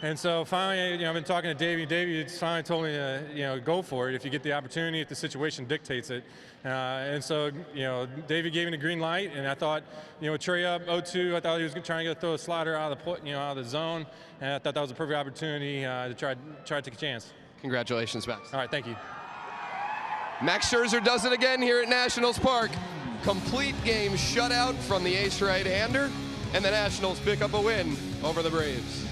And so finally, I've been talking to Davey. Davey finally told me to, go for it if you get the opportunity, if the situation dictates it. And so, Davey gave me the green light, and I thought, TREA up 0-2, I thought he was trying to throw a slider out of the zone, and I thought that was a perfect opportunity to try to take a chance. Congratulations, Max. All right, thank you. Max Scherzer does it again here at Nationals Park. Complete game shutout from the ace right-hander, and the Nationals pick up a win over the Braves.